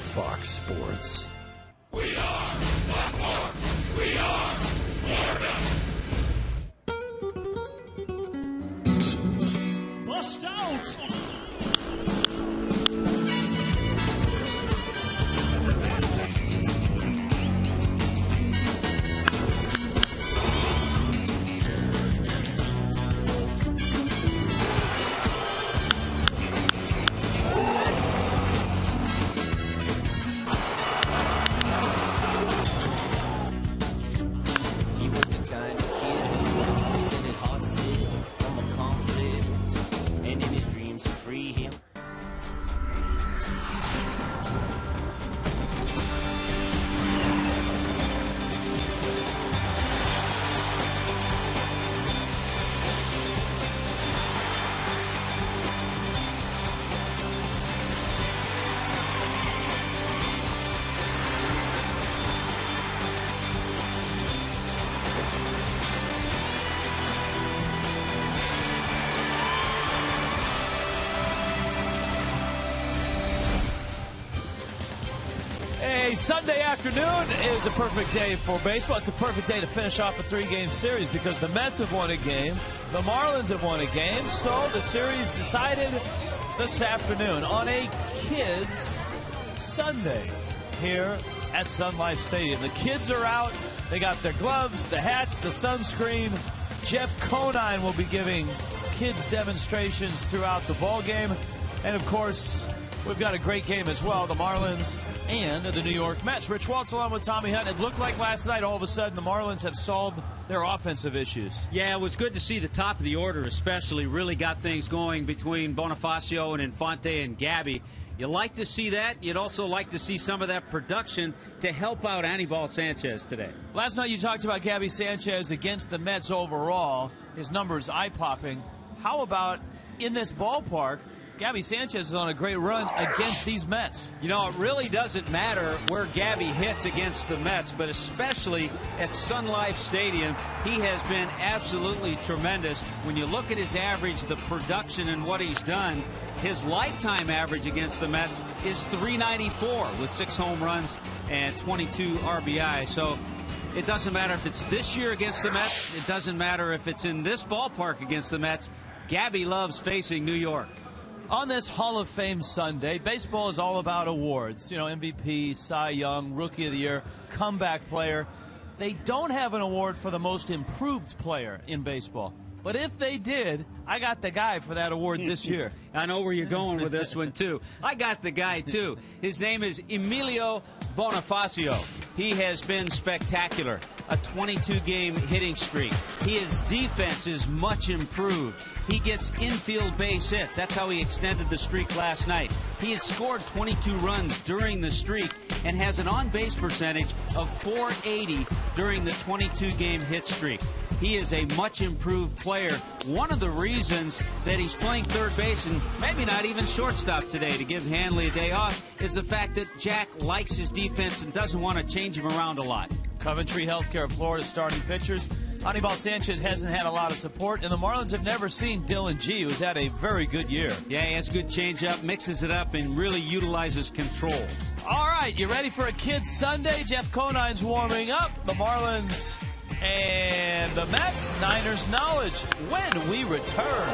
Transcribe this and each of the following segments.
Fox Sports. We are Blackmore. We are Florida. Bust out. Sunday afternoon is a perfect day for baseball. It's a perfect day to finish off a three-game series because the Mets have won a game, the Marlins have won a game, so the series decided this afternoon on a kids' Sunday here at Sun Life Stadium. The kids are out. They got their gloves, the hats, the sunscreen. Jeff Conine will be giving kids demonstrations throughout the ball game. And, of course, we've got a great game as well, the Marlins and the New York Mets. Rich Waltz along with Tommy Hunt. It looked like last night all of a sudden the Marlins have solved their offensive issues. Yeah, it was good to see the top of the order especially really got things going between Bonifacio and Infante and Gabby. You like to see that. You'd also like to see some of that production to help out Anibal Sanchez today. Last night you talked about Gabby Sanchez against the Mets overall. His numbers eye-popping. How about in this ballpark? Gabby Sanchez is on a great run against these Mets. You know, it really doesn't matter where Gabby hits against the Mets, but especially at Sun Life Stadium, he has been absolutely tremendous. When you look at his average, the production and what he's done, his lifetime average against the Mets is .394 with 6 home runs and 22 RBI. So it doesn't matter if it's this year against the Mets. It doesn't matter if it's in this ballpark against the Mets. Gabby loves facing New York. On this Hall of Fame Sunday, baseball is all about awards. You know, MVP, Cy Young, Rookie of the Year, comeback player. They don't have an award for the most improved player in baseball. But if they did, I got the guy for that award this year. I know where you're going with this one, too. I got the guy, too. His name is Emilio Bonifacio. He has been spectacular. A 22-game hitting streak. His defense is much improved. He gets infield base hits. That's how he extended the streak last night. He has scored 22 runs during the streak and has an on-base percentage of .480 during the 22-game hit streak. He is a much improved player. One of the reasons that he's playing third base and maybe not even shortstop today to give Hanley a day off is the fact that Jack likes his defense and doesn't want to change him around a lot. Coventry Healthcare of Florida starting pitchers. Anibal Sanchez hasn't had a lot of support, and the Marlins have never seen Dylan G, who's had a very good year. Yeah, he has good changeup, mixes it up, and really utilizes control. All right, you ready for a Kids Sunday? Jeff Conine's warming up. The Marlins and the Mets. Niners Knowledge when we return.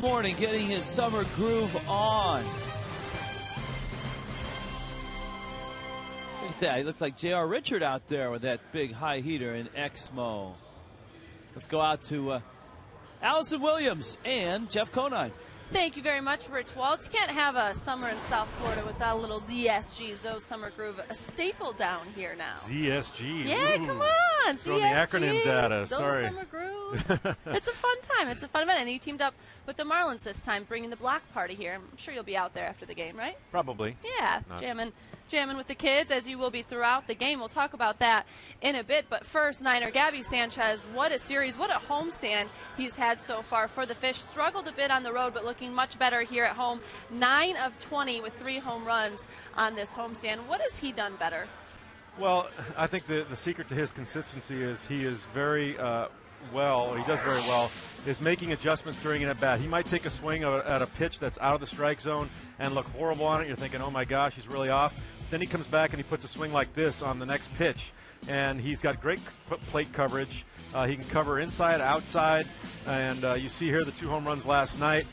Morning, getting his summer groove on. Look at that. He looks like J.R. Richard out there with that big high heater in Exmo. Let's go out to Allison Williams and Jeff Conine. Thank you very much, Rich Waltz. You can't have a summer in South Florida without a little ZSG, Zoe Summer Groove, a staple down here now. ZSG. Yeah, Ooh. come on. Throwing ZSG. the acronyms at us. Zoe Sorry. Summer Groove. It's a fun time. It's a fun event. And you teamed up with the Marlins this time, bringing the block party here. I'm sure you'll be out there after the game, right? Probably. Yeah, jamming with the kids, as you will be throughout the game. We'll talk about that in a bit. But first, Niner, Gabby Sanchez, what a series, what a homestand he's had so far for the Fish. Struggled a bit on the road, but looking much better here at home. 9 of 20 with 3 home runs on this homestand. What has he done better? Well, I think the secret to his consistency is he is very he does very well, is making adjustments during an at-bat. He might take a swing at a pitch that's out of the strike zone and look horrible on it. You're thinking, oh my gosh, he's really off. Then he comes back and he puts a swing like this on the next pitch. And he's got great plate coverage. He can cover inside, outside. And you see here the 2 home runs last night.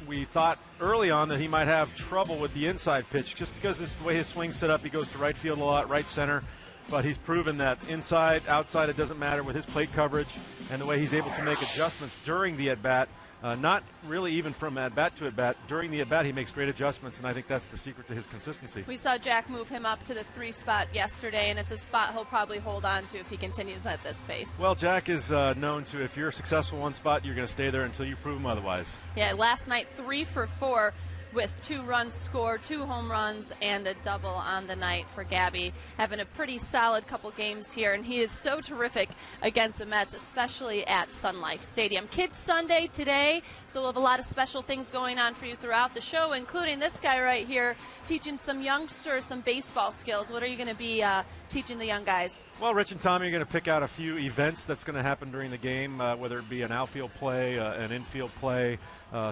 We thought early on that he might have trouble with the inside pitch just because this way his swing's set up. He goes to right field a lot, right center. But he's proven that inside, outside, it doesn't matter with his plate coverage and the way he's able to make adjustments during the at-bat. Not really even from at-bat to at-bat. During the at-bat, he makes great adjustments, and I think that's the secret to his consistency. We saw Jack move him up to the 3 spot yesterday, and it's a spot he'll probably hold on to if he continues at this pace. Well, Jack is known to, if you're successful one spot, you're going to stay there until you prove him otherwise. Yeah, last night 3 for 4 with 2 runs scored, 2 home runs, and a double on the night for Gabby. Having a pretty solid couple games here, and he is so terrific against the Mets, especially at Sun Life Stadium. Kids Sunday today, so we'll have a lot of special things going on for you throughout the show, including this guy right here teaching some youngsters some baseball skills. What are you going to be teaching the young guys? Well, Rich and Tommy are going to pick out a few events that's going to happen during the game, whether it be an outfield play, an infield play,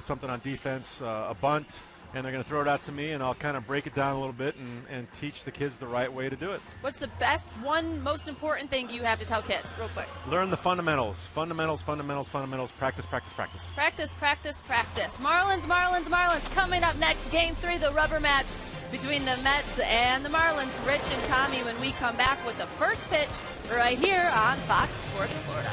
something on defense, a bunt. And they're going to throw it out to me, and I'll kind of break it down a little bit and teach the kids the right way to do it. What's the most important thing you have to tell kids, real quick? Learn the fundamentals. Fundamentals. Practice. Practice. Marlins. Coming up next, Game 3, the rubber match between the Mets and the Marlins. Rich and Tommy when we come back with the first pitch right here on Fox Sports Florida.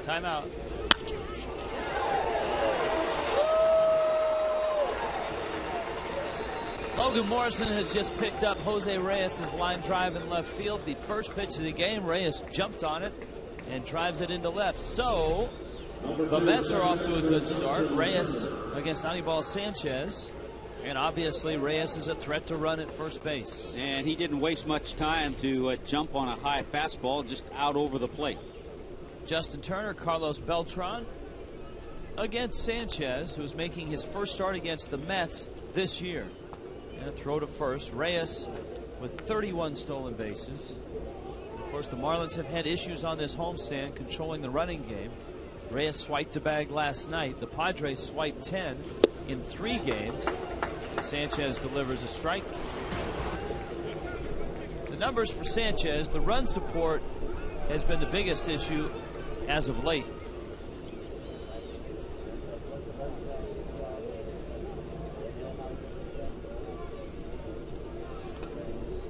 Timeout. Logan Morrison has just picked up Jose Reyes' line drive in left field. The first pitch of the game, Reyes jumped on it and drives it into left. So The Mets are off to a good start. Reyes against Anibal Sanchez. And obviously Reyes is a threat to run at first base. And he didn't waste much time to jump on a high fastball just out over the plate. Justin Turner, Carlos Beltran against Sanchez, who's making his first start against the Mets this year. And a throw to first. Reyes with 31 stolen bases. Of course, the Marlins have had issues on this homestand controlling the running game. Reyes swiped a bag last night. The Padres swiped 10 in 3 games. Sanchez delivers a strike. The numbers for Sanchez, the run support has been the biggest issue as of late.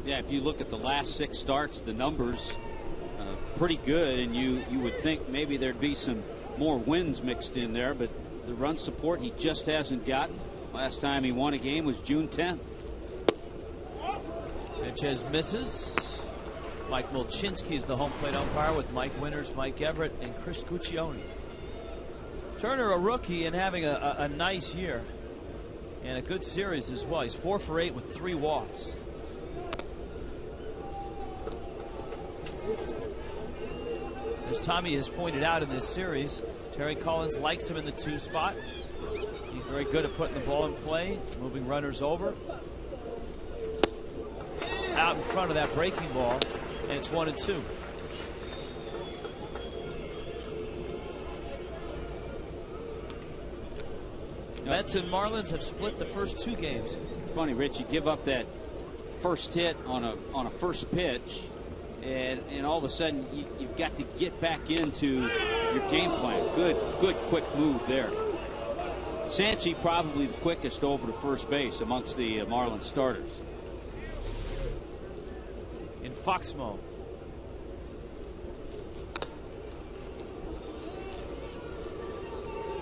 Yeah, if you look at the last 6 starts, the numbers pretty good, and you would think maybe there'd be some more wins mixed in there, but the run support he just hasn't gotten. Last time he won a game was June 10th. Sanchez misses. Mike Milchinski is the home plate umpire with Mike Winters, Mike Everett, and Chris Guccione. Turner, a rookie and having a nice year and a good series as well. He's 4 for 8 with 3 walks. As Tommy has pointed out in this series, Terry Collins likes him in the 2 spot. He's very good at putting the ball in play, moving runners over. Out in front of that breaking ball, and it's 1-2. Mets and Marlins have split the first 2 games. Funny, Rich, you give up that first hit on a first pitch, and all of a sudden you've got to get back into your game plan. Good quick move there. Sanchi probably the quickest over to first base amongst the Marlins starters. In Foxmo.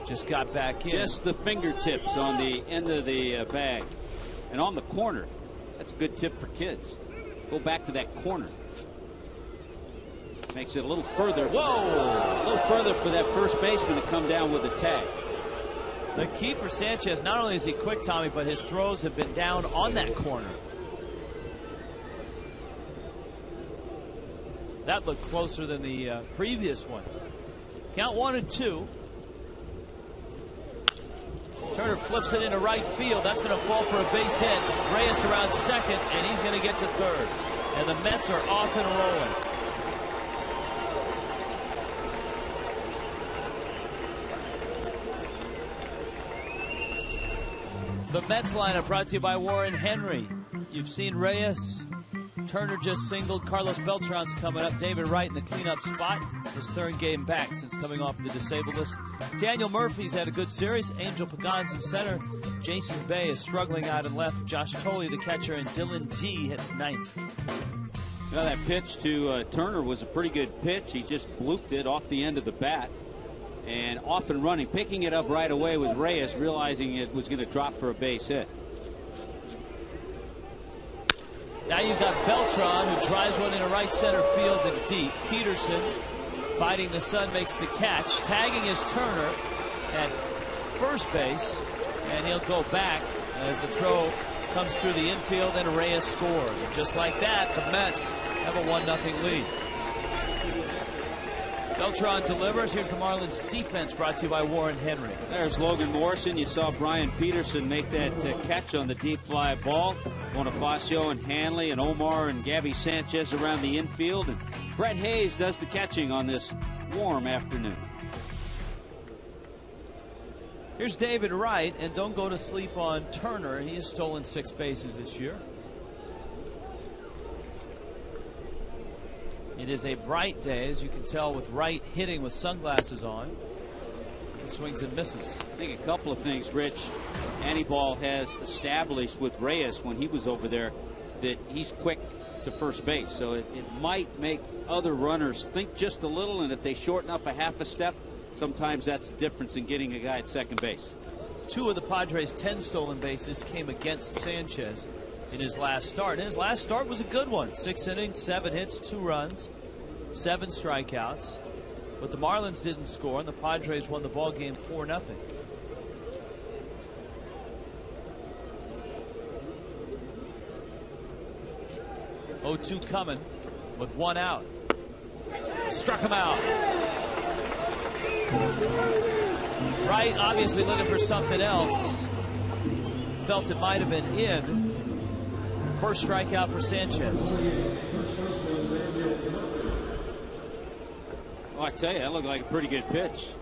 Just got back in. Just the fingertips on the end of the bag. And on the corner. That's a good tip for kids. Go back to that corner. Makes it a little further. Whoa! A little further for that first baseman to come down with a tag. The key for Sanchez, not only is he quick, Tommy, but his throws have been down on that corner. That looked closer than the previous one. Count 1-2. Turner flips it into right field. That's going to fall for a base hit. Reyes around second, and he's going to get to third. And the Mets are off and rolling. The Mets lineup brought to you by Warren Henry. You've seen Reyes. Turner just singled. Carlos Beltran's coming up. David Wright in the cleanup spot. His 3rd game back since coming off the disabled list. Daniel Murphy's had a good series. Angel Pagan's in center. Jason Bay is struggling out in left. Josh Tolley, the catcher, and Dylan G hits 9th. Well, that pitch to Turner was a pretty good pitch. He just blooped it off the end of the bat. And off and running. Picking it up right away was Reyes, realizing it was going to drop for a base hit. Now you've got Beltran, who drives one into right center field and deep. Peterson, fighting the sun, makes the catch. Tagging is Turner at first base. And he'll go back as the throw comes through the infield and Reyes scores. And just like that, the Mets have a 1-0 lead. Beltran delivers. Here's the Marlins defense brought to you by Warren Henry. There's Logan Morrison. You saw Brian Peterson make that catch on the deep fly ball. Bonifacio and Hanley and Omar and Gabby Sanchez around the infield. And Brett Hayes does the catching on this warm afternoon. Here's David Wright, and don't go to sleep on Turner. He has stolen 6 bases this year. It is a bright day, as you can tell, with Wright hitting with sunglasses on. He swings and misses. I think a couple of things, Rich. Anibal has established with Reyes when he was over there that he's quick to first base. So it might make other runners think just a little, and if they shorten up a half a step, sometimes that's the difference in getting a guy at second base. 2 of the Padres' 10 stolen bases came against Sanchez in his last start. And his last start was a good one. 6 innings, 7 hits, 2 runs, 7 strikeouts. But the Marlins didn't score, and the Padres won the ball game 4-0. (0-2) coming with one out. Struck him out. Wright obviously looking for something else. Felt it might have been in. First strikeout for Sanchez. Well, I tell you, that looked like a pretty good pitch.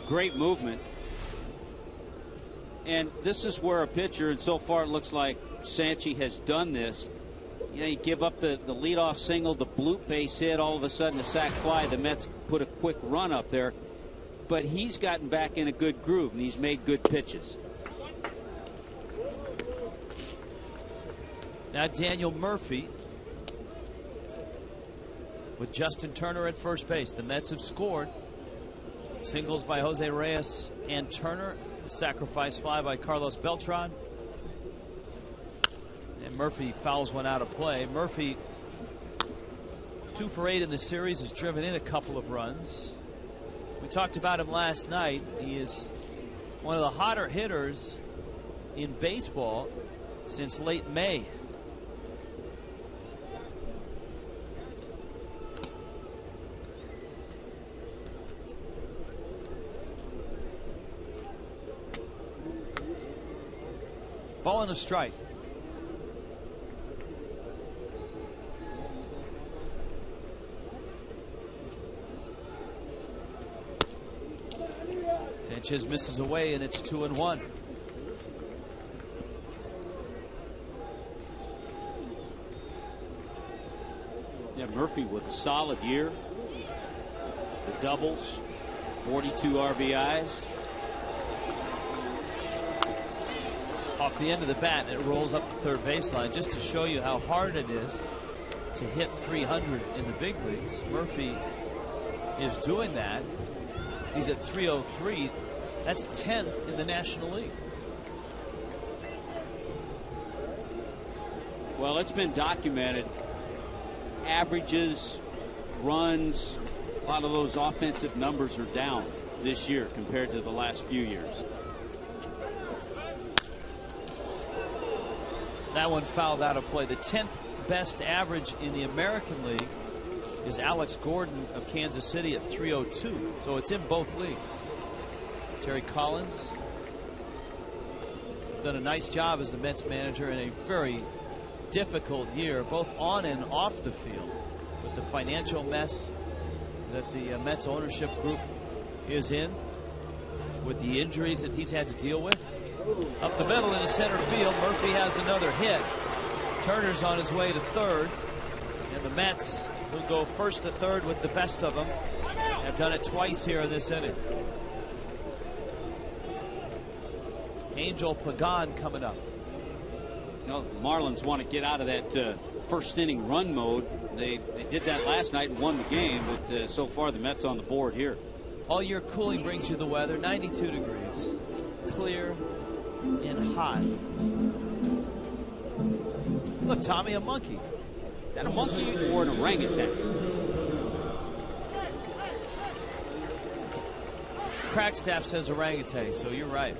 Great movement. And this is where a pitcher, and so far it looks like Sanchez has done this. You know, you give up the leadoff single, the bloop base hit, all of a sudden a sac fly. The Mets put a quick run up there. But he's gotten back in a good groove, and he's made good pitches. Now Daniel Murphy with Justin Turner at first base. The Mets have scored. Singles by Jose Reyes and Turner. Sacrifice fly by Carlos Beltran. And Murphy fouls one out of play. Murphy, 2 for 8 in the series, has driven in a couple of runs. We talked about him last night. He is one of the hotter hitters in baseball since late May. Ball and a strike. Sanchez misses away, and it's 2-1. Yeah, Murphy with a solid year. The doubles, 42 RBIs. Off the end of the bat, and it rolls up the third baseline, just to show you how hard it is to hit 300 in the big leagues. Murphy is doing that. He's at 303. That's 10th in the National League. Well, it's been documented. Averages, runs, a lot of those offensive numbers are down this year compared to the last few years. That one fouled out of play. The 10th best average in the American League is Alex Gordon of Kansas City at 302. So it's in both leagues. Terry Collins has done a nice job as the Mets manager in a very difficult year, both on and off the field, with the financial mess that the Mets ownership group is in, with the injuries that he's had to deal with. Up the middle into center field. Murphy has another hit. Turner's on his way to third, and the Mets will go first to third with the best of them. Have done it twice here in this inning. Angel Pagan coming up. You know, the Marlins want to get out of that first inning run mode. They did that last night and won the game, but so far the Mets on the board here. All year cooling brings you the weather. 92 degrees. Clear and hot. Look, Tommy, a monkey. Is that a monkey or an orangutan? Crackstaff says orangutan, so you're right.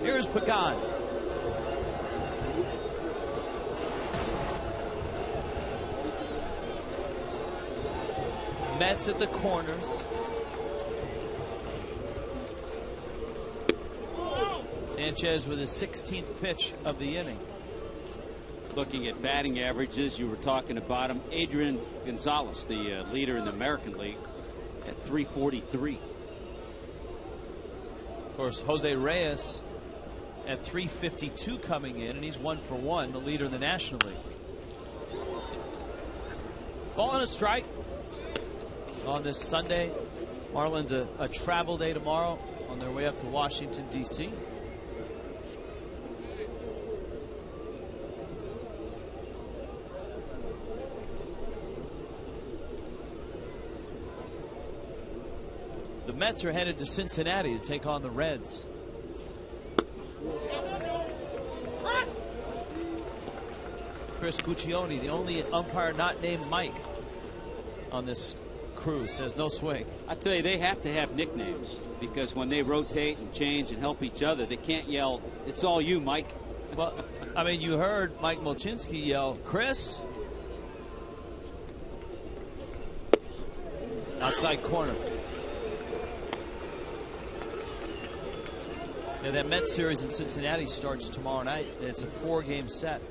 Here's Pagan. Mets at the corners. Sanchez with his 16th pitch of the inning. Looking at batting averages, you were talking about him. Adrian Gonzalez, the leader in the American League, at 343. Of course, Jose Reyes at 352 coming in, and he's 1 for 1, the leader in the National League. Ball and a strike on this Sunday. Marlins a travel day tomorrow on their way up to Washington, D.C. The Mets are headed to Cincinnati to take on the Reds. Chris Guccione, the only umpire not named Mike on this crew, says no swing. I tell you, they have to have nicknames because when they rotate and change and help each other, they can't yell, "It's all you, Mike." Well, I mean, you heard Mike Molchinski yell, "Chris." Outside corner. Yeah, that Mets series in Cincinnati starts tomorrow night. It's a 4-game set.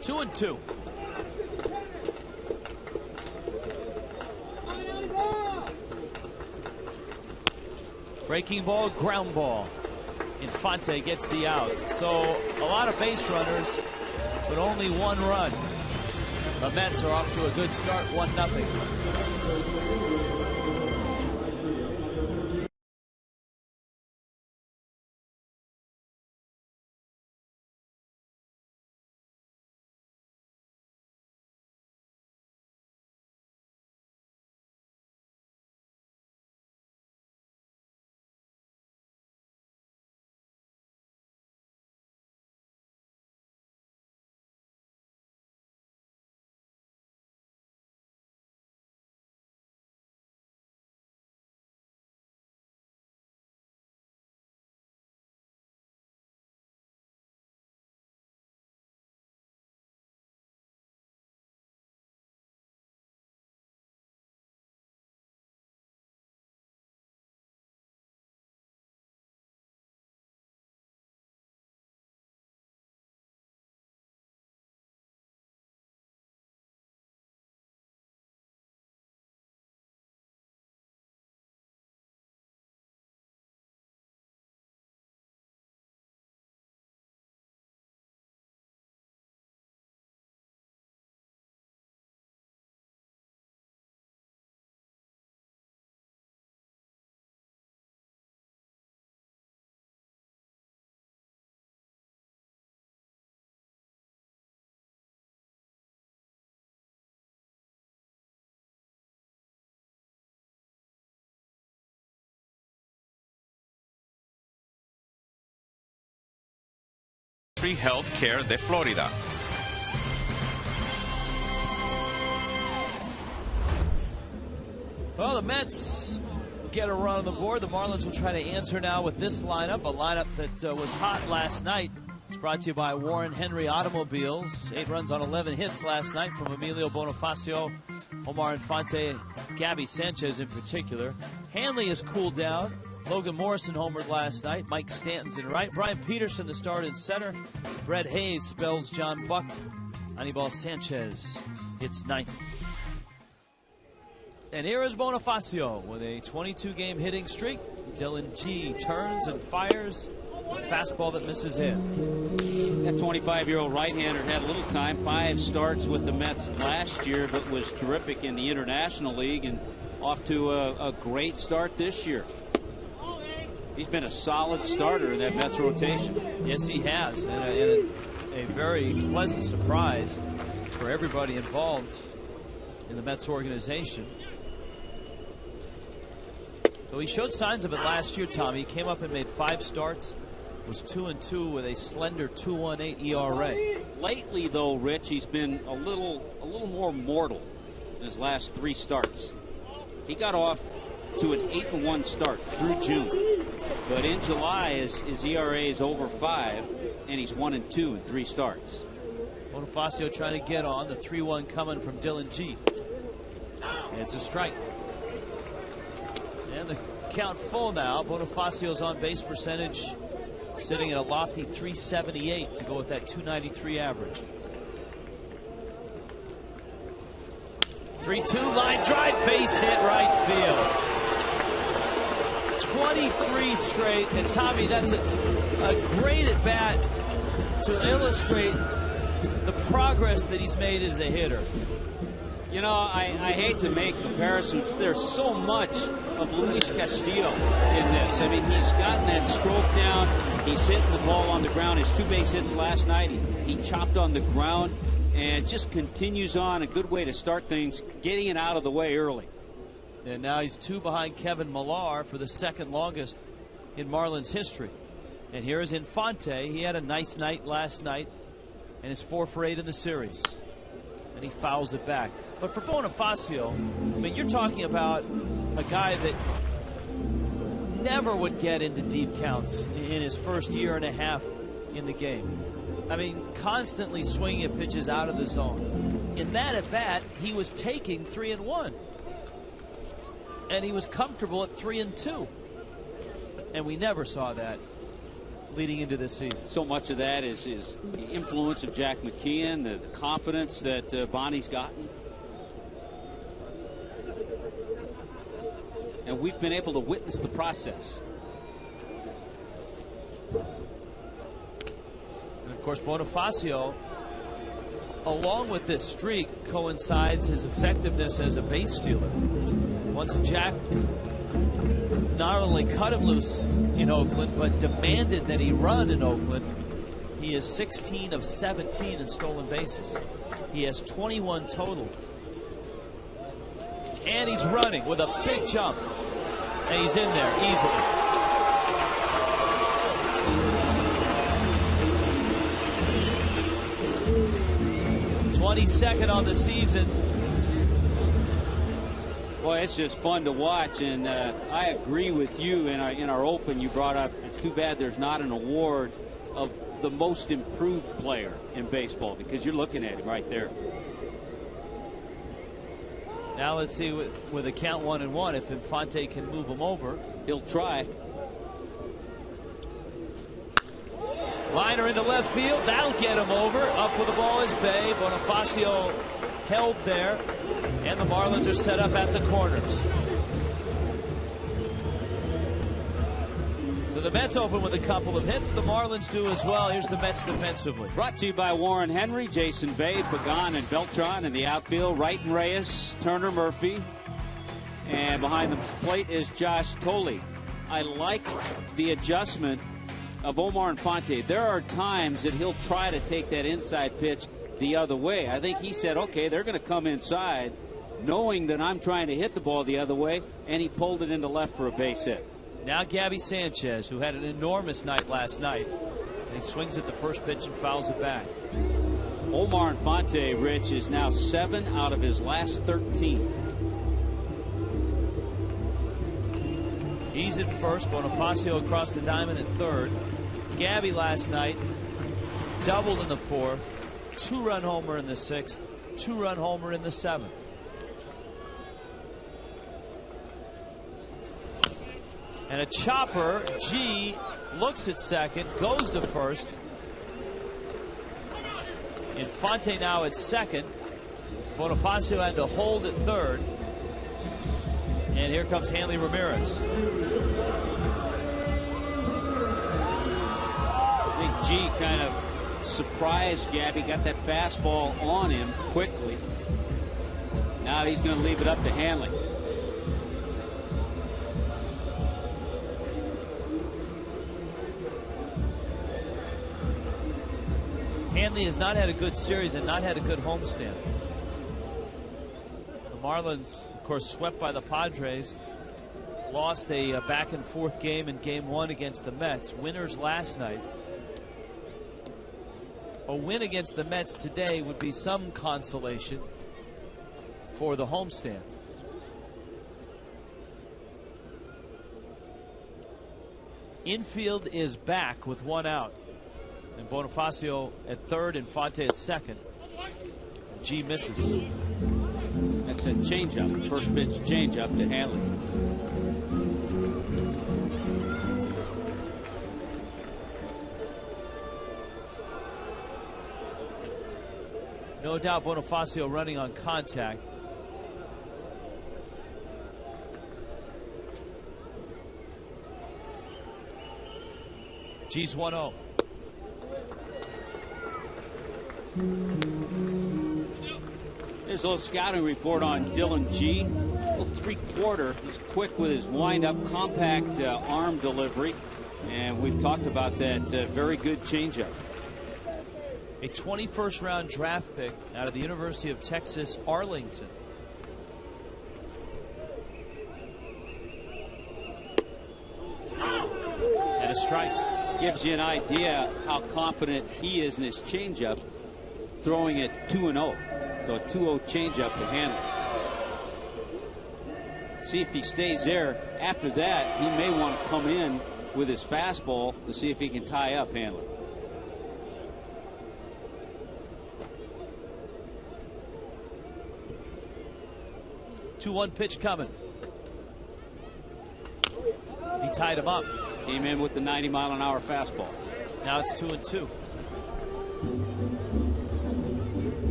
Two and two. Breaking ball, ground ball. Infante gets the out. So a lot of base runners, but only one run. The Mets are off to a good start, 1-0. Healthcare de Florida. Well, the Mets get a run on the board. The Marlins will try to answer now with this lineup, a lineup that was hot last night. It's brought to you by Warren Henry Automobiles. 8 runs on 11 hits last night from Emilio Bonifacio, Omar Infante, Gabby Sanchez in particular. Hanley has cooled down. Logan Morrison homered last night. Mike Stanton's in right. Brian Peterson the start in center. Brett Hayes spells John Buck. Anibal Sanchez hits ninth. And here is Bonifacio with a 22-game hitting streak. Dylan G turns and fires a fastball that misses in. That 25-year-old right-hander had a little time. 5 starts with the Mets last year, but was terrific in the International League and off to a great start this year. He's been a solid starter in that Mets rotation. Yes, he has. And a very pleasant surprise for everybody involved in the Mets organization. Though he showed signs of it last year, Tommy. He came up and made 5 starts, was 2-2 with a slender 2.18 ERA. Lately, though, Rich, he's been a little more mortal in his last 3 starts. He got off to an 8-1 start through June. But in July, his ERA is over 5, and he's 1-2 in 3 starts. Bonifacio trying to get on. The 3-1 coming from Dylan G. And it's a strike. And the count full now. Bonifacio's on base percentage sitting at a lofty 378 to go with that 293 average. 3-2 line drive, base hit right field. 23 straight, and Tommy, that's a great at bat to illustrate the progress that he's made as a hitter. You know, I hate to make comparisons. There's so much of Luis Castillo in this. I mean, he's gotten that stroke down. He's hitting the ball on the ground. His 2 base hits last night, he chopped on the ground and just continues on. A good way to start things, getting it out of the way early. And now he's 2 behind Kevin Millar for the 2nd longest in Marlins history. And here is Infante. He had a nice night last night and is 4 for 8 in the series. And he fouls it back. But for Bonifacio, I mean, you're talking about a guy that never would get into deep counts in his first year and a half in the game. I mean, constantly swinging at pitches out of the zone. In that at bat, he was taking 3-1. And he was comfortable at 3-2. And we never saw that leading into this season. So much of that is the influence of Jack McKeon, the confidence that Bonnie's gotten. And we've been able to witness the process. And of course, Bonifacio, along with this streak, coincides his effectiveness as a base stealer. Once Jack not only cut him loose in Oakland, but demanded that he run in Oakland, he is 16 of 17 in stolen bases. He has 21 total. And he's running with a big jump. And he's in there easily. '22nd on the season. Boy, it's just fun to watch, and I agree with you. In our open, you brought up, it's too bad there's not an award of the most improved player in baseball, because you're looking at him right there. Now let's see with a count 1-1 if Infante can move him over. He'll try. Liner into left field. That'll get him over. Up with the ball is Bay. Bonifacio held there. And the Marlins are set up at the corners. So the Mets open with a couple of hits. The Marlins do as well. Here's the Mets defensively. Brought to you by Warren Henry, Jason Bay, Pagan, and Beltran in the outfield. Wright and Reyes, Turner, Murphy. And behind the plate is Josh Tolley. I like the adjustment of Omar Infante. There are times that he'll try to take that inside pitch the other way. I think he said, okay, they're going to come inside, knowing that I'm trying to hit the ball the other way, and he pulled it into left for a base hit. Now Gabby Sanchez, who had an enormous night last night, and he swings at the first pitch and fouls it back. Omar Infante, Rich, is now 7 out of his last 13. He's at first. Bonifacio across the diamond at third. Gabby last night doubled in the fourth. 2-run homer in the sixth. 2-run homer in the seventh. And a chopper. G looks at second, goes to first. Infante now at second. Bonifacio had to hold at third. And here comes Hanley Ramirez. I think G kind of surprised Gabby, got that fastball on him quickly. Now he's going to leave it up to Hanley. Hanley has not had a good series and not had a good homestand. The Marlins, of course, swept by the Padres. Lost a back and forth game in game 1 against the Mets. Winners last night. A win against the Mets today would be some consolation for the homestand. Infield is back with 1 out. And Bonifacio at third, Infante at second. G misses. That's a changeup. First pitch changeup to Hanley. No doubt Bonifacio running on contact. G's 1-0. There's a little scouting report on Dylan G. A little 3-quarter. He's quick with his wind-up, compact arm delivery. And we've talked about that very good changeup. A 21st round draft pick out of the University of Texas, Arlington. And a strike. Gives you an idea how confident he is in his changeup, throwing it 2-0. So a 2-0 changeup to handle. See if he stays there. After that, he may want to come in with his fastball to see if he can tie up Hanley. Two-one pitch coming. He tied him up. Came in with the 90-mile-an-hour fastball. Now it's 2-2.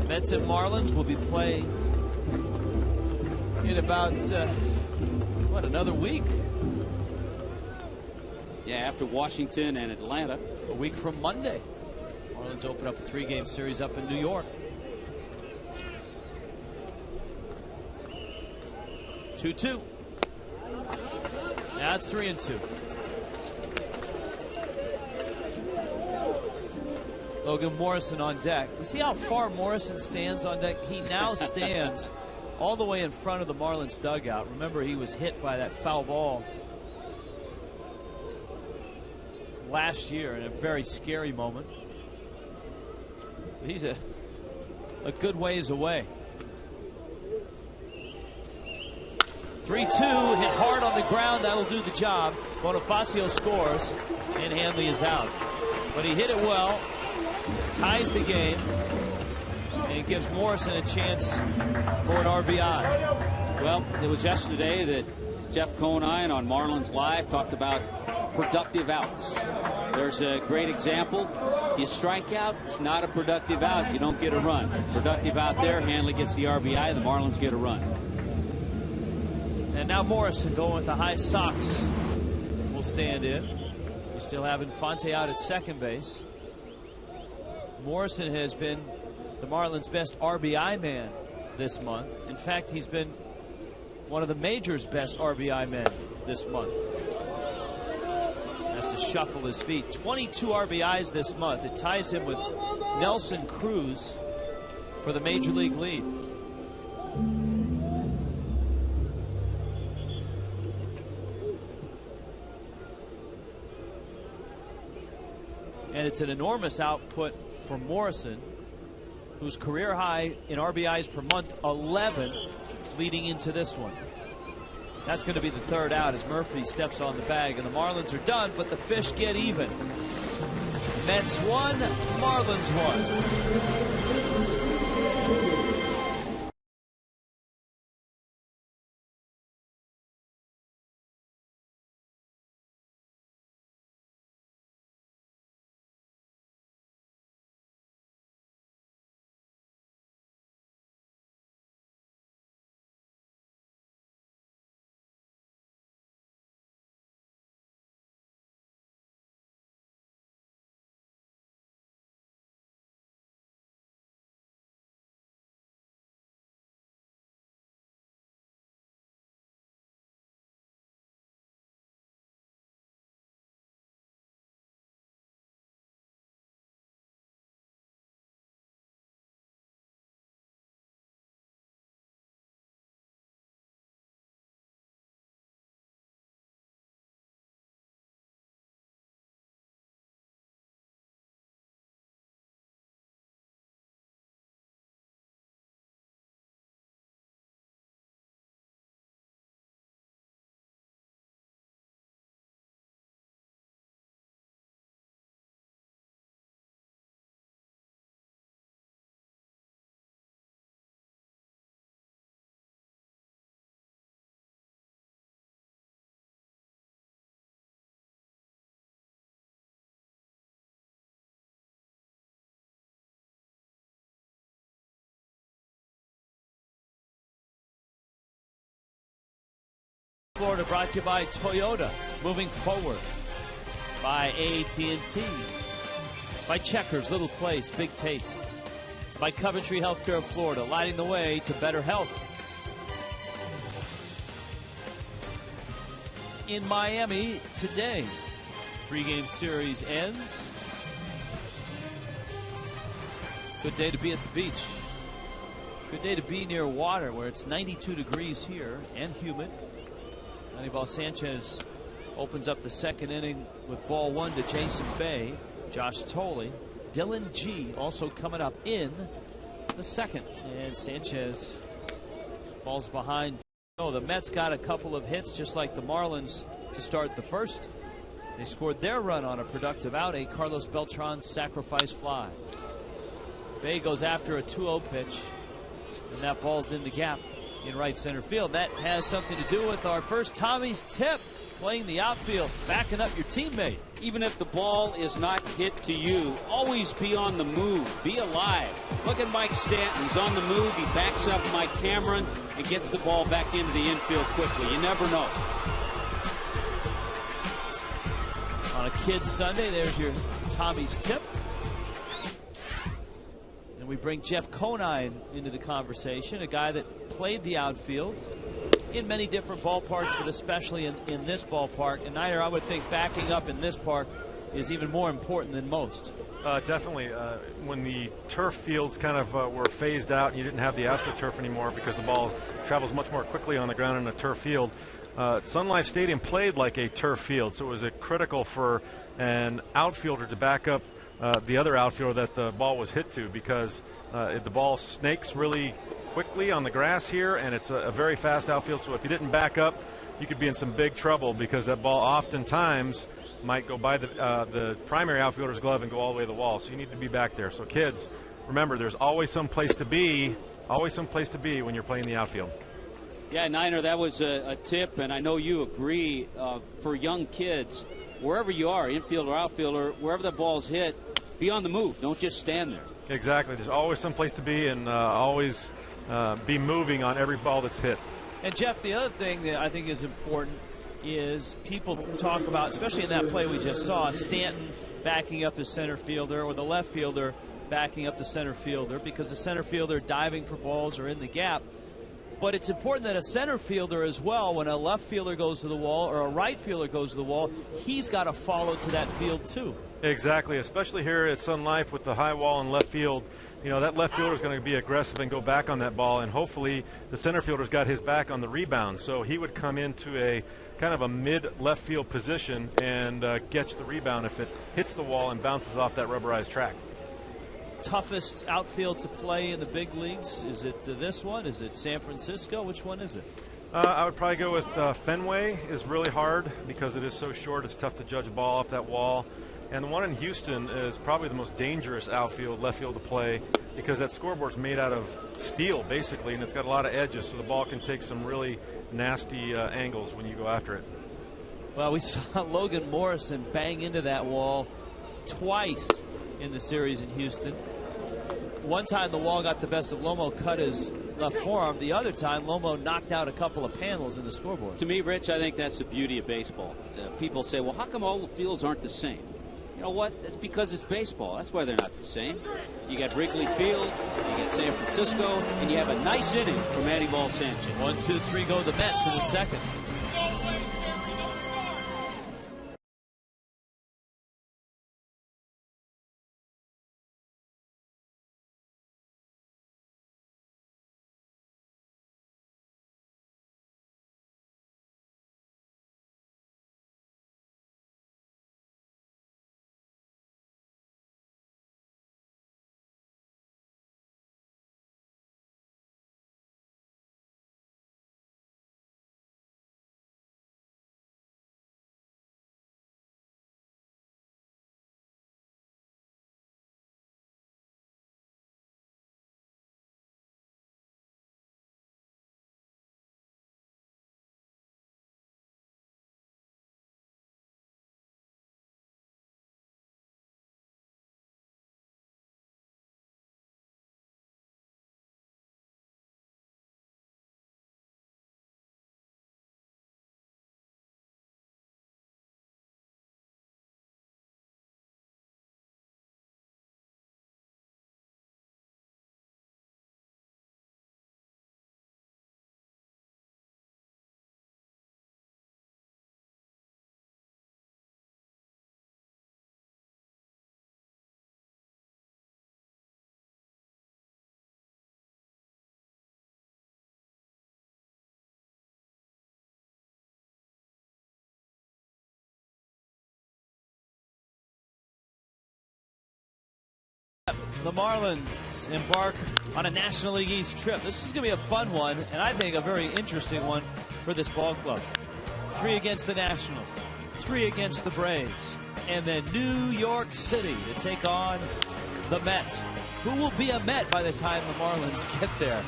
Mets and Marlins will be playing in about, another week? Yeah, after Washington and Atlanta. A week from Monday. Marlins open up a 3-game series up in New York. 2-2. Now it's 3-2. Logan Morrison on deck. You see how far Morrison stands on deck? He now stands all the way in front of the Marlins dugout. Remember, he was hit by that foul ball last year in a very scary moment. He's a good ways away. 3-2, hit hard on the ground. That'll do the job. Bonifacio scores, and Hanley is out. But he hit it well, ties the game, and gives Morrison a chance for an RBI. Well, it was yesterday that Jeff Conine on Marlins Live talked about productive outs. There's a great example. If you strike out, it's not a productive out. You don't get a run. Productive out there, Hanley gets the RBI, the Marlins get a run. And now Morrison going with the high socks will stand in. You still have Infante out at second base. Morrison has been the Marlins' best RBI man this month. In fact, he's been one of the majors' best RBI men this month. Has to shuffle his feet. 22 RBIs this month. It ties him with Nelson Cruz for the major league lead. And it's an enormous output for Morrison, whose career high in RBIs per month, 11, leading into this one. That's going to be the third out as Murphy steps on the bag, and the Marlins are done, but the Fish get even. Mets 1, Marlins 1. Florida brought to you by Toyota, moving forward. By AT&T. By Checkers, Little Place, Big Taste. By Coventry Healthcare of Florida, lighting the way to better health. In Miami today, 3-game series ends. Good day to be at the beach. Good day to be near water where it's 92 degrees here and humid. Anibal Sanchez opens up the second inning with ball one to Jason Bay, Josh Tolley, Dylan G also coming up in the second. And Sanchez falls behind. Oh, the Mets got a couple of hits just like the Marlins to start the first. They scored their run on a productive out, a Carlos Beltran sacrifice fly. Bay goes after a 2-0 pitch, and that ball's in the gap in right center field. That has something to do with our first Tommy's tip, playing the outfield, backing up your teammate. Even if the ball is not hit to you, always be on the move. Be alive. Look at Mike Stanton. He's on the move. He backs up Mike Cameron and gets the ball back into the infield quickly. You never know. On a Kids Sunday, there's your Tommy's tip. And we bring Jeff Conine into the conversation, a guy that played the outfield in many different ballparks, but especially in this ballpark. And Niner, I would think backing up in this park is even more important than most. Definitely. When the turf fields kind of were phased out and you didn't have the AstroTurf anymore because the ball travels much more quickly on the ground in a turf field, Sun Life Stadium played like a turf field, so it was critical for an outfielder to back up the other outfielder that the ball was hit to, because the ball snakes really quickly on the grass here, and it's a very fast outfield. So if you didn't back up, you could be in some big trouble, because that ball oftentimes might go by the primary outfielder's glove and go all the way to the wall. So you need to be back there. So kids, remember, there's always some place to be, when you're playing the outfield. Yeah, Niner, that was a tip, and I know you agree. For young kids, wherever you are, infield or outfielder, wherever the ball's hit, be on the move. Don't just stand there. Exactly. There's always some place to be, and always be moving on every ball that's hit. And Jeff, the other thing that I think is important is people talk about, especially in that play we just saw, Stanton backing up the center fielder or the left fielder backing up the center fielder, because the center fielder diving for balls or in the gap. But it's important that a center fielder as well, when a left fielder goes to the wall or a right fielder goes to the wall, he's got to follow to that field too. Exactly, especially here at Sun Life with the high wall in left field. You know, that left fielder is going to be aggressive and go back on that ball, and hopefully the center fielder's got his back on the rebound. So he would come into a kind of a mid-left field position and catch the rebound if it hits the wall and bounces off that rubberized track. Toughest outfield to play in the big leagues? Is it this one? Is it San Francisco? Which one is it? I would probably go with Fenway. Is really hard because it is so short. It's tough to judge a ball off that wall. And the one in Houston is probably the most dangerous outfield, left field to play, because that scoreboard's made out of steel, basically, and it's got a lot of edges, so the ball can take some really nasty angles when you go after it. Well, we saw Logan Morrison bang into that wall twice in the series in Houston. One time the wall got the best of Lomo, cut his left forearm. The other time Lomo knocked out a couple of panels in the scoreboard. To me, Rich, I think that's the beauty of baseball. People say, well, how come all the fields aren't the same? You know what? It's because it's baseball. That's why they're not the same. You got Wrigley Field, you got San Francisco, and you have a nice inning from Anibal Sanchez. 1, 2, 3 go the Mets in the second. the Marlins embark on a National League East trip. This is going to be a fun one, and I think a very interesting one for this ball club. 3 against the Nationals, 3 against the Braves, and then New York City to take on the Mets. Who will be a Met by the time the Marlins get there?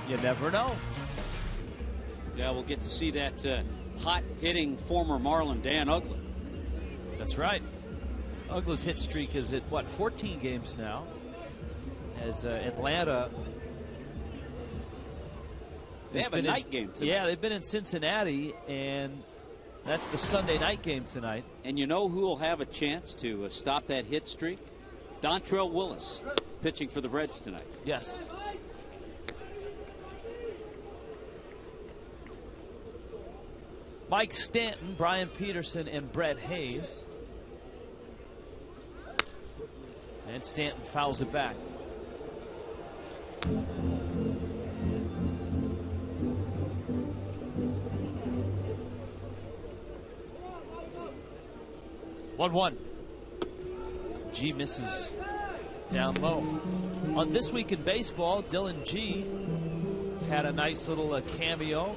You never know. Yeah, we'll get to see that hot-hitting former Marlin, Dan Uggla. That's right. Uggla's hit streak is at, what, 14 games now? As Atlanta... They have a night game tonight. Yeah, they've been in Cincinnati, and that's the Sunday night game tonight. And you know who will have a chance to stop that hit streak? Dontrell Willis, pitching for the Reds tonight. Yes. Mike Stanton, Brian Peterson, and Brett Hayes. And Stanton fouls it back. One. G misses down low. On This Week in Baseball, Dylan G had a nice little cameo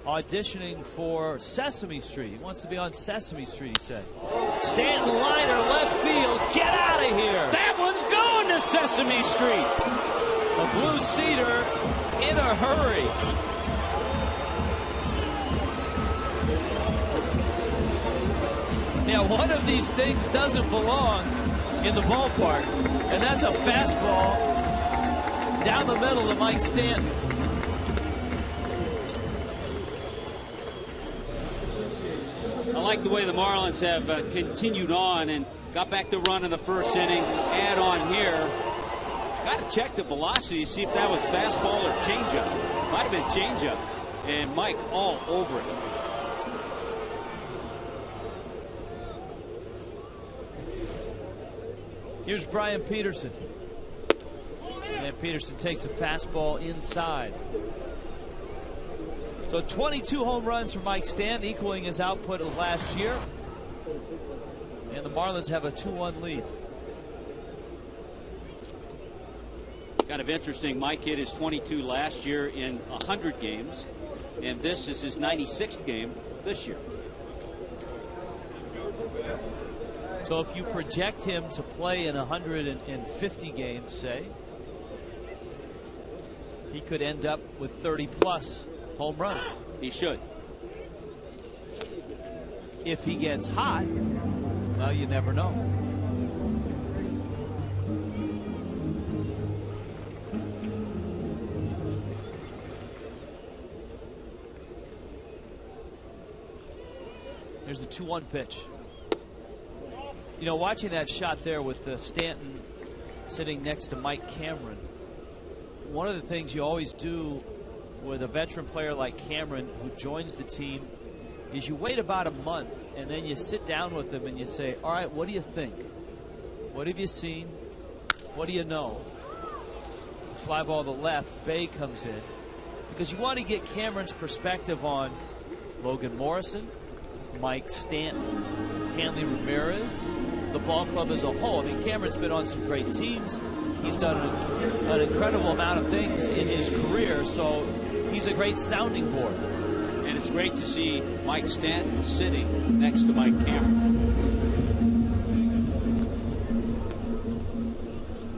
auditioning for Sesame Street. He wants to be on Sesame Street, he said. Stanton liner, left field. Get out of here. That one's going to Sesame Street. A blue cedar in a hurry. Now, one of these things doesn't belong in the ballpark, and that's a fastball down the middle to Mike Stanton. I like the way the Marlins have continued on and got back to run in the first inning. Add on here. Got to check the velocity, see if that was fastball or changeup. Might have been changeup. And Mike all over it. Here's Brian Peterson. And Peterson takes a fastball inside. So 22 home runs for Mike Stanton, equaling his output of last year. And the Marlins have a 2-1 lead. Kind of interesting. Mike hit his 22 last year in 100 games. And this is his 96th game this year. So if you project him to play in 150 games, say, he could end up with 30+ home runs. He should. If he gets hot, well, you never know. Here's the 2-1 pitch. You know, watching that shot there with Stanton sitting next to Mike Cameron, one of the things you always do with a veteran player like Cameron who joins the team is you wait about a month and then you sit down with them and you say, all right, what do you think? What have you seen? What do you know? Fly ball to left, Bay comes in. Because you want to get Cameron's perspective on Logan Morrison, Mike Stanton, Hanley Ramirez, the ball club as a whole. I mean, Cameron's been on some great teams. He's done an incredible amount of things in his career, so he's a great sounding board. And it's great to see Mike Stanton sitting next to Mike Cameron.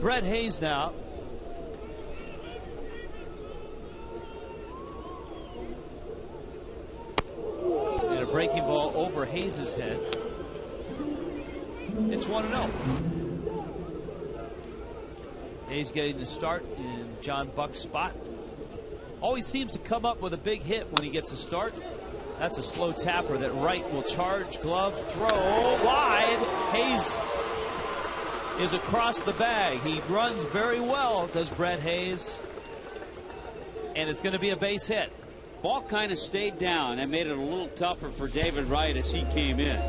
Brett Hayes now. And a breaking ball over Hayes' head. It's 1-0. Hayes getting the start in John Buck's spot. Always seems to come up with a big hit when he gets a start. That's a slow tapper that Wright will charge, glove, throw, wide. Hayes is across the bag. He runs very well, does Brett Hayes. And it's going to be a base hit. Ball kind of stayed down and made it a little tougher for David Wright as he came in.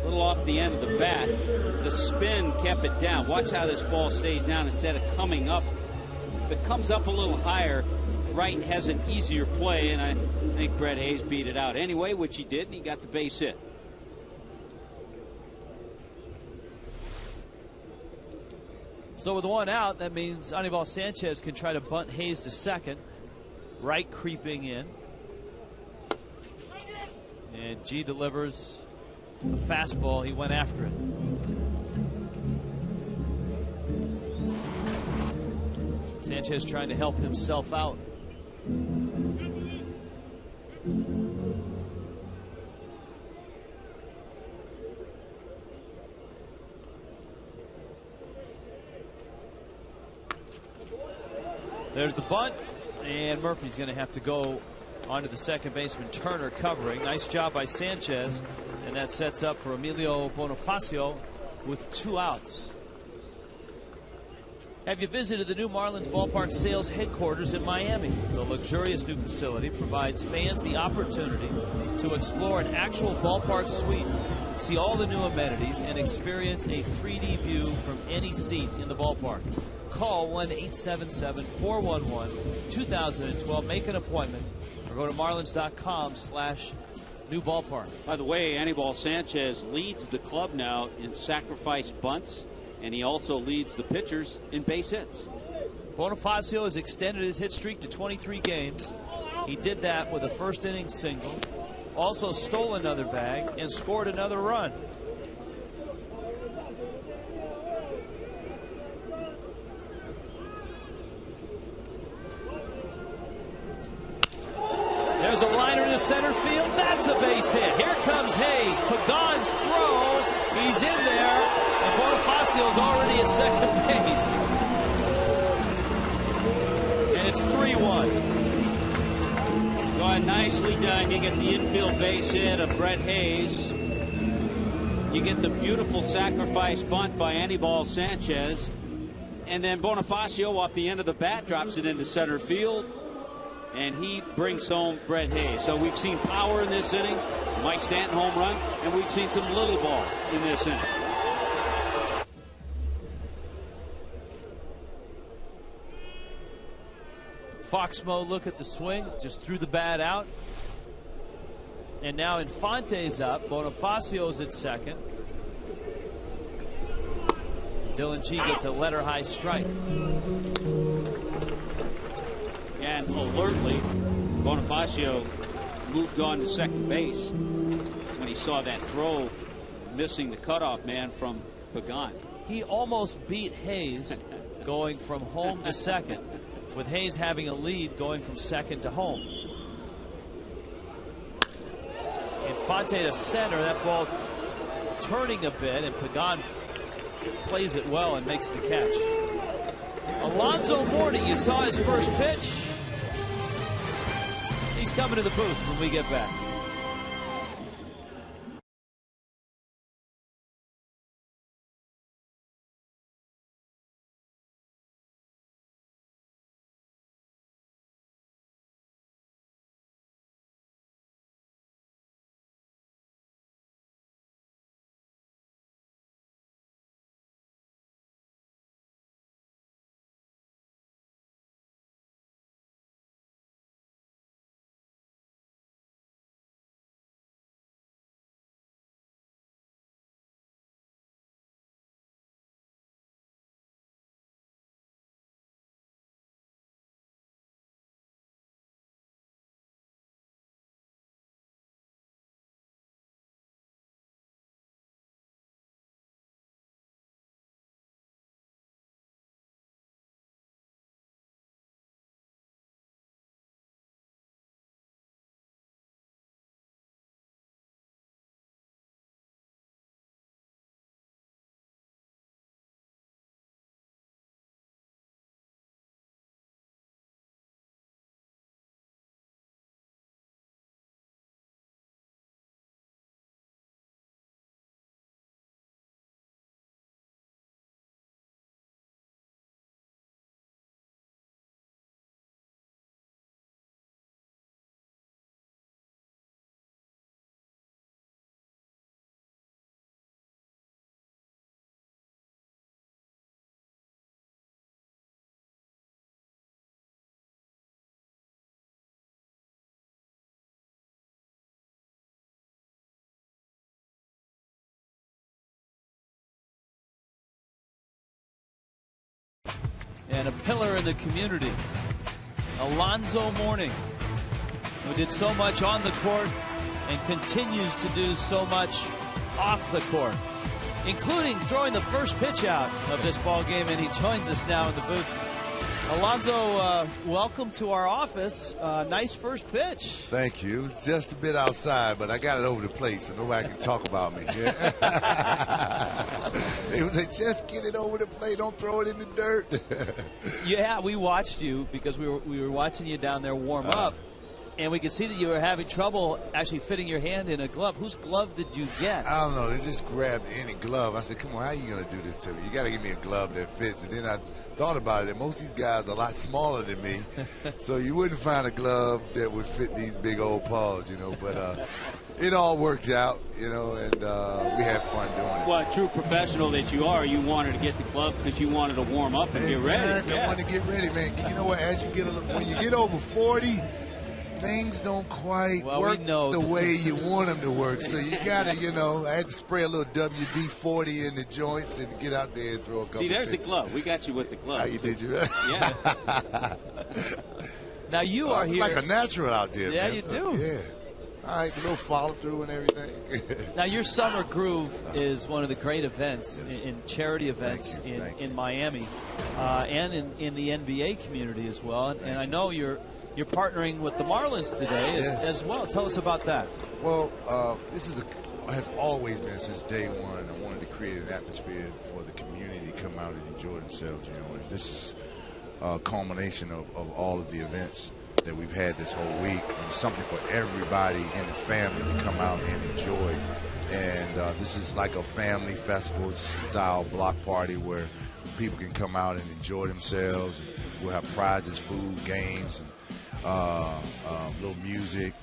A little off the end of the bat. The spin kept it down. Watch how this ball stays down instead of coming up. If it comes up a little higher, Wright has an easier play, and I think Brett Hayes beat it out anyway, which he did, and he got the base hit. So with one out, that means Anibal Sanchez can try to bunt Hayes to second. Right creeping in. And G delivers a fastball. He went after it. Sanchez trying to help himself out. There's the bunt, and Murphy's going to have to go onto the second baseman. Turner covering. Nice job by Sanchez, and that sets up for Emilio Bonifacio with 2 outs. Have you visited the new Marlins ballpark sales headquarters in Miami? The luxurious new facility provides fans the opportunity to explore an actual ballpark suite, see all the new amenities, and experience a 3D view from any seat in the ballpark. Call 1-877-411-2012. Make an appointment or go to marlins.com/new ballpark. By the way, Anibal Sanchez leads the club now in sacrifice bunts, and he also leads the pitchers in base hits. Bonifacio has extended his hit streak to 23 games. He did that with a first inning single, also stole another bag, and scored another run. There's a liner to center field. That's a base hit. Here comes Hayes. Pagan's throw. He's in there. And Bonifacio's already at second base. And it's 3-1. God, nicely done. You get the infield base hit of Brett Hayes. You get the beautiful sacrifice bunt by Anibal Sanchez. And then Bonifacio off the end of the bat drops it into center field. And he brings home Brett Hayes. So we've seen power in this inning, Mike Stanton home run, and we've seen some little ball in this inning. Foxmo look at the swing, just threw the bat out. And now Infante's up. Bonifacio's at second. Dylan G gets a letter high strike. And alertly, Bonifacio moved on to second base when he saw that throw missing the cutoff man from Pagan. He almost beat Hayes going from home to second, with Hayes having a lead going from second to home. Infante to center, that ball turning a bit, and Pagan plays it well and makes the catch. Alonzo Mourning, you saw his first pitch. He's coming to the booth when we get back. and a pillar in the community. Alonzo Mourning, who did so much on the court and continues to do so much off the court, including throwing the first pitch out of this ball game, and he joins us now in the booth. Alonzo, welcome to our office. Nice first pitch. Thank you. It was just a bit outside, but I got it over the plate, so nobody can talk about me. It was like, just get it over the plate. Don't throw it in the dirt. Yeah, we watched you because we were watching you down there warm up. And we could see that you were having trouble actually fitting your hand in a glove. Whose glove did you get? I don't know. They just grabbed any glove. I said, come on, how are you going to do this to me? You got to give me a glove that fits. And then I thought about it. Most of these guys are a lot smaller than me. So you wouldn't find a glove that would fit these big old paws, you know. But it all worked out, you know, and we had fun doing it. Well, a true professional that you are, you wanted to get the glove because you wanted to warm up and get ready. I wanted to get ready, man. You know what? As you get when you get over 40, things don't quite work the way you want them to work. So you got to, you know, I had to spray a little WD-40 in the joints and get out there and throw a couple. See, there's the glove. We got you with the glove. How you did, you right? Yeah. Now you are here. Like a natural out there, yeah, man. you do. Yeah. All right, a little follow-through and everything. Now, your Summer Groove is one of the great events in charity events in Miami and in the NBA community as well. And I know you're partnering with the Marlins today as well. Tell us about that. Well, this has always been since day one. I wanted to create an atmosphere for the community to come out and enjoy themselves, you know. And this is a culmination of all of the events that we've had this whole week, and something for everybody in the family to come out and enjoy. And this is like a family festival style block party where people can come out and enjoy themselves. We'll have prizes, food, games, and little music,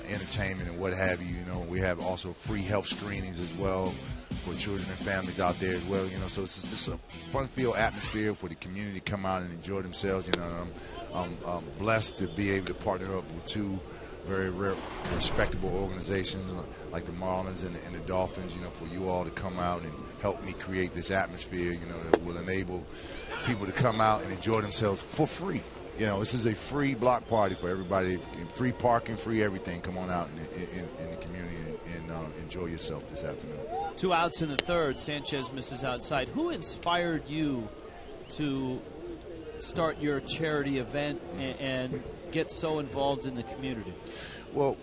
entertainment, and what have you. You know, we have also free health screenings as well for children and families out there as well. You know, so it's just a fun-filled atmosphere for the community to come out and enjoy themselves. You know, I'm blessed to be able to partner up with two very respectable organizations like the Marlins and the Dolphins. You know, for you all to come out and help me create this atmosphere. You know, that will enable people to come out and enjoy themselves for free. You know, this is a free block party for everybody, free parking, free everything. Come on out in the community and enjoy yourself this afternoon. 2 outs in the third. Sanchez misses outside. Who inspired you to start your charity event and get so involved in the community? Well,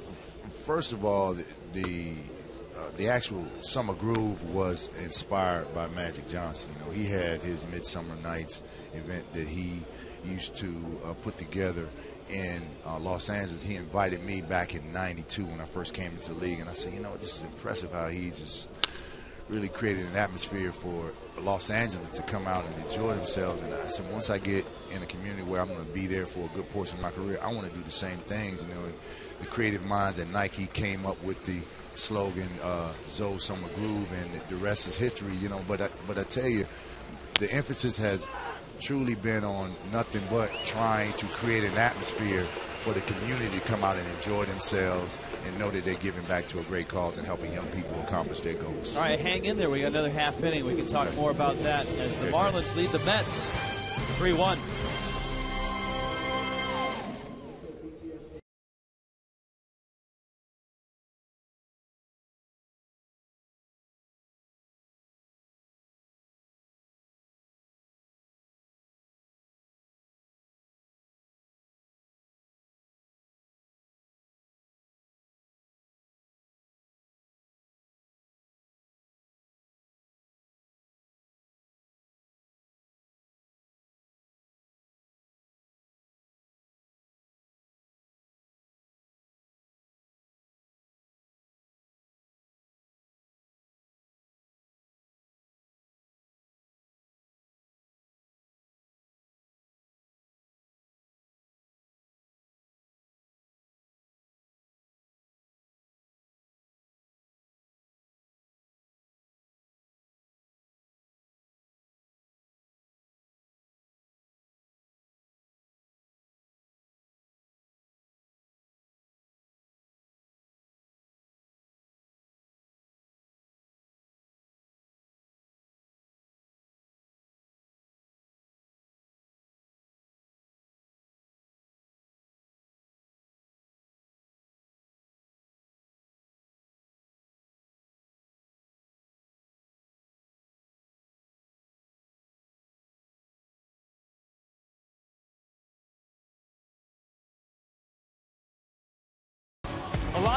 first of all, the actual Summer Groove was inspired by Magic Johnson. You know, he had his Midsummer Nights event that he used to put together in Los Angeles. He invited me back in '92 when I first came into the league, and I said, you know, this is impressive how he just really created an atmosphere for Los Angeles to come out and enjoy themselves. And I said, once I get in a community where I'm going to be there for a good portion of my career, I want to do the same things. You know, and the creative minds at Nike came up with the slogan Zoe Summer Groove, and the rest is history. You know, but I tell you, the emphasis has truly been on nothing but trying to create an atmosphere for the community to come out and enjoy themselves and know that they're giving back to a great cause and helping young people accomplish their goals. All right, hang in there. We got another half inning. We can talk more about that as the Marlins lead the Mets 3-1.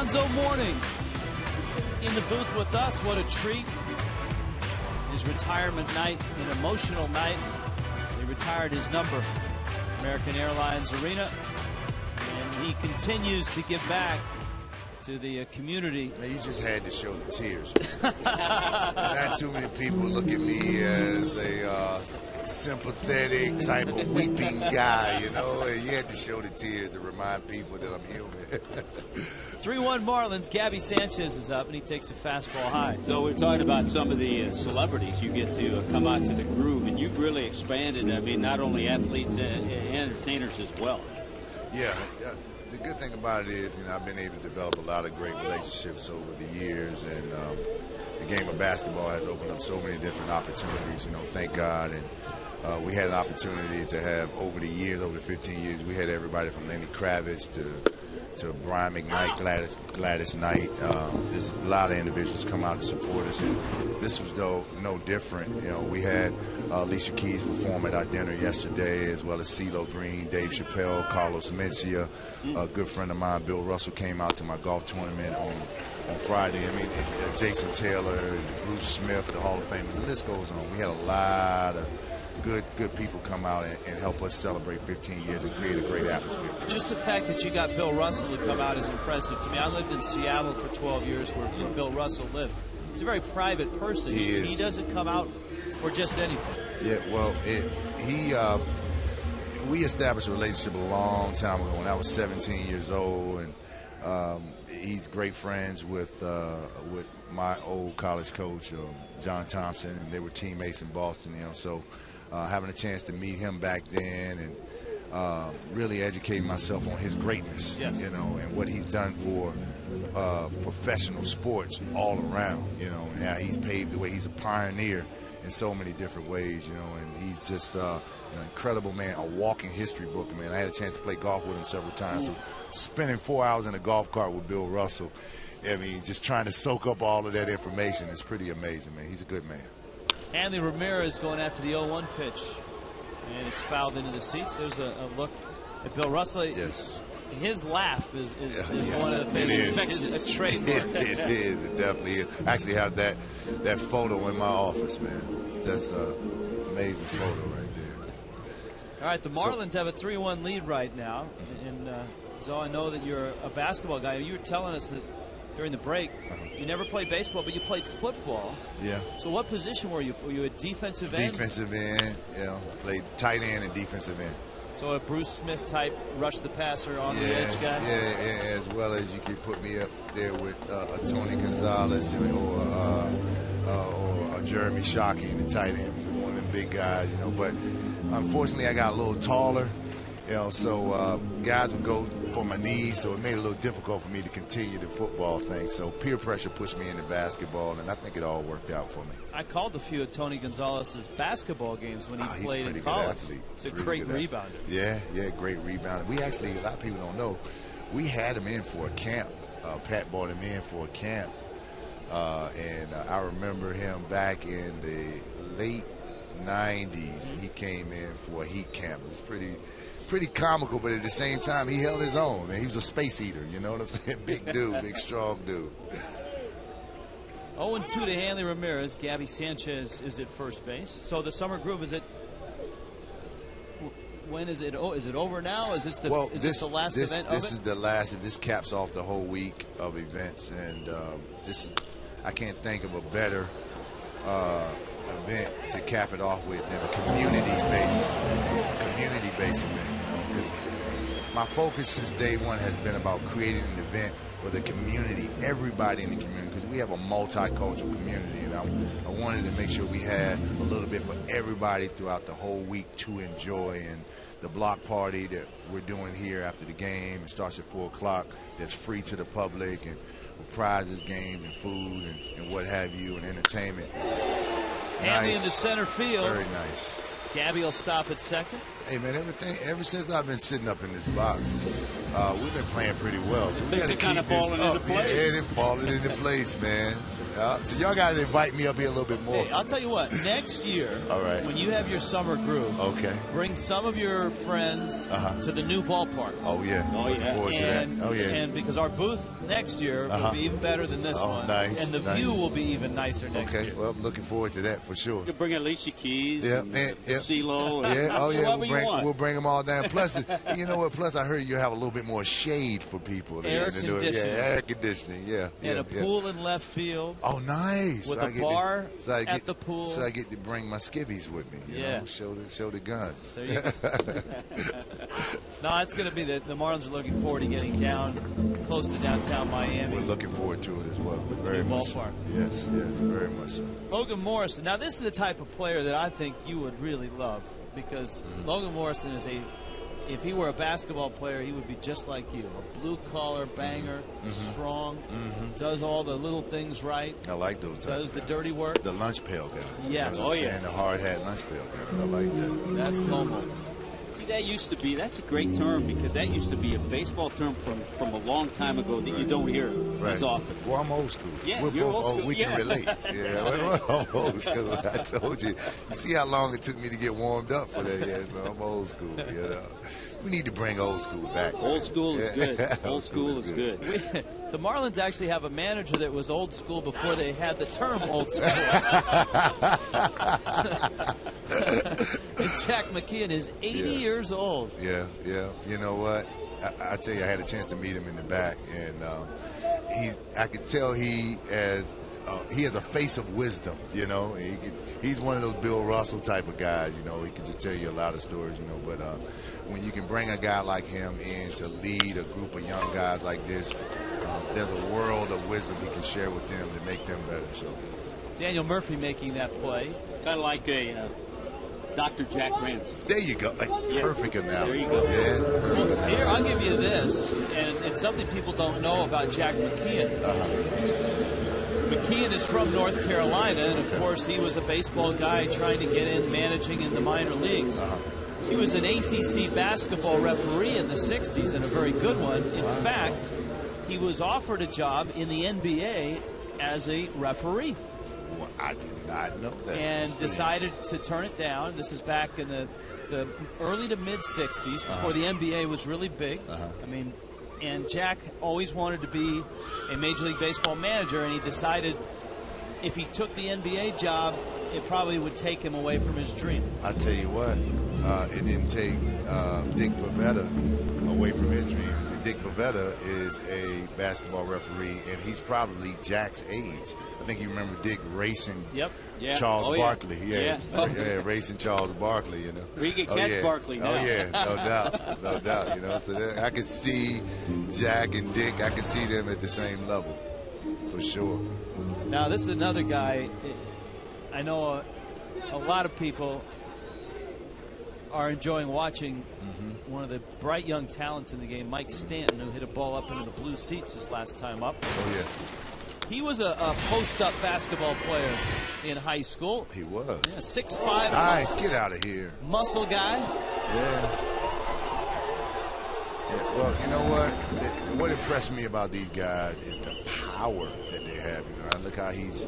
Alonzo Mourning in the booth with us. What a treat. His retirement night, an emotional night. He retired his number, American Airlines Arena, and he continues to give back to the community. Now, you just had to show the tears. Not too many people look at me as a sympathetic type of weeping guy, you know. And you had to show the tears to remind people that I'm human. 3-1 Marlins. Gabby Sanchez is up, and he takes a fastball high. So we're talking about some of the celebrities you get to come out to the groove, and you've really expanded. I mean, not only athletes and entertainers as well. Yeah. The good thing about it is, you know, I've been able to develop a lot of great relationships over the years, and the game of basketball has opened up so many different opportunities, you know, thank God. And we had an opportunity to have, over the years, over the 15 years, we had everybody from Lenny Kravitz to Brian McKnight, Gladys Knight. There's a lot of individuals come out to support us, and this was no different. You know, we had Alicia Keys perform at our dinner yesterday, as well as CeeLo Green, Dave Chappelle, Carlos Mencia. A good friend of mine, Bill Russell, came out to my golf tournament on Friday. I mean, Jason Taylor, Bruce Smith, the Hall of Fame, the list goes on. We had a lot of good people come out and help us celebrate 15 years and create a great atmosphere. Just the fact that you got Bill Russell to come out is impressive to me. I lived in Seattle for 12 years where Bill Russell lives. He's a very private person. He doesn't come out for just anything. Yeah, well, we established a relationship a long time ago when I was 17 years old, and he's great friends with my old college coach, John Thompson, and they were teammates in Boston, you know, so having a chance to meet him back then and really educating myself on his greatness, you know, and what he's done for professional sports all around, you know, and how he's paved the way. He's a pioneer in so many different ways, you know, and he's just an incredible man, a walking history book, man. I had a chance to play golf with him several times, so spending 4 hours in a golf cart with Bill Russell, I mean, just trying to soak up all of that information is pretty amazing, man. He's a good man. Hanley Ramirez going after the 0-1 pitch, and it's fouled into the seats. There's a look at Bill Russell. Yes. His laugh is one of the things. It's a trademark. It is. It definitely is. I actually have that photo in my office, man. That's an amazing photo right there. All right, the Marlins have a 3-1 lead right now, and so I know that you're a basketball guy. You were telling us that during the break, you never played baseball, but you played football. Yeah. So what position were you? Were you a defensive end? Defensive end, you know, played tight end and defensive end. So a Bruce Smith type, rush the passer on the edge guy? Yeah, as well as you could put me up there with a Tony Gonzalez or a Jeremy Shockey in the tight end, one of them big guys, you know. But unfortunately, I got a little taller, you know, so guys would go for my knees, so it made it a little difficult for me to continue the football thing. So peer pressure pushed me into basketball, and I think it all worked out for me. I called a few of Tony Gonzalez's basketball games when he played in college. He's a great rebounder. Yeah, great rebounder. We actually, a lot of people don't know, we had him in for a camp. Pat brought him in for a camp, and I remember him back in the late 90s. He came in for a heat camp. It was pretty comical, but at the same time, he held his own. Man, he was a space eater, you know what I'm saying? Big dude, big strong dude. 0-2 to Hanley Ramirez. Gabby Sanchez is at first base. So the summer groove, is it? When is it? Oh, is it over now? Is this the this the last event? This is the last. This caps off the whole week of events, and this is. I can't think of a better event to cap it off with than a community-based event. You know, my focus since day one has been about creating an event for the community, everybody in the community, because we have a multicultural community, and I wanted to make sure we had a little bit for everybody throughout the whole week to enjoy. And the block party that we're doing here after the game, it starts at 4 o'clock, that's free to the public, and with prizes, games, and food, and what have you, and entertainment. Hanley into center field. Very nice. Gabby will stop at second. Hey, man, ever since I've been sitting up in this box, we've been playing pretty well. So we got to kind of falling into place. Yeah, they're falling into place, man. So y'all got to invite me up here a little bit more. Hey, I'll tell you what, next year, all right, when you have your summer groove, okay, bring some of your friends to the new ballpark. Oh, yeah. Looking forward to that. Oh, yeah. And because our booth next year will be even better than this one. Nice. And the view will be even nicer next year. Okay, well, I'm looking forward to that for sure. You can bring Alicia Keys, CeeLo, we'll bring them all down. Plus, you know what? Plus, I heard you have a little bit more shade for people. Air conditioning. Yeah, air conditioning. Yeah. And a pool in left field. Oh, nice. With a bar at the pool. So I get to bring my skivvies with me. You know, show the guns. There you go. No, it's going to be the Marlins are looking forward to getting down close to downtown Miami. We're looking forward to it as well. With very the new much ballpark. So. Yes, very much so. Logan Morrison. Now, this is the type of player that I think you would really love because Logan Morrison is if he were a basketball player, he would be just like you. A blue-collar banger, strong, does all the little things right. I like those types. Does the dirty work. The lunch pail guy. Yes. You know the hard hat lunch pail guy. I like that. That's Lomo. See, that's a great term because that used to be a baseball term from a long time ago that you don't hear as often. Well, I'm old school. Yeah, we're both old school. We can relate. Yeah, I'm old school. I told you. You see how long it took me to get warmed up for that? Yeah, so I'm old school. You know, we need to bring old school back. Old school is good. Old school is good. The Marlins actually have a manager that was old school before they had the term old school. Jack McKeon is 80 years old. Yeah. You know what? I tell you, I had a chance to meet him in the back, and I could tell he has a face of wisdom. You know, he's one of those Bill Russell type of guys. You know, he can just tell you a lot of stories. You know, but when you can bring a guy like him in to lead a group of young guys like this, there's a world of wisdom he can share with them to make them better. So, Daniel Murphy making that play, kind of like a Dr. Jack Ramsey. There you go. Perfect analogy. There you go. Yeah, here, I'll give you this, and it's something people don't know about Jack McKeon. McKeon is from North Carolina, and of course, he was a baseball guy trying to get in managing in the minor leagues. He was an ACC basketball referee in the 60s, and a very good one. In fact, he was offered a job in the NBA as a referee. Well, I did not know that. And decided to turn it down. This is back in the early to mid 60s, before the NBA was really big. I mean, and Jack always wanted to be a Major League Baseball manager, and he decided if he took the NBA job, it probably would take him away from his dream. I tell you what, it didn't take Dick Pavetta away from his dream. Dick Pavetta is a basketball referee, and he's probably Jack's age. I think you remember Dick racing Charles Barkley. Racing Charles Barkley, you know. We can catch Barkley now. Oh, yeah, no doubt, you know. So I could see Jack and Dick, I could see them at the same level, for sure. Now, this is another guy, I know a lot of people are enjoying watching one of the bright young talents in the game, Mike Stanton, who hit a ball up into the blue seats his last time up. Oh, yeah. He was a post-up basketball player in high school. He was. Yeah, 6'5". Nice. Get out of here. Muscle guy. Yeah. Well, you know what? What impressed me about these guys is the power that they have. You know, I look how he's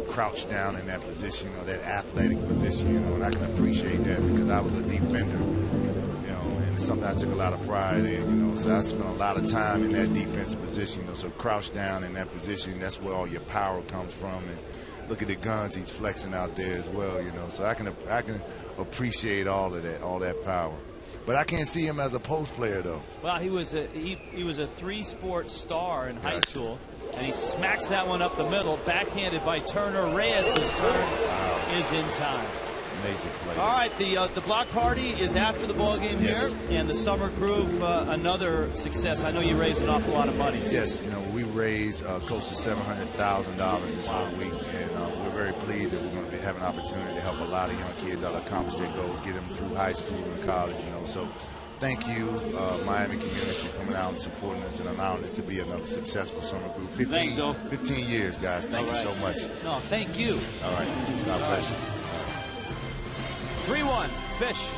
crouched down in that position, or that athletic position, you know, and I can appreciate that because I was a defender, you know, and it's something I took a lot of pride in, you know, so I spent a lot of time in that defensive position, you know, so crouched down in that position, that's where all your power comes from, and look at the guns he's flexing out there as well, you know, so I can appreciate all of that, all that power. But I can't see him as a post player, though. Well, he was a three-sport star in high school, and he smacks that one up the middle, backhanded by Turner. Reyes' turn is in time. Amazing play. All right, the block party is after the ball game here, and the Summer Groove, another success. I know you raised an awful lot of money. Yes, you know, we raised close to $700,000 this whole week, and we're very pleased that we're going to have an opportunity to help a lot of young kids out accomplish their goals, get them through high school and college, you know. So thank you, Miami community, for coming out and supporting us and allowing us to be another successful Summer Group. 15 years, guys. Thank you so much. No, thank you. All right. God bless you. 3-1, Fish.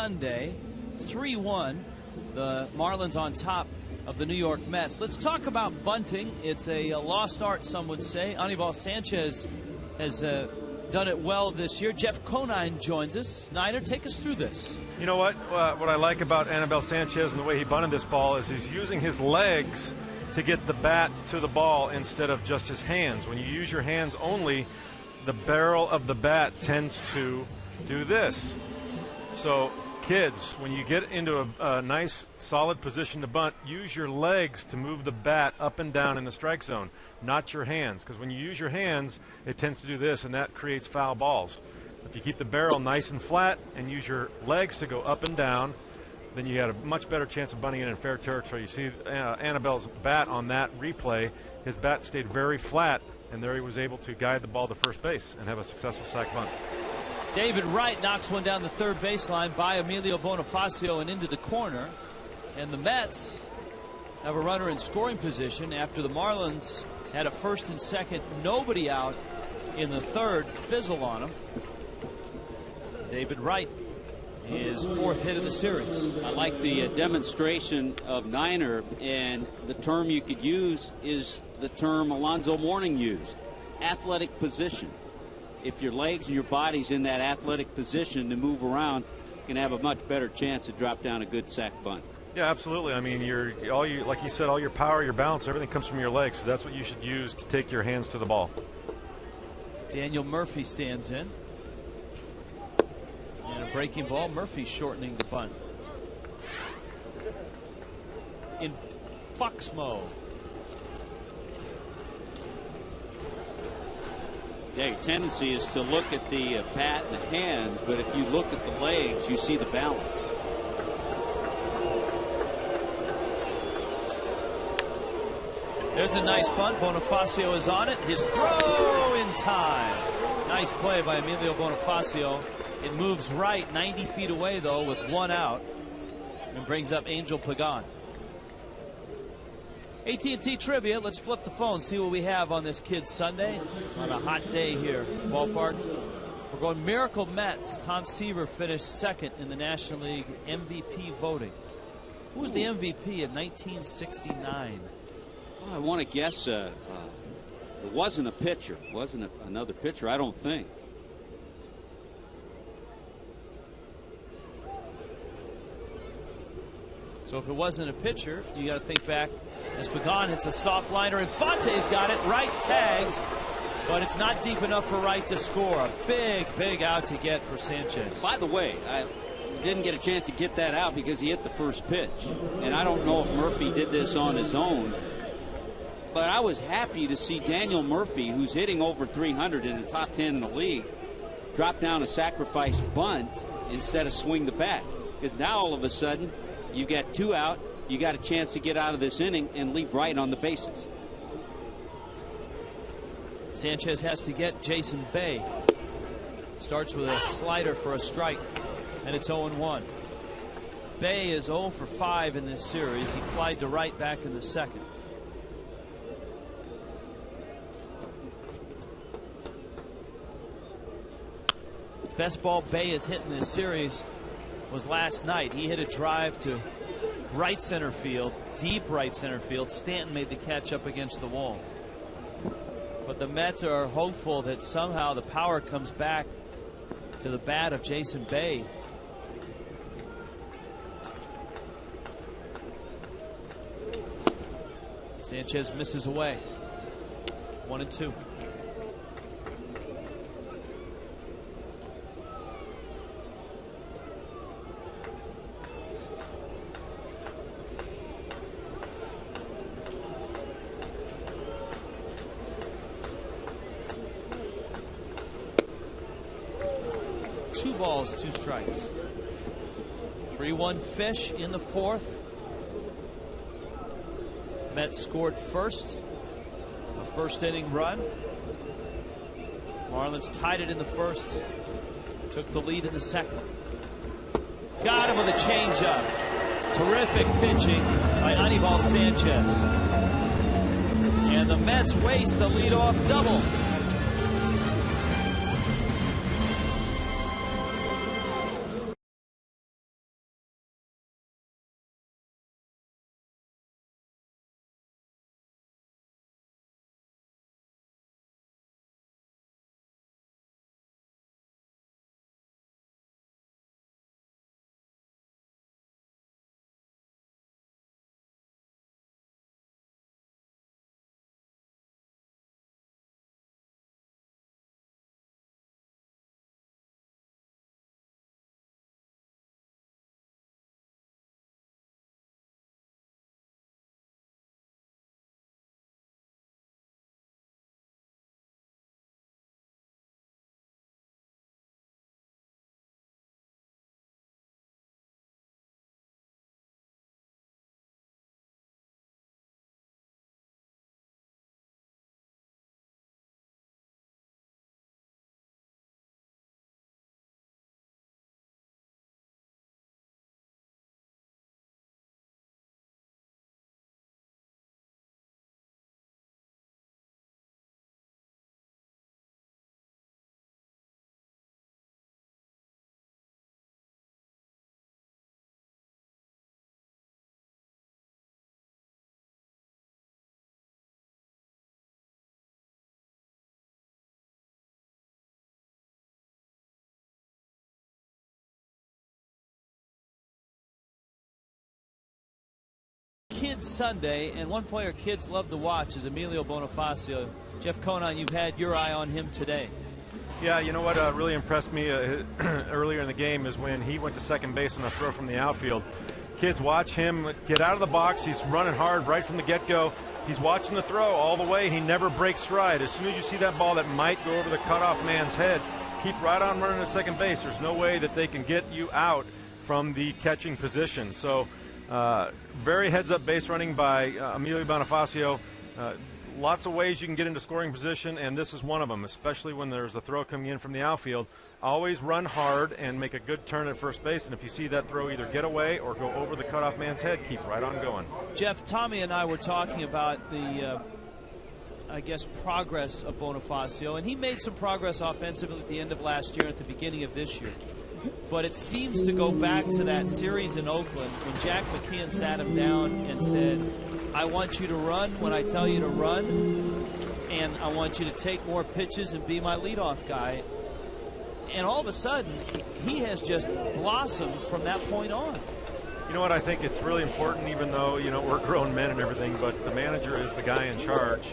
Sunday, 3-1. The Marlins on top of the New York Mets. Let's talk about bunting. It's a lost art, some would say. Anibal Sanchez has done it well this year. Jeff Conine joins us. Snyder, take us through this. You know what? What I like about Anibal Sanchez and the way he bunted this ball is he's using his legs to get the bat to the ball instead of just his hands. When you use your hands only, the barrel of the bat tends to do this. So, kids, when you get into a nice, solid position to bunt, use your legs to move the bat up and down in the strike zone, not your hands. Because when you use your hands, it tends to do this, and that creates foul balls. If you keep the barrel nice and flat and use your legs to go up and down, then you had a much better chance of bunting it in fair territory. You see Anibal's bat on that replay. His bat stayed very flat, and there he was able to guide the ball to first base and have a successful sac bunt. David Wright knocks one down the third baseline by Emilio Bonifacio and into the corner. And the Mets have a runner in scoring position after the Marlins had a first and second, nobody out in the third, fizzle on him. David Wright, his fourth hit of the series. I like the demonstration of Niner, and the term you could use is the term Alonzo Mourning used, athletic position. If your legs and your body's in that athletic position to move around, you can have a much better chance to drop down a good sac bunt. Yeah, absolutely. I mean, like you said, all your power, your balance, everything comes from your legs. So that's what you should use to take your hands to the ball. Daniel Murphy stands in. And a breaking ball. Murphy shortening the bunt. In Fox mode. Yeah, your tendency is to look at the bat and the hands, but if you look at the legs, you see the balance. There's a nice bunt. Bonifacio is on it. His throw in time. Nice play by Emilio Bonifacio. It moves right 90 feet away, though, with one out, and brings up Angel Pagan. AT&T Trivia. Let's flip the phone, see what we have on this Kids Sunday on a hot day here at the ballpark. We're going Miracle Mets. Tom Seaver finished second in the National League MVP voting. Who was the MVP in 1969? I want to guess it wasn't a pitcher. It wasn't another pitcher, I don't think. So if it wasn't a pitcher, you got to think back as Pagan hits a soft liner, and Fonte's got it. Wright tags, but it's not deep enough for Wright to score. A big out to get for Sanchez. By the way, I didn't get a chance to get that out because he hit the first pitch. And I don't know if Murphy did this on his own, but I was happy to see Daniel Murphy, who's hitting over 300 in the top 10 in the league, drop down a sacrifice bunt instead of swing the bat. Because now all of a sudden, you got two out, you got a chance to get out of this inning and leave Wright on the bases. Sanchez has to get Jason Bay. Starts with a slider for a strike, and it's 0-1. Bay is 0 for 5 in this series. He flied to right back in the second. Best ball Bay has hit in this series was last night. He hit a drive to right center field, deep right center field. Stanton made the catch up against the wall. But the Mets are hopeful that somehow the power comes back to the bat of Jason Bay. Sanchez misses away. 1-2. Two balls, two strikes. 3-1 Fish in the fourth. Mets scored first. A first inning run. Marlins tied it in the first. Took the lead in the second. Got him with a changeup. Terrific pitching by Anibal Sanchez. And the Mets waste a leadoff double. Kids Sunday, and one player kids love to watch is Emilio Bonifacio. Jeff Conan, you've had your eye on him today. Yeah, you know what really impressed me earlier in the game is when he went to second base on a throw from the outfield. Kids watch him get out of the box. He's running hard right from the get-go. He's watching the throw all the way. He never breaks stride. As soon as you see that ball that might go over the cutoff man's head, keep right on running to second base. There's no way that they can get you out from the catching position. So very heads-up base running by Emilio Bonifacio. Lots of ways you can get into scoring position, and this is one of them, especially when there's a throw coming in from the outfield. Always run hard and make a good turn at first base, and if you see that throw either get away or go over the cutoff man's head, keep right on going. Jeff, Tommy and I were talking about the, I guess, progress of Bonifacio, and he made some progress offensively at the end of last year, at the beginning of this year. But it seems to go back to that series in Oakland when Jack McKeon sat him down and said, I want you to run when I tell you to run, and I want you to take more pitches and be my leadoff guy. And all of a sudden, he has just blossomed from that point on. You know what? I think it's really important, even though, you know, we're grown men and everything, but the manager is the guy in charge.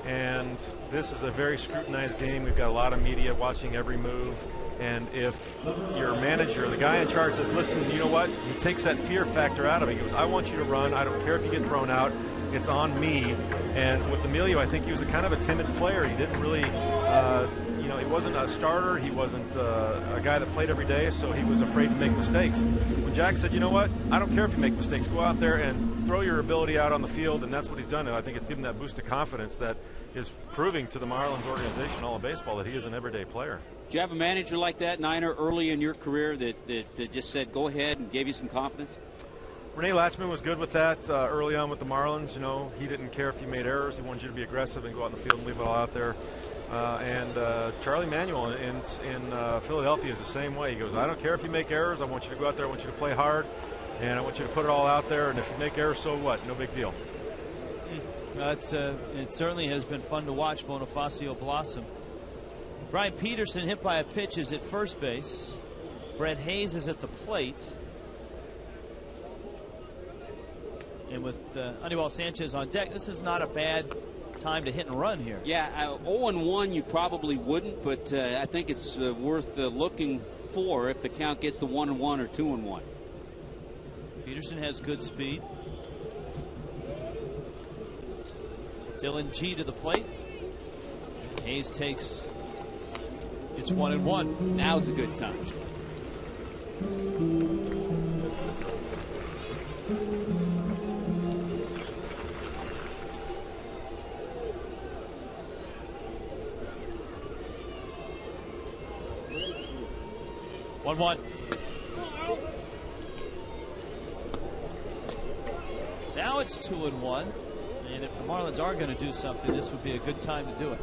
And this is a very scrutinized game. We've got a lot of media watching every move. And if your manager, the guy in charge, says, listen, you know what? He takes that fear factor out of it. He goes, I want you to run. I don't care if you get thrown out. It's on me. And with Emilio, I think he was a kind of a timid player. He didn't really, you know, he wasn't a starter. He wasn't a guy that played every day, so he was afraid to make mistakes. When Jack said, you know what? I don't care if you make mistakes. Go out there and throw your ability out on the field, and that's what he's done. And I think it's given that boost of confidence that is proving to the Marlins organization, all of baseball, that he is an everyday player. Did you have a manager like that, Niner, early in your career that just said, go ahead and gave you some confidence? Rene Latchman was good with that early on with the Marlins. You know, he didn't care if you made errors. He wanted you to be aggressive and go out in the field and leave it all out there. And Charlie Manuel in Philadelphia is the same way. He goes, I don't care if you make errors. I want you to go out there. I want you to play hard. And I want you to put it all out there. And if you make errors, so what? No big deal. It certainly has been fun to watch Bonifacio blossom. Brian Peterson hit by a pitch is at first base. Brett Hayes is at the plate. And with Anibal Sanchez on deck, this is not a bad time to hit and run here. Yeah, 0-1 you probably wouldn't, but I think it's worth looking for if the count gets to 1-1 or 2-1. Peterson has good speed. Dylan G to the plate. Hayes takes. It's 1-1. Now's a good time. Now it's 2-1, and if the Marlins are going to do something, this would be a good time to do it.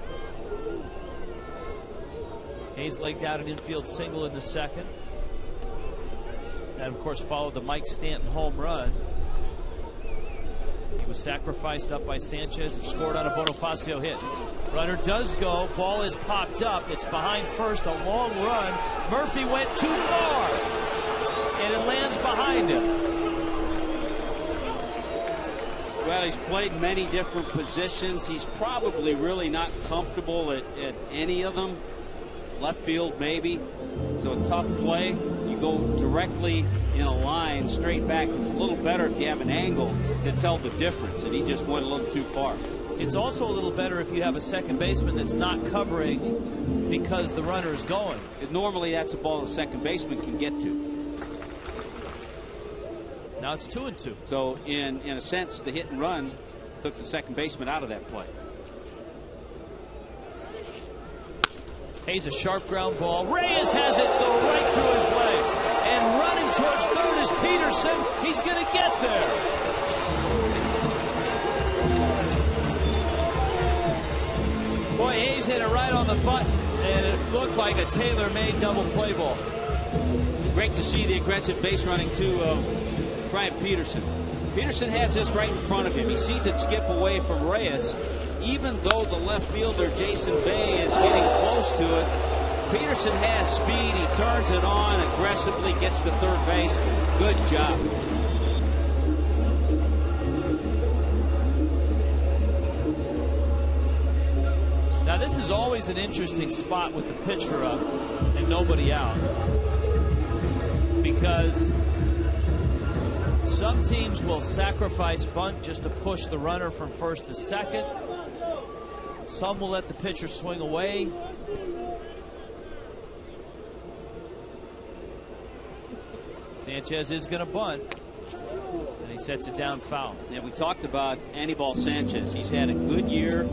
Hayes legged out an infield single in the second. That, of course, followed the Mike Stanton home run. He was sacrificed up by Sanchez and scored on a Bonifacio hit. Runner does go. Ball is popped up. It's behind first. A long run. Murphy went too far, and it lands behind him. Well, he's played many different positions. He's probably really not comfortable at any of them. Left field, maybe. So a tough play. You go directly in a line straight back. It's a little better if you have an angle to tell the difference, and he just went a little too far. It's also a little better if you have a second baseman that's not covering because the runner is going. Normally that's a ball the second baseman can get to. Now it's 2-2. So in a sense, the hit and run took the second baseman out of that play. Hayes, a sharp ground ball. Reyes has it go right through his legs. And running towards third is Peterson. He's going to get there. Boy, Hayes hit it right on the button, and it looked like a tailor-made double play ball. Great to see the aggressive base running, too, of Brian Peterson. Peterson has this right in front of him. He sees it skip away from Reyes. Even though the left fielder, Jason Bay, is getting close to it, Peterson has speed. He turns it on, aggressively gets to third base. Good job. This is always an interesting spot with the pitcher up and nobody out, because some teams will sacrifice bunt just to push the runner from first to second. Some will let the pitcher swing away. Sanchez is going to bunt, and he sets it down foul. Yeah, we talked about Anibal Sanchez. He's had a good year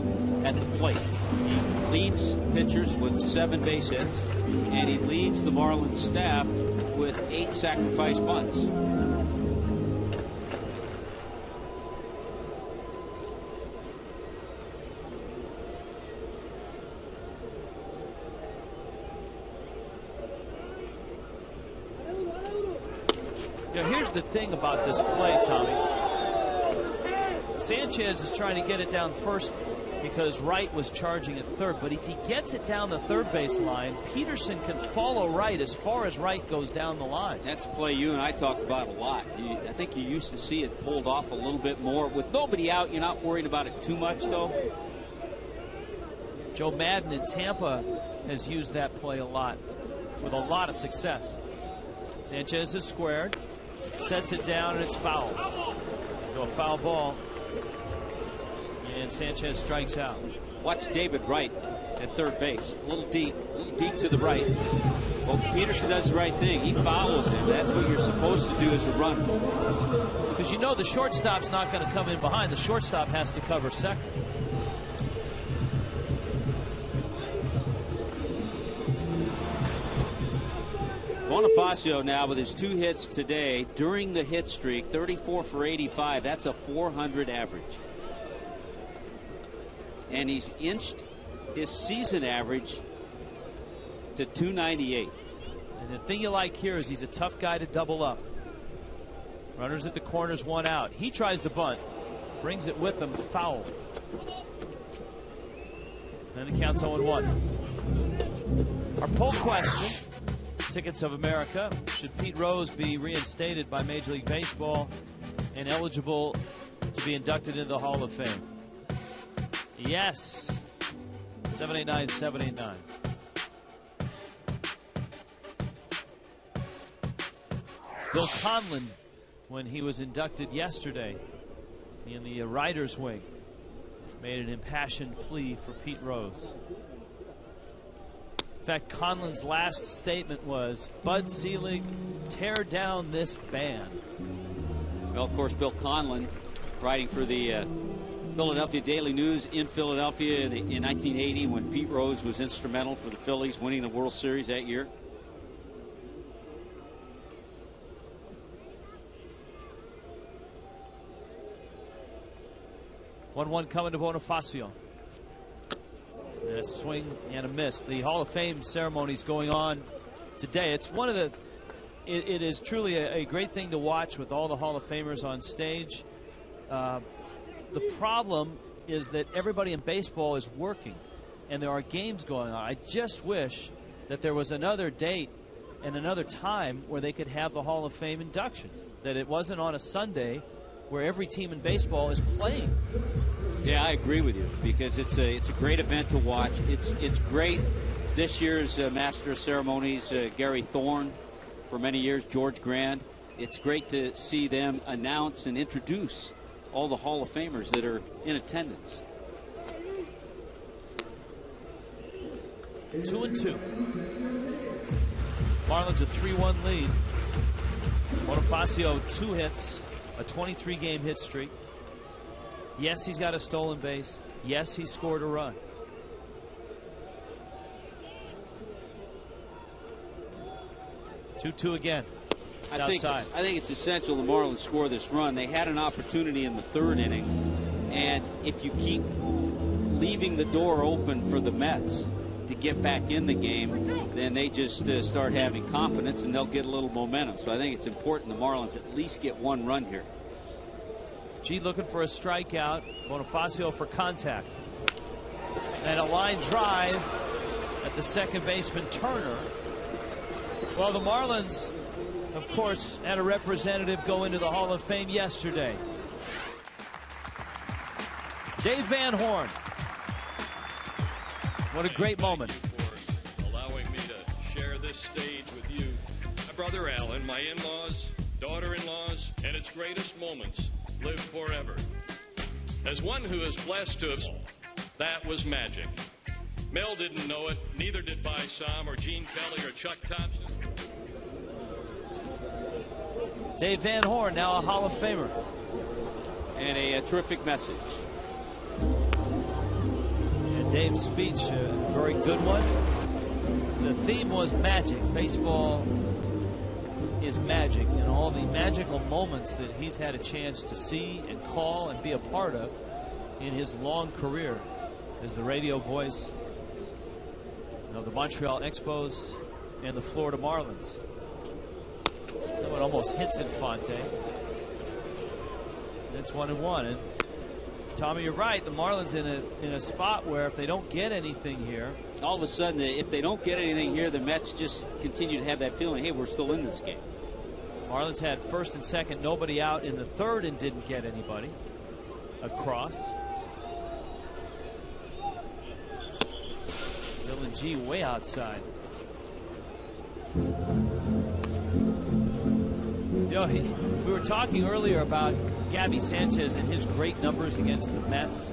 at the plate. He leads pitchers with 7 base hits, and he leads the Marlins staff with 8 sacrifice bunts. Here's the thing about this play, Tommy. Sanchez is trying to get it down first because Wright was charging at third, but if he gets it down the third base line, Peterson can follow Wright as far as Wright goes down the line. That's a play you and I talk about a lot. I think you used to see it pulled off a little bit more. With nobody out, you're not worried about it too much, though. Joe Madden in Tampa has used that play a lot with a lot of success. Sanchez is squared, sets it down, and it's foul. So a foul ball, and Sanchez strikes out. Watch David Wright at third base. A little deep to the right. Well, Peterson does the right thing. He follows him. That's what you're supposed to do as a runner. Because you know the shortstop's not going to come in behind. The shortstop has to cover second. Bonifacio now with his 2 hits today during the hit streak, 34 for 85. That's a 400 average. And he's inched his season average to 298. And the thing you like here is he's a tough guy to double up. Runners at the corners, 1 out. He tries to bunt, brings it with him, foul. Then it counts 0-1. Our poll question: Tickets of America, should Pete Rose be reinstated by Major League Baseball and eligible to be inducted into the Hall of Fame? Yes. 789-789. Bill Conlon, when he was inducted yesterday in the writers' wing, made an impassioned plea for Pete Rose. In fact, Conlon's last statement was, "Bud Selig, tear down this band." Well, of course, Bill Conlon, writing for the Philadelphia Daily News in Philadelphia in 1980, when Pete Rose was instrumental for the Phillies winning the World Series that year. One coming to Bonifacio. And a swing and a miss. The Hall of Fame ceremony is going on today. It's one of the. It is truly a great thing to watch with all the Hall of Famers on stage. The problem is that everybody in baseball is working, and there are games going on. I just wish that there was another date and another time where they could have the Hall of Fame inductions. That it wasn't on a Sunday where every team in baseball is playing. Yeah, I agree with you, because it's a great event to watch. It's great. This year's Master of Ceremonies, Gary Thorne, for many years George Grand. It's great to see them announce and introduce all the Hall of Famers that are in attendance. 2-2. Marlins a 3-1 lead. Bonifacio 2 hits, a 23-game hit streak. Yes, he's got a stolen base. Yes, he scored a run. Two again. I think it's essential the Marlins score this run. They had an opportunity in the 3rd inning, and if you keep leaving the door open for the Mets to get back in the game, then they just start having confidence and they'll get a little momentum. So I think it's important the Marlins at least get 1 run here. G looking for a strikeout. Bonifacio for contact. And a line drive at the second baseman, Turner. Well, the Marlins, of course, had a representative go into the Hall of Fame yesterday. Dave Van Horn. What a great moment. For allowing me to share this stage with you. My brother Alan, my in-laws, daughter-in-laws, and its greatest moments live forever. As one who is blessed to have, that was magic. Mel didn't know it, neither did By Sam or Gene Kelly or Chuck Thompson. Dave Van Horn, now a Hall of Famer. And a terrific message. And Dave's speech, a very good one. The theme was magic. Baseball is magic, and all the magical moments that he's had a chance to see and call and be a part of in his long career as the radio voice of the Montreal Expos and the Florida Marlins. That one almost hits Infante. It's 1-1. And Tommy, you're right. The Marlins in a spot where if they don't get anything here, all of a sudden, if they don't get anything here, the Mets just continue to have that feeling, hey, we're still in this game. Marlins had first and second, nobody out in the third and didn't get anybody across. Dylan G way outside. You know, we were talking earlier about Gabby Sanchez and his great numbers against the Mets.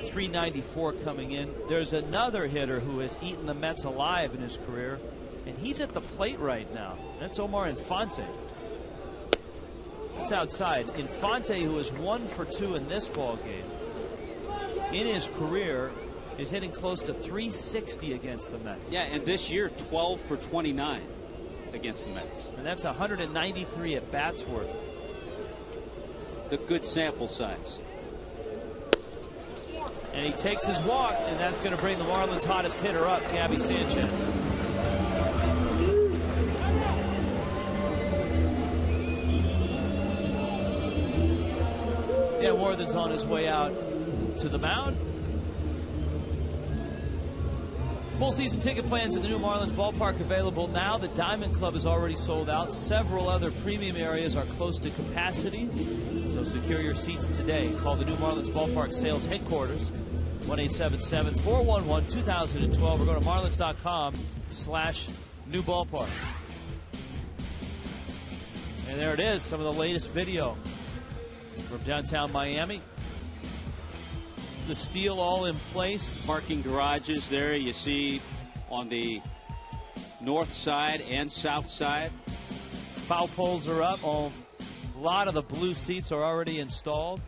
394 coming in. There's another hitter who has eaten the Mets alive in his career, and he's at the plate right now. That's Omar Infante. That's outside. Infante, who is 1 for 2 in this ball game, in his career, is hitting close to 360 against the Mets. Yeah, and this year, 12 for 29 against the Mets. And that's 193 at bats worth. The good sample size. And he takes his walk, and that's going to bring the Marlins' hottest hitter up, Gabby Sanchez. Dan Worthen's on his way out to the mound. Full season ticket plans at the new Marlins ballpark available now. The Diamond Club is already sold out. Several other premium areas are close to capacity. So secure your seats today. Call the new Marlins ballpark sales headquarters, 1-877-411-2012, or go to marlins.com/new ballpark. And there it is, some of the latest video from downtown Miami. The steel all in place. Parking garages there you see on the north side and south side. Foul poles are up. A lot of the blue seats are already installed.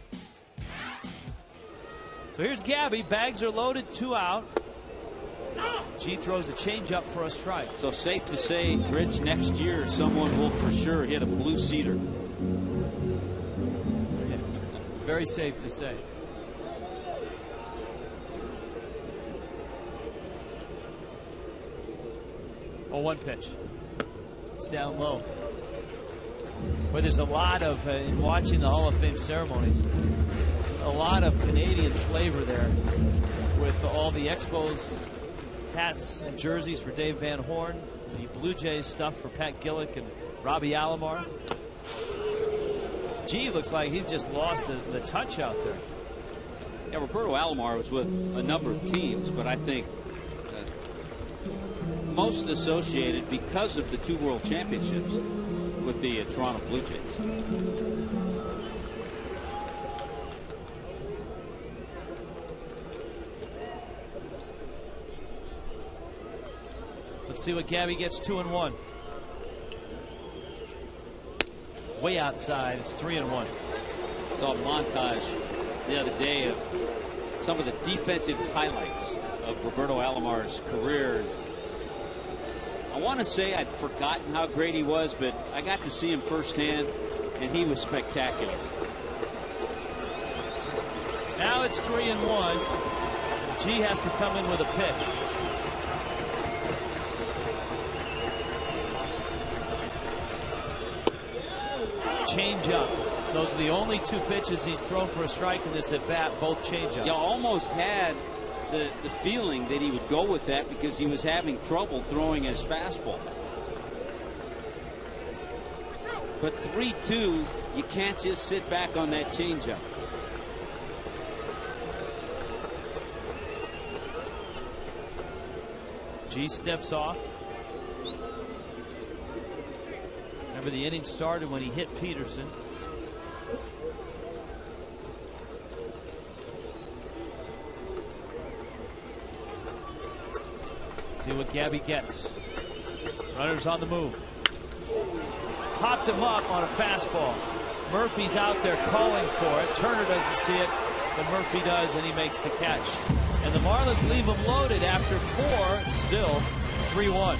So here's Gabby. Bags are loaded, 2 out. G throws a changeup for a strike. So safe to say, Rich, next year someone will for sure hit a blue seater. Yeah, very safe to say. Oh, 1 pitch. It's down low. But there's a lot of, in watching the Hall of Fame ceremonies, a lot of Canadian flavor there with all the Expos hats and jerseys for Dave Van Horn, the Blue Jays stuff for Pat Gillick and Robbie Alomar. G looks like he's just lost the touch out there. Yeah, Roberto Alomar was with a number of teams, but I think most associated because of the 2 World Championships with the Toronto Blue Jays. Let's see what Gabby gets. 2-1. Way outside. It's 3-1. Saw a montage the other day of some of the defensive highlights of Roberto Alomar's career. I want to say I'd forgotten how great he was, but I got to see him firsthand, and he was spectacular. Now it's 3-1. G has to come in with a pitch. Change up. Those are the only 2 pitches he's thrown for a strike in this at bat, both change-ups. You almost had the feeling that he would go with that because he was having trouble throwing his fastball. But 3-2, you can't just sit back on that changeup. G steps off. Remember, the inning started when he hit Peterson. See what Gabby gets. Runners on the move. Popped him up on a fastball. Murphy's out there calling for it. Turner doesn't see it, but Murphy does, and he makes the catch. And the Marlins leave him loaded after 4, still 3-1.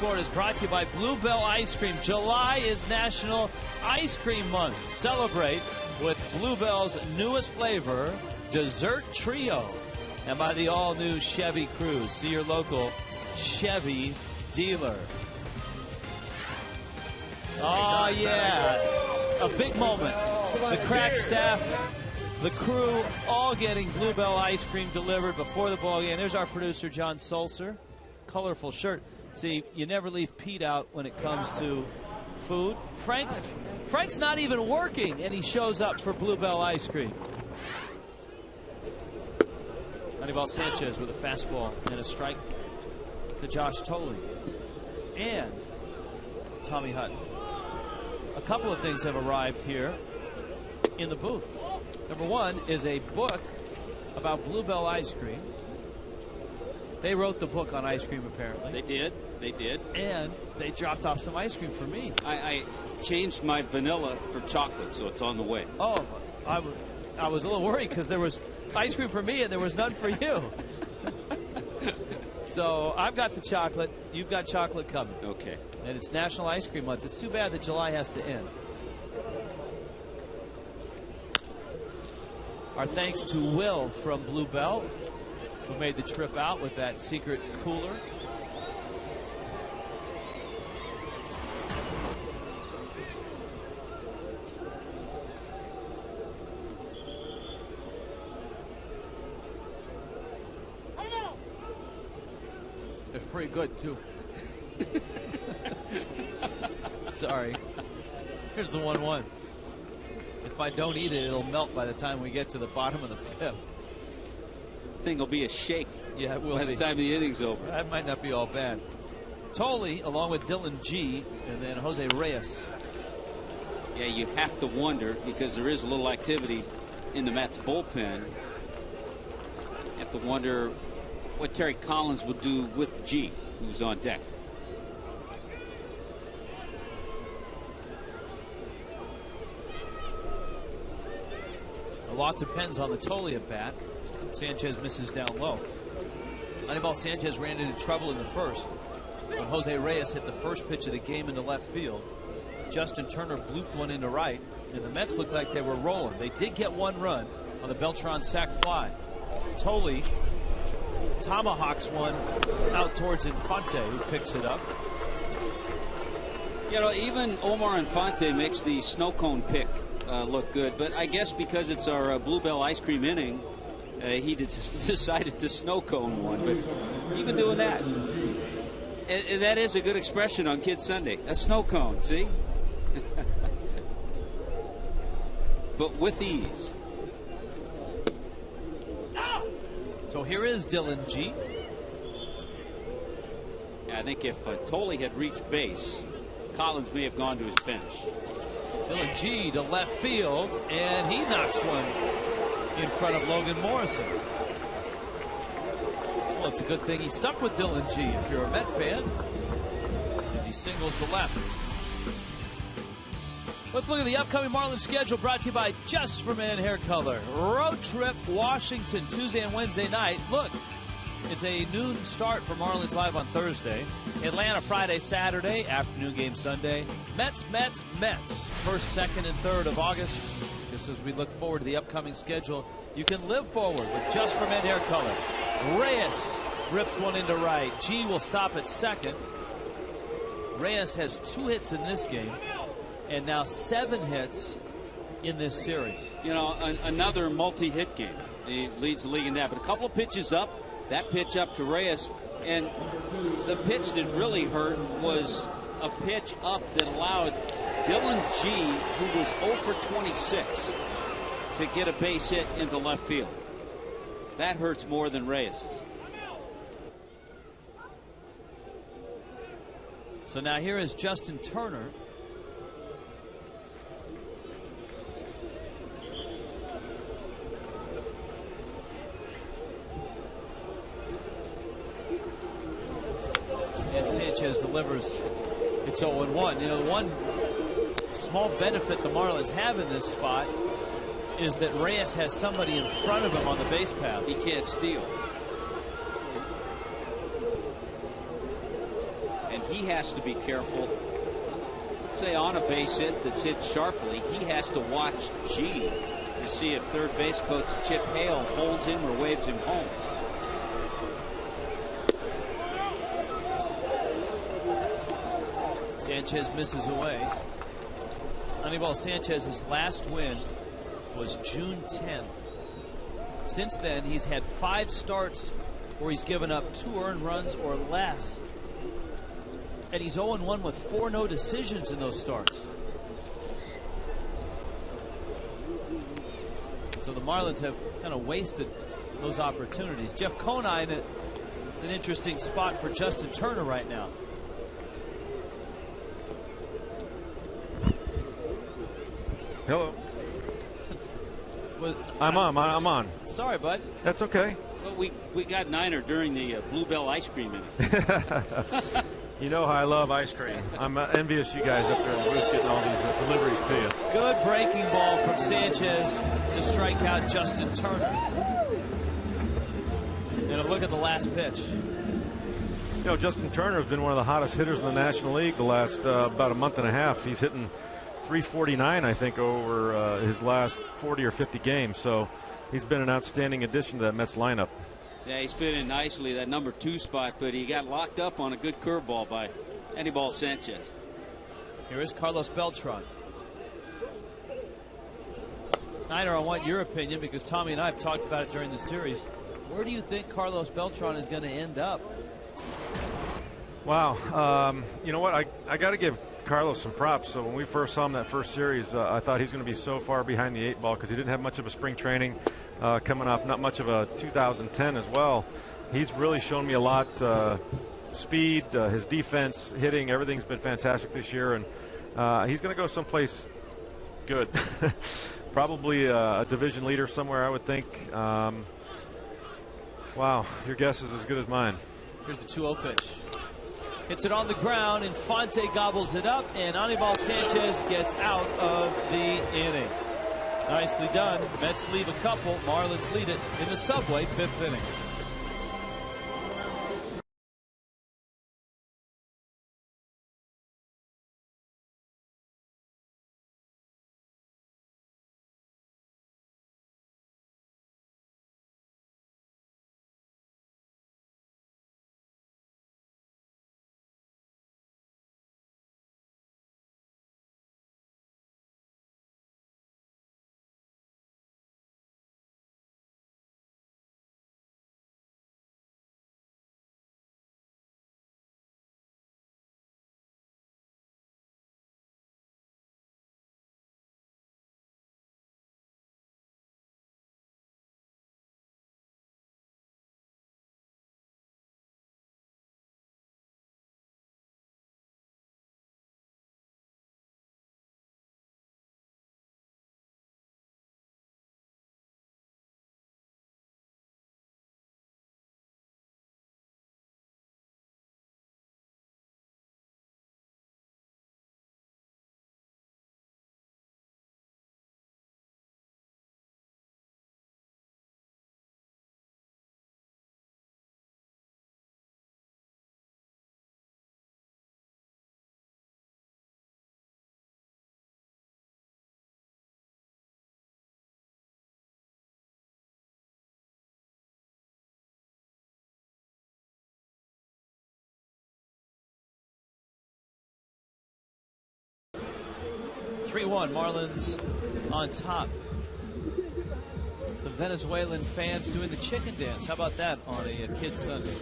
Is brought to you by Bluebell Ice Cream. July is National Ice Cream Month. Celebrate with Bluebell's newest flavor, Dessert Trio, and by the all-new Chevy Cruze. See your local Chevy dealer. Oh, yeah. A big moment. The crack staff, the crew, all getting Bluebell Ice Cream delivered before the ball game. There's our producer, John Sulzer. Colorful shirt. See, you never leave Pete out when it comes to food. Frank's not even working, and he shows up for Bluebell Ice Cream. Anibal Sanchez with a fastball and a strike to Josh Thole and Tommy Hutton. A couple of things have arrived here in the booth. Number one is a book about Bluebell Ice Cream. They wrote the book on ice cream, apparently. They did. And they dropped off some ice cream for me. I changed my vanilla for chocolate, so it's on the way. Oh, I was a little worried because there was ice cream for me and there was none for you. So I've got the chocolate. You've got chocolate coming. Okay. And it's National Ice Cream Month. It's too bad that July has to end. Our thanks to Will from Bluebell, who made the trip out with that secret cooler. It's pretty good, too. Sorry. Here's the 1-1. If I don't eat it, it'll melt by the time we get to the bottom of the 5th. Thing will be a shake. Yeah, it will by the time the inning's over. That might not be all bad. Thole, along with Dylan G, and then Jose Reyes. Yeah, you have to wonder, because there is a little activity in the Mets bullpen. You have to wonder what Terry Collins would do with G, who's on deck. A lot depends on the Thole at bat. Sanchez misses down low. Anibal Sanchez ran into trouble in the first when Jose Reyes hit the first pitch of the game into left field. Justin Turner blooped one into right, and the Mets looked like they were rolling. They did get one run on the Beltran sac fly. Thole tomahawks one out towards Infante, who picks it up. You know, even Omar Infante makes the snow cone pick look good. But I guess because it's our Bluebell ice cream inning, he decided to snow cone one. But even doing that, and that is a good expression on Kids Sunday. A snow cone, see? But with ease. So here is Dylan G. I think if Tolle had reached base, Collins may have gone to his bench. Dylan G to left field, and he knocks one in front of Logan Morrison. Well, it's a good thing he stuck with Dylan G if you're a Met fan, as he singles to left. Let's look at the upcoming Marlins schedule, brought to you by Just for Men Hair Color. Road trip Washington Tuesday and Wednesday night. Look, it's a noon start for Marlins Live on Thursday. Atlanta Friday, Saturday, afternoon game Sunday. Mets. First, second, and third of August. Just as we look forward to the upcoming schedule, you can live forward with Just for Men Hair Color. Reyes rips one into right. G will stop at second. Reyes has 2 hits in this game, and now 7 hits in this series. You know, another multi-hit game. He leads the league in that. But a couple of pitches up. That pitch up to Reyes. And the pitch that really hurt was a pitch up that allowed Dylan G, who was 0 for 26, to get a base hit into left field. That hurts more than Reyes's. So now here is Justin Turner. And Sanchez delivers. It's 0-1. You know, the one small benefit the Marlins have in this spot is that Reyes has somebody in front of him on the base path. He can't steal. And he has to be careful. Let's say on a base hit that's hit sharply, he has to watch G to see if third base coach Chip Hale holds him or waves him home. Sanchez misses away. Anibal Sanchez's last win was June 10th. Since then, he's had 5 starts where he's given up 2 earned runs or less. And he's 0-1 with 4 no decisions in those starts. So the Marlins have kind of wasted those opportunities. Jeff Conine, it's an interesting spot for Justin Turner right now. Hello. I'm on. Sorry, bud. That's okay. Well, we got Niner during the Bluebell ice cream inning. You know how I love ice cream. I'm envious you guys up there in the booth getting all these deliveries to you. Good breaking ball from Sanchez to strike out Justin Turner. And a look at the last pitch. You know, Justin Turner has been one of the hottest hitters in the National League the last about a month and a half. He's hitting 349, I think, over his last 40 or 50 games. So he's been an outstanding addition to that Mets lineup. Yeah, he's fit in nicely, that number 2 spot, but he got locked up on a good curveball by Anibal Sanchez. Here is Carlos Beltran. Niner, I want your opinion because Tommy and I have talked about it during the series. Where do you think Carlos Beltran is going to end up? Wow. You know what? I got to give Carlos some props. So when we first saw him that first series, I thought he was going to be so far behind the 8 ball because he didn't have much of a spring training, coming off not much of a 2010 as well. He's really shown me a lot. Speed, his defense, hitting, everything's been fantastic this year, and he's going to go someplace good. Probably a division leader somewhere, I would think. Wow, your guess is as good as mine. Here's the 2-0 pitch. Hits it on the ground. Infante gobbles it up, and Anibal Sanchez gets out of the inning. Nicely done. Mets leave a couple. Marlins lead it in the Subway 5th inning. 3-1, Marlins on top. Some Venezuelan fans doing the chicken dance. How about that on a Kid Sunday?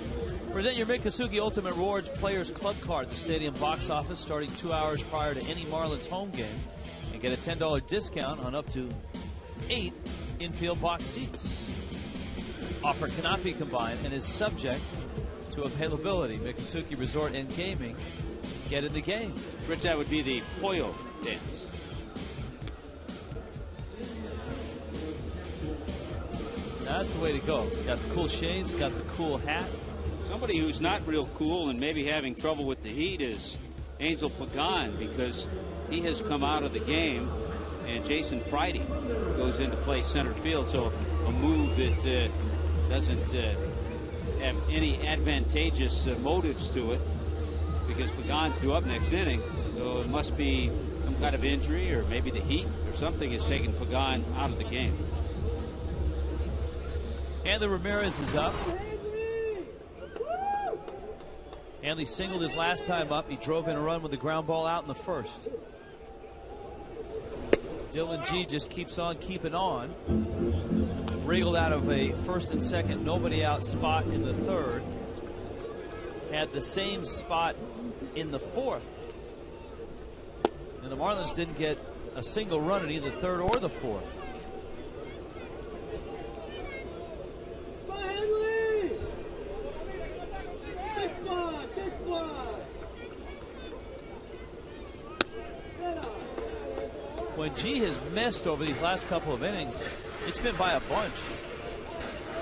Present your Miccosukee Ultimate Rewards Players Club card at the stadium box office starting 2 hours prior to any Marlins home game. And get a $10 discount on up to 8 infield box seats. Offer cannot be combined and is subject to availability. Miccosukee Resort and Gaming. Get in the game. Rich, that would be the Pollo dance. That's the way to go. Got the cool shades, got the cool hat. Somebody who's not real cool and maybe having trouble with the heat is Angel Pagan, because he has come out of the game and Jason Pridey goes into play center field. So a move that doesn't have any advantageous motives to it, because Pagan's due up next inning. So it must be some kind of injury, or maybe the heat or something is taking Pagan out of the game. Hanley Ramirez is up. Hanley singled his last time up. He drove in a run with a ground ball out in the first. Dylan G just keeps on keeping on. Wriggled out of a first and second, nobody out spot in the third. Had the same spot in the fourth. And the Marlins didn't get a single run in either the third or the fourth. When G has missed over these last couple of innings, it's been by a bunch.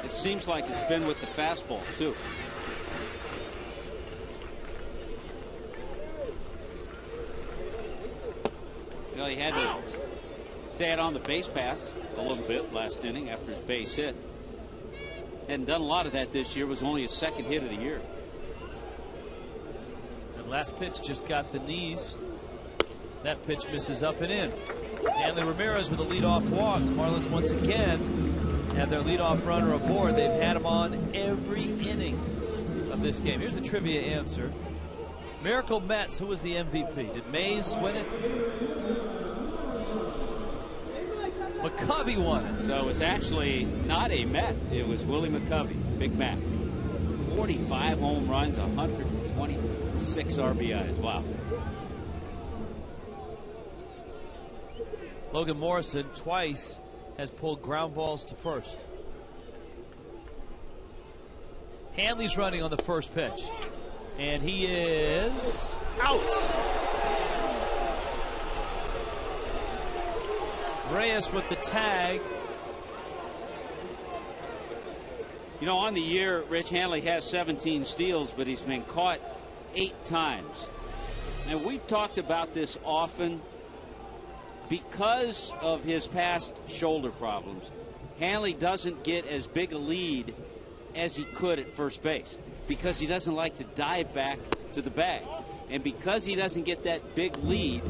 It seems like it's been with the fastball, too. Well, he had to stay out on the base paths a little bit last inning after his base hit. Hadn't done a lot of that this year. Was only his second hit of the year. And last pitch just got the knees. That pitch misses up and in. Hanley Ramirez with a leadoff walk. The Marlins once again have their leadoff runner aboard. They've had him on every inning of this game. Here's the trivia answer. Miracle Mets, who was the MVP? Did Mays win it? McCovey won it. So it was actually not a Met. It was Willie McCovey, Big Mac. 45 home runs, 126 RBIs. Wow. Logan Morrison twice has pulled ground balls to first. Hanley's running on the first pitch. And he is out. Reyes with the tag. You know, on the year, Rich, Hanley has 17 steals, but he's been caught 8 times. And we've talked about this often. Because of his past shoulder problems, Hanley doesn't get as big a lead as he could at first base, because he doesn't like to dive back to the bag. And because he doesn't get that big lead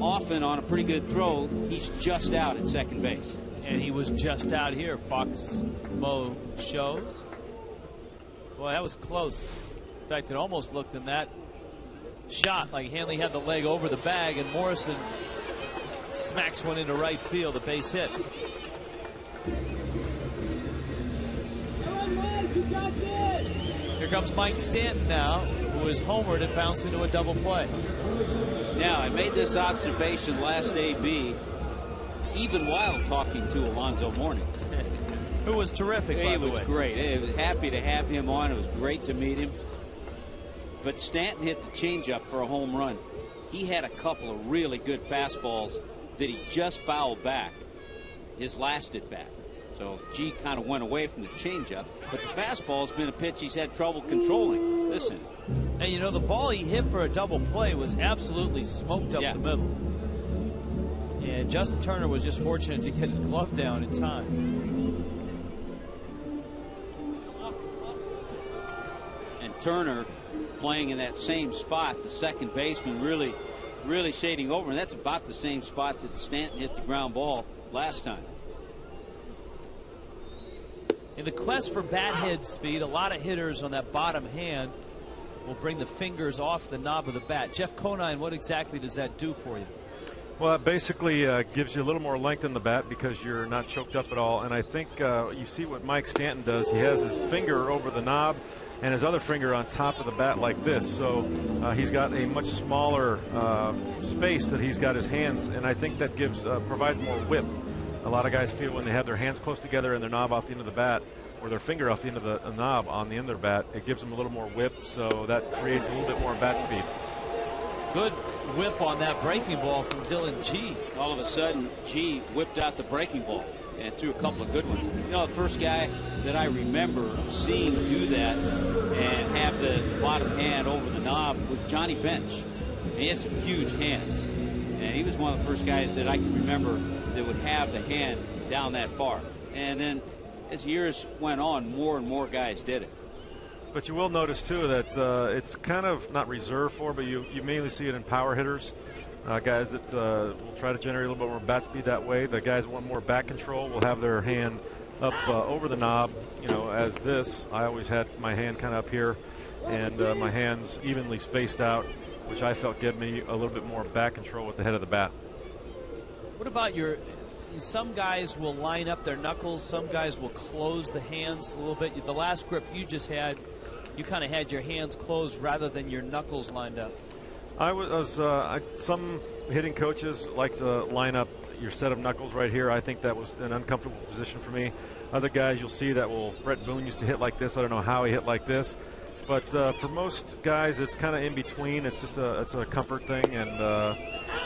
often on a pretty good throw, he's just out at second base. And he was just out here, Fox Mo shows. Boy, that was close. In fact, it almost looked in that shot like Hanley had the leg over the bag, and Morrison smacks one into right field, a base hit. Here comes Mike Stanton now, who is homered and bounced into a double play. Now, I made this observation last AB, even while talking to Alonzo Mourning. Who was terrific, by the way. He was great. I was happy to have him on. It was great to meet him. But Stanton hit the changeup for a home run. He had a couple of really good fastballs that he just fouled back his last at bat. So G kind of went away from the changeup, but the fastball's been a pitch he's had trouble controlling. Listen. And you know, the ball he hit for a double play was absolutely smoked up the middle. And Justin Turner was just fortunate to get his glove down in time. And Turner playing in that same spot, the second baseman really shading over, and that's about the same spot that Stanton hit the ground ball last time. In the quest for bat head speed, a lot of hitters on that bottom hand will bring the fingers off the knob of the bat. Jeff Conine, what exactly does that do for you? Well, it basically gives you a little more length in the bat because you're not choked up at all. And I think you see what Mike Stanton does. He has his finger over the knob and his other finger on top of the bat like this. So he's got a much smaller space that he's got his hands, and I think that provides more whip. A lot of guys feel when they have their hands close together and their knob off the end of the bat, or their finger off the end of the knob on the end of their bat, it gives them a little more whip, so that creates a little bit more bat speed. Good whip on that breaking ball from Dylan G. All of a sudden, G whipped out the breaking ball and threw a couple of good ones. You know, the first guy that I remember seeing do that and have the bottom hand over the knob was Johnny Bench. He had some huge hands, and he was one of the first guys that I can remember that would have the hand down that far. And then as years went on, more and more guys did it. But you will notice, too, that it's kind of not reserved for, but you mainly see it in power hitters, guys that will try to generate a little bit more bat speed that way. The guys that want more bat control will have their hand up over the knob, you know, as this. I always had my hand kind of up here and my hands evenly spaced out, which I felt gave me a little bit more bat control with the head of the bat. What about some guys will line up their knuckles, some guys will close the hands a little bit. The last grip you just had, you kind of had your hands closed rather than your knuckles lined up. Some hitting coaches like to line up your set of knuckles right here. I think that was an uncomfortable position for me. Other guys you'll see that Brett Boone used to hit like this. I don't know how he hit like this. But for most guys, it's kind of in between. It's just it's a comfort thing, and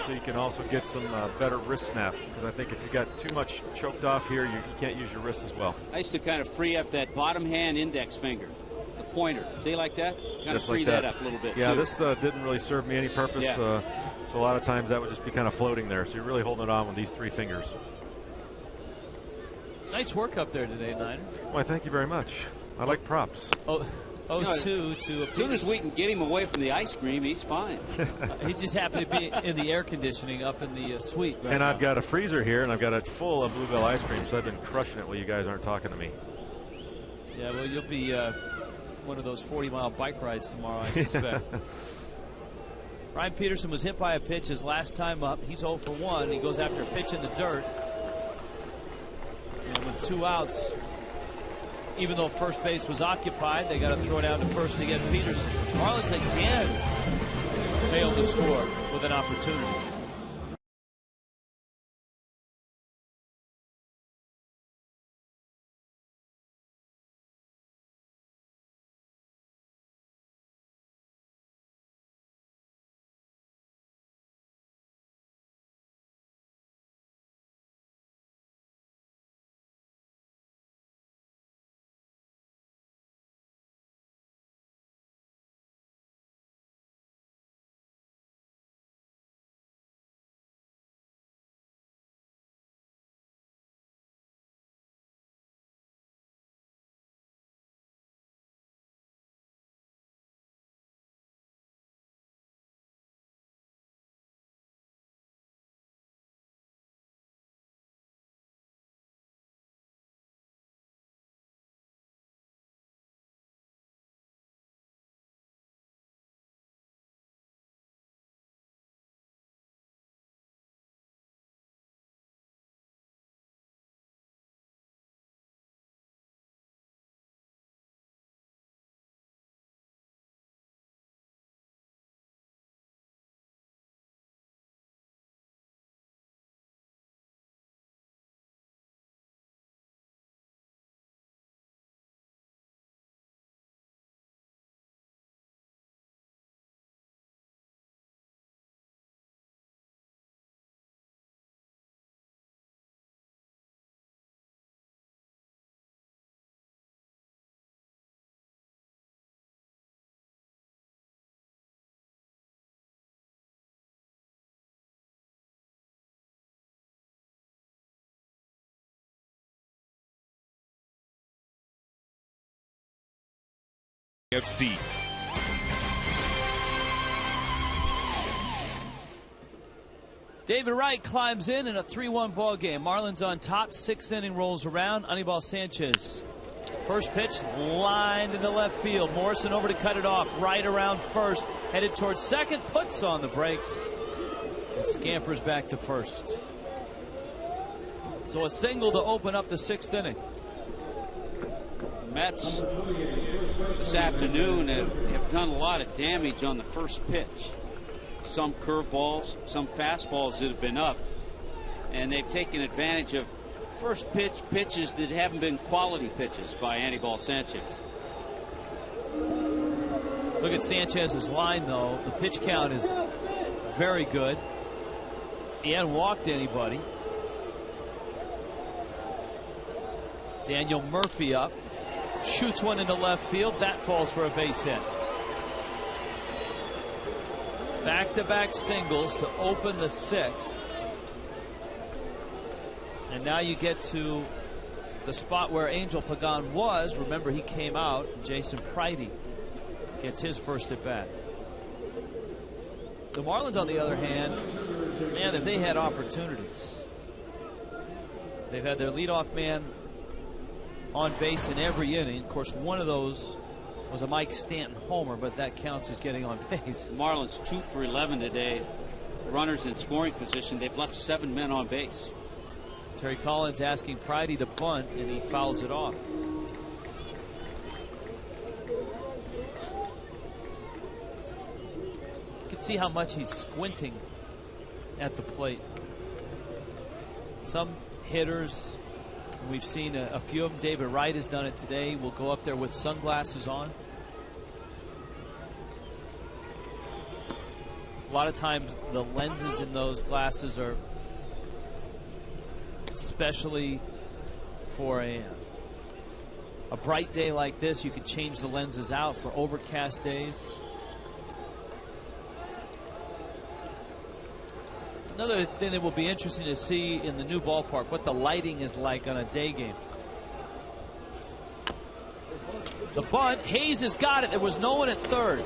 so you can also get some better wrist snap, because I think if you got too much choked off here, you can't use your wrist as well. I used to kind of free up that bottom hand index finger, the pointer. See, like that? Kind of free that up a little bit. Yeah, too. This didn't really serve me any purpose. Yeah. So a lot of times that would just be kind of floating there. So you're really holding it on with these three fingers. Nice work up there today, Niner. Well, thank you very much. I like props. Oh. 0-2 to as soon as we can get him away from the ice cream, he's fine. He just happened to be in the air conditioning up in the suite. Right and now. I've got a freezer here, and I've got it full of Bluebell ice cream, so I've been crushing it while you guys aren't talking to me. Yeah, well, you'll be one of those 40-mile bike rides tomorrow, I suspect. Ryan Peterson was hit by a pitch his last time up. He's 0 for 1. He goes after a pitch in the dirt. And with 2 outs, even though first base was occupied, they got to throw it down to first to get Peterson. Marlins again failed to score with an opportunity. FC. David Wright climbs in a 3-1 ball game. Marlins on top. 6th inning rolls around. Anibal Sanchez. First pitch lined into left field. Morrison over to cut it off. Right around first. Headed towards second. Puts on the brakes. and scampers back to first. So a single to open up the 6th inning. The Mets this afternoon have done a lot of damage on the first pitch. Some curveballs, some fastballs that have been up, and they've taken advantage of first pitch pitches that haven't been quality pitches by Anibal Sanchez. Look at Sanchez's line, though. The pitch count is very good. He hadn't walked anybody. Daniel Murphy up, shoots one into left field. That falls for a base hit. Back-to-back singles to open the 6th. And now you get to the spot where Angel Pagan was. Remember, he came out. Jason Pridey gets his first at bat. The Marlins, on the other hand, man, if they had opportunities. They've had their leadoff man on base in every inning. Of course, one of those was a Mike Stanton homer, but that counts as getting on base. The Marlins 2 for 11 today. Runners in scoring position. They've left 7 men on base. Terry Collins asking Pridey to bunt, and he fouls it off. You can see how much he's squinting at the plate. Some hitters, we've seen a few of them. David Wright has done it today. Will go up there with sunglasses on. A lot of times the lenses in those glasses are especially for a bright day like this. You could change the lenses out for overcast days. It's another thing that will be interesting to see in the new ballpark, what the lighting is like on a day game. The bunt, Hayes has got it. There was no one at third.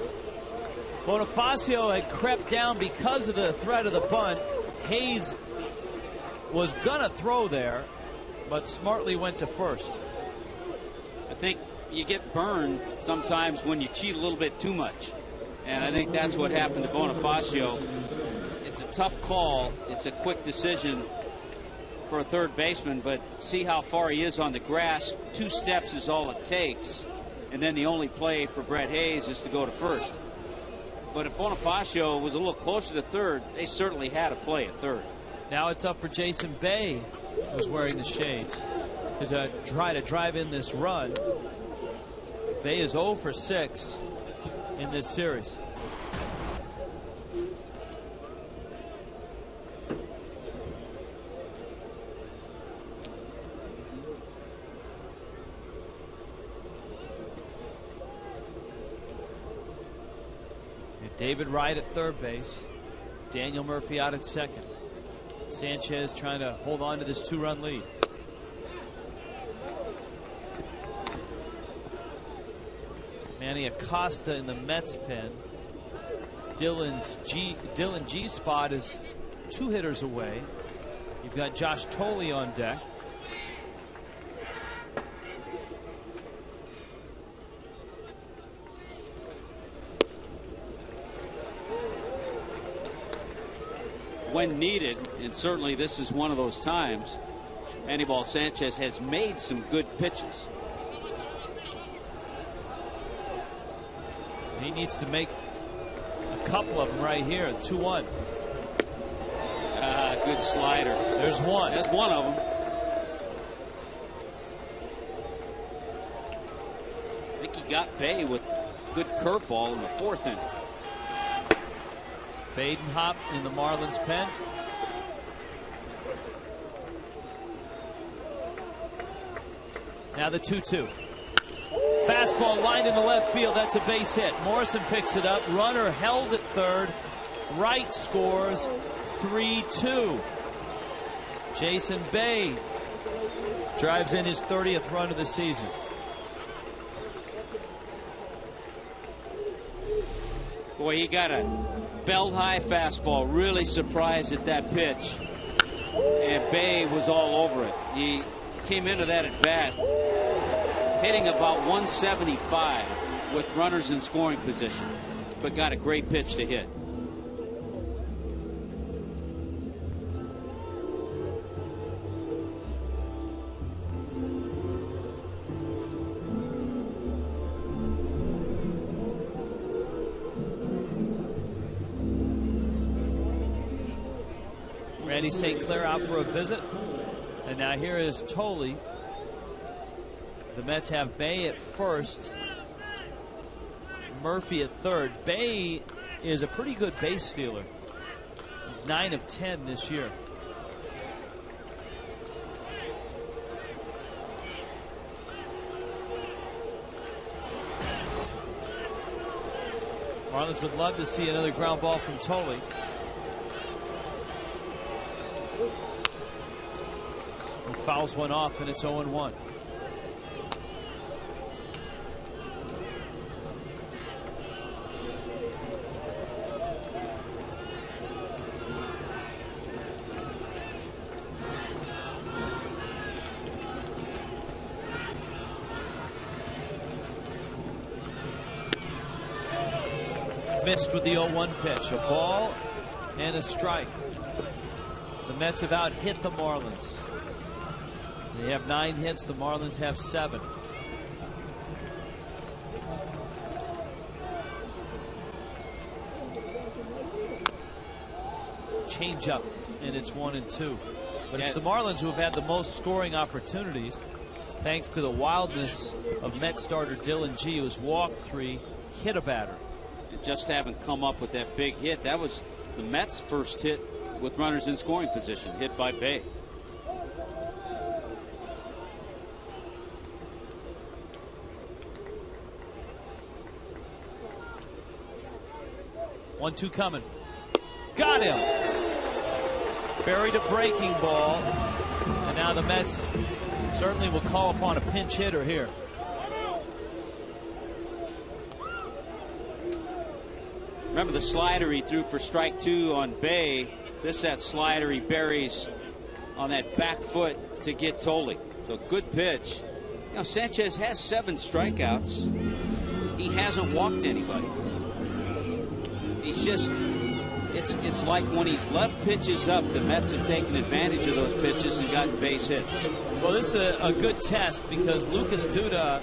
Bonifacio had crept down because of the threat of the bunt. Hayes was gonna throw there, but smartly went to first. I think you get burned sometimes when you cheat a little bit too much, and I think that's what happened to Bonifacio. It's a tough call. It's a quick decision for a third baseman, but see how far he is on the grass. 2 steps is all it takes, and then the only play for Brett Hayes is to go to first. But if Bonifacio was a little closer to third, they certainly had a play at third. Now it's up for Jason Bay, who's wearing the shades, to try to drive in this run. Bay is 0 for 6 in this series. David Wright at third base. Daniel Murphy out at second. Sanchez trying to hold on to this 2-run lead. Manny Acosta in the Mets pen. Dylan G spot is 2 hitters away. You've got Josh Tolley on deck. When needed, and certainly this is one of those times, Anibal Sanchez has made some good pitches. He needs to make a couple of them right here. 2-1. Good slider. There's one. That's one of them. I think he got Bay with good curveball in the 4th inning. Badenhop in the Marlins pen. Now the 2-2. Fastball lined in the left field. That's a base hit. Morrison picks it up. Runner held at third. Wright scores. 3-2. Jason Bay drives in his 30th run of the season. Boy, he got a belt-high fastball. Really surprised at that pitch. And Bay was all over it. He came into that at bat hitting about 175 with runners in scoring position, but got a great pitch to hit. Eddie St. Clair out for a visit. And now here is Tolley. The Mets have Bay at first, Murphy at third. Bay is a pretty good base stealer. He's 9 of 10 this year. Marlins would love to see another ground ball from Tolley. He fouls one off, and it's 0-1. Missed with the 0-1 pitch. A ball and a strike. The Mets have out hit the Marlins. They have 9 hits. The Marlins have 7. Change up, and it's 1-2. But it's the Marlins who have had the most scoring opportunities, thanks to the wildness of Met starter Dylan Gee, who's walked 3, hit a batter. Just haven't come up with that big hit. That was the Mets' first hit with runners in scoring position, hit by Bay. One-two coming. Got him. Buried a breaking ball. And now the Mets certainly will call upon a pinch hitter here. Remember the slider he threw for strike 2 on Bay. This that slider he buries on that back foot to get Tolley. So good pitch. You know, Sanchez has 7 strikeouts. He hasn't walked anybody. He's just, it's like when he's left pitches up, the Mets have taken advantage of those pitches and gotten base hits. Well, this is a good test because Lucas Duda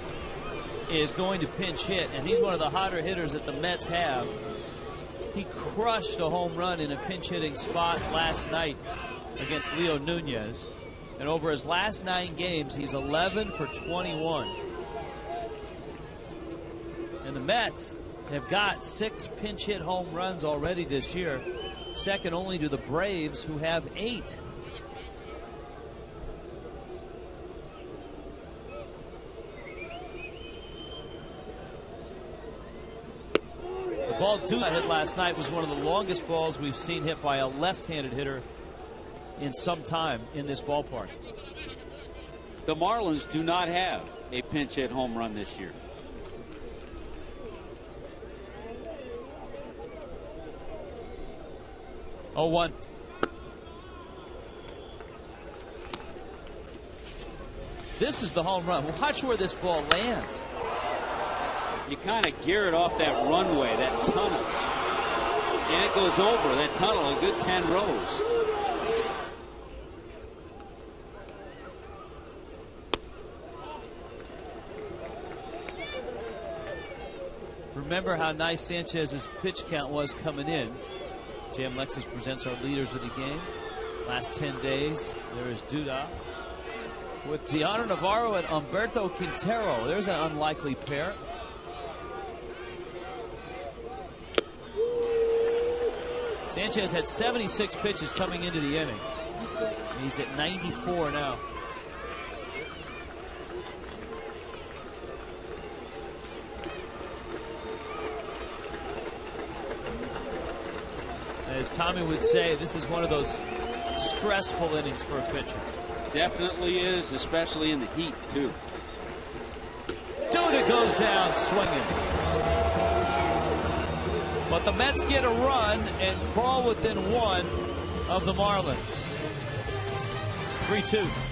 is going to pinch hit, and he's one of the hotter hitters that the Mets have. He crushed a home run in a pinch hitting spot last night against Leo Nunez. And over his last 9 games, he's 11 for 21. And the Mets have got 6 pinch hit home runs already this year, second only to the Braves, who have 8. The ball Duda hit last night was one of the longest balls we've seen hit by a left-handed hitter in some time in this ballpark. The Marlins do not have a pinch hit home run this year. Oh, 1. This is the home run. Watch where this ball lands. You kind of gear it off that runway, that tunnel. And it goes over that tunnel a good 10 rows. Remember how nice Sanchez's pitch count was coming in. JM Lexus presents our leaders of the game. Last 10 days, there is Duda with Deanna Navarro and Humberto Quintero. There's an unlikely pair. Sanchez had 76 pitches coming into the inning. He's at 94 now. As Tommy would say, this is one of those stressful innings for a pitcher. Definitely is, especially in the heat, too. Duda goes down swinging. But the Mets get a run and crawl within 1 of the Marlins. 3-2.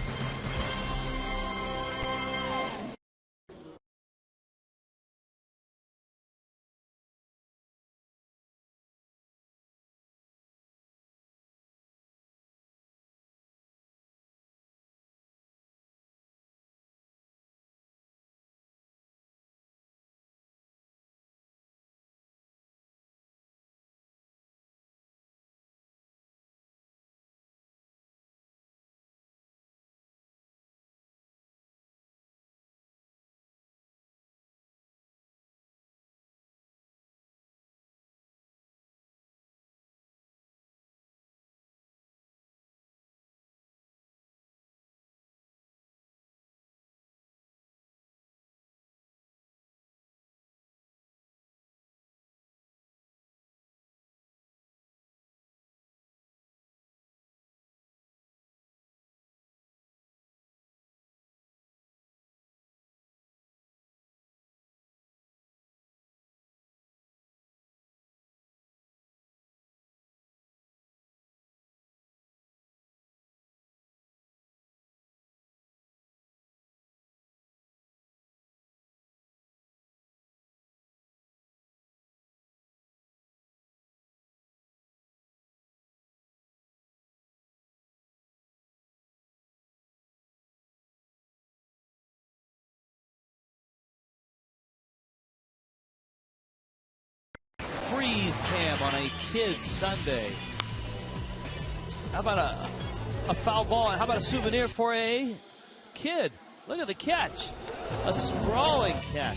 Freeze cam on a Kids Sunday. How about a foul ball, and how about a souvenir for a kid? Look at the catch. A sprawling catch.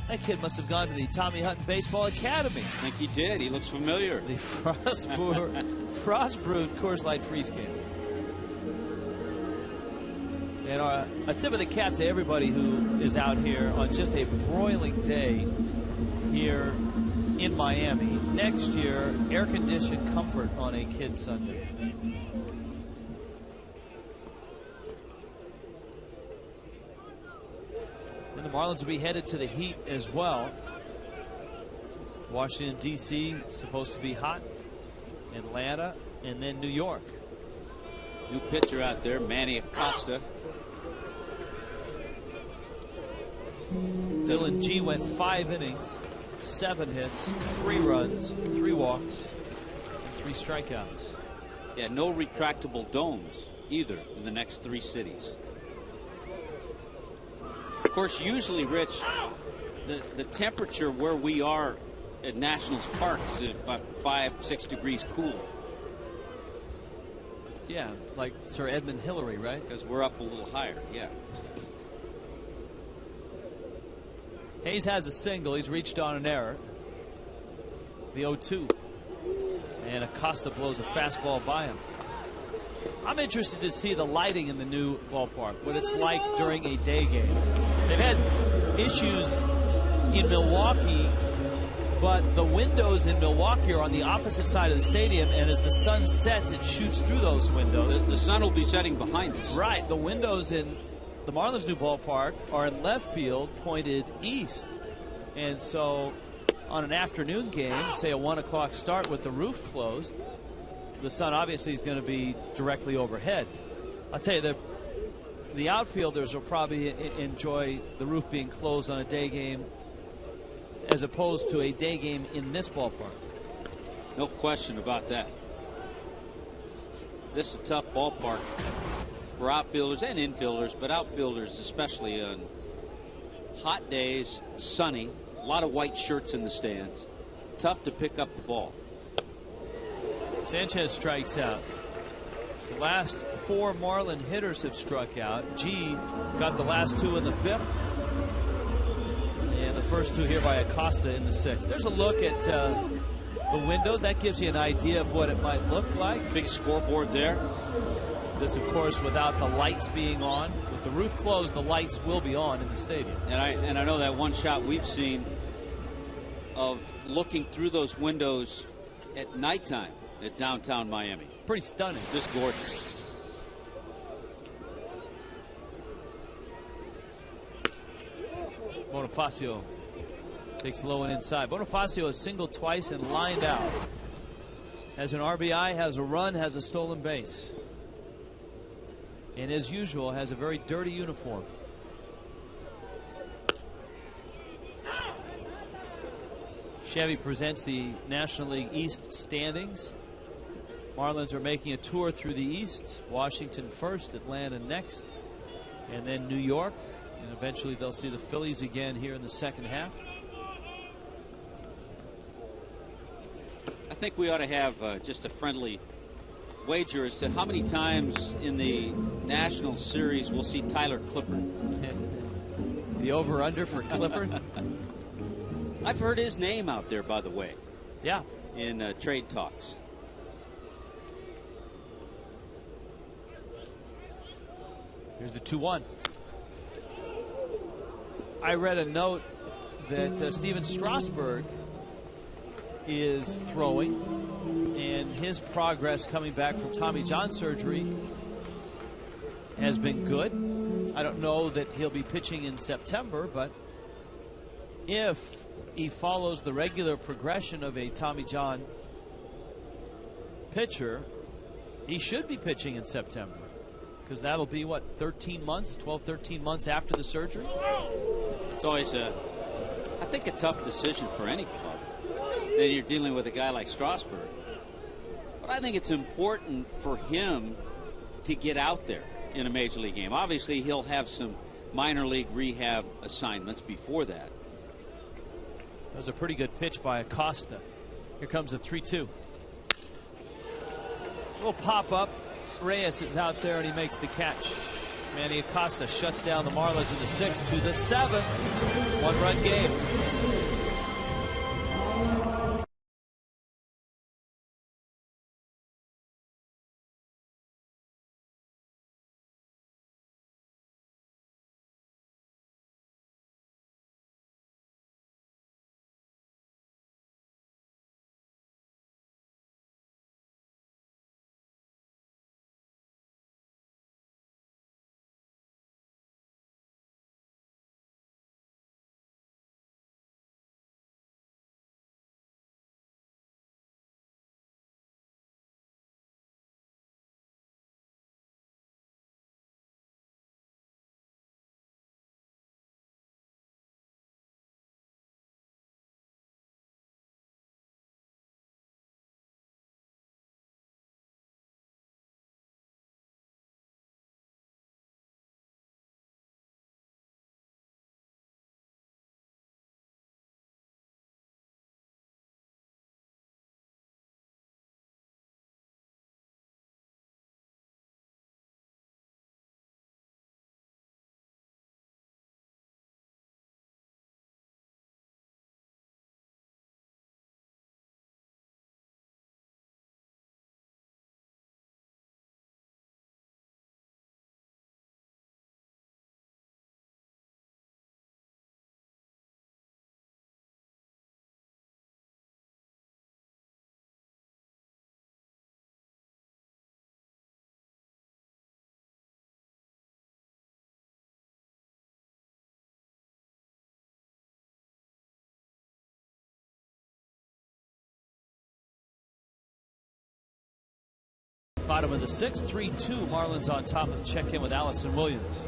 That kid must have gone to the Tommy Hutton Baseball Academy. I think he did. He looks familiar. The Frostbrewed Coors Light Freeze Can. And a tip of the cap to everybody who is out here on just a broiling day here in Miami. Next year, air-conditioned comfort on a Kids Sunday. And the Marlins will be headed to the Heat as well. Washington, D.C. supposed to be hot. Atlanta, and then New York. New pitcher out there, Manny Acosta. Dylan G went 5 innings, 7 hits, 3 runs, 3 walks, and 3 strikeouts. Yeah, no retractable domes either in the next 3 cities. Of course, usually, Rich, the temperature where we are at Nationals Park is about 5-6 degrees cooler. Yeah, like Sir Edmund Hillary, right? Because we're up a little higher, yeah. Hayes has a single. He's reached on an error. The 0-2. And Acosta blows a fastball by him. I'm interested to see the lighting in the new ballpark, what it's like during a day game. They've had issues in Milwaukee, but the windows in Milwaukee are on the opposite side of the stadium, and as the sun sets, it shoots through those windows. The sun will be setting behind us. Right. The windows in the Marlins' new ballpark are in left field, pointed east. And so on an afternoon game, say a 1 o'clock start with the roof closed, the sun obviously is going to be directly overhead. I'll tell you, the outfielders will probably enjoy the roof being closed on a day game as opposed to a day game in this ballpark. No question about that. This is a tough ballpark for outfielders and infielders, but outfielders especially on hot days, sunny, a lot of white shirts in the stands. Tough to pick up the ball. Sanchez strikes out. The last 4 Marlin hitters have struck out. G got the last 2 in the 5th. And the first 2 here by Acosta in the 6th. There's a look at the windows. That gives you an idea of what it might look like. Big scoreboard there. This, of course, without the lights being on. With the roof closed, the lights will be on in the stadium. And I know that one shot we've seen of looking through those windows at nighttime at downtown Miami. Pretty stunning. Just gorgeous. Bonifacio takes low and inside. Bonifacio has singled twice and lined out. Has an RBI, has a run, has a stolen base. And as usual, has a very dirty uniform. Chevy presents the National League East standings. Marlins are making a tour through the East. Washington first, Atlanta next, and then New York. And eventually they'll see the Phillies again here in the second half. I think we ought to have just a friendly wager as to how many times in the National Series we'll see Tyler Clippard. The over-under for Clippard? I've heard his name out there, by the way. Yeah. In trade talks. Here's the 2-1. I read a note that Steven Strasburg is throwing, and his progress coming back from Tommy John surgery has been good. I don't know that he'll be pitching in September, but if he follows the regular progression of a Tommy John pitcher, he should be pitching in September, because that'll be, what, 13 months, 12, 13 months after the surgery? It's always, I think, a tough decision for any club. Then you're dealing with a guy like Strasburg. But I think it's important for him to get out there in a major league game. Obviously, he'll have some minor league rehab assignments before that. That was a pretty good pitch by Acosta. Here comes a 3-2. Little pop up. Reyes is out there and he makes the catch. Manny Acosta shuts down the Marlins in the 6th to the 7th. 1-run game. Bottom of the 6th, 3-2. Marlins on top. Let's check in with Allison Williams.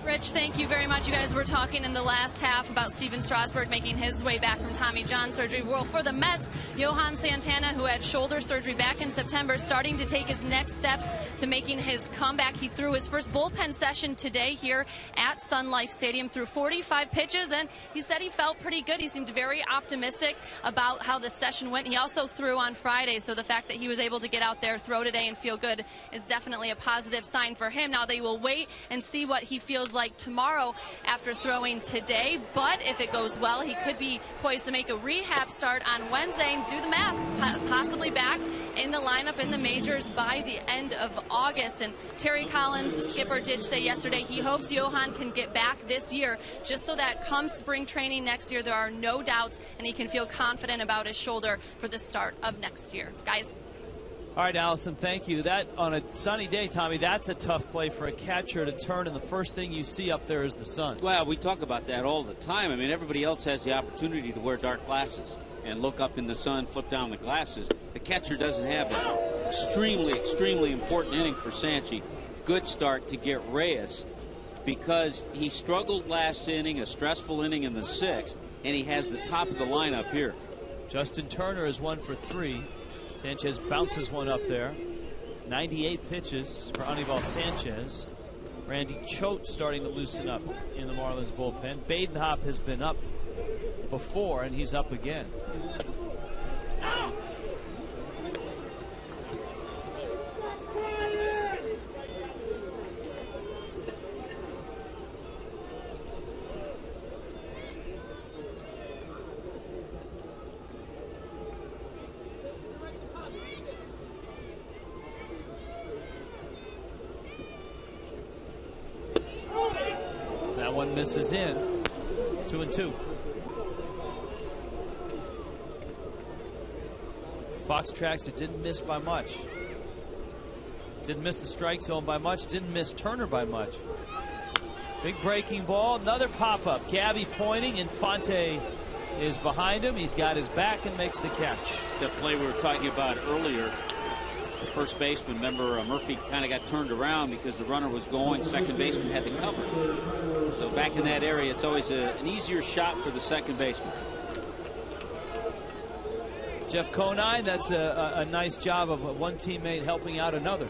Rich, thank you very much. You guys were talking in the last half about Steven Strasburg making his way back from Tommy John surgery. Well, for the Mets, Johan Santana, who had shoulder surgery back in September, starting to take his next steps to making his comeback. He threw his first bullpen session today here at Sun Life Stadium, threw 45 pitches, and he said he felt pretty good. He seemed very optimistic about how the session went. He also threw on Friday, so the fact that he was able to get out there, throw today, and feel good is definitely a positive sign for him. Now they will wait and see what he feels like tomorrow after throwing today, but if it goes well, he could be poised to make a rehab start on Wednesday and do the math, possibly back in the lineup in the majors by the end of August. And Terry Collins, the skipper, did say yesterday he hopes Johan can get back this year, just so that come spring training next year there are no doubts and he can feel confident about his shoulder for the start of next year. Guys. All right, Allison, thank you. That on a sunny day, Tommy, that's a tough play for a catcher to turn, and the first thing you see up there is the sun. Well, we talk about that all the time. I mean, everybody else has the opportunity to wear dark glasses and look up in the sun, flip down the glasses. The catcher doesn't have that. Extremely, extremely important inning for Sanchi. Good start to get Reyes, because he struggled last inning, a stressful inning in the 6th, and he has the top of the lineup here. Justin Turner is 1 for 3. Sanchez bounces one up there. 98 pitches for Anibal Sanchez. Randy Choate starting to loosen up in the Marlins bullpen. Badenhop has been up before, and he's up again. Misses in. 2-2. Fox tracks it, didn't miss by much. Didn't miss the strike zone by much. Didn't miss Turner by much. Big breaking ball. Another pop-up. Gabby pointing. Infante is behind him. He's got his back and makes the catch. That play we were talking about earlier. The first baseman, remember, Murphy kind of got turned around because the runner was going. Second baseman had to cover. So back in that area, it's always an easier shot for the second baseman. Jeff Conine, that's a nice job of one teammate helping out another.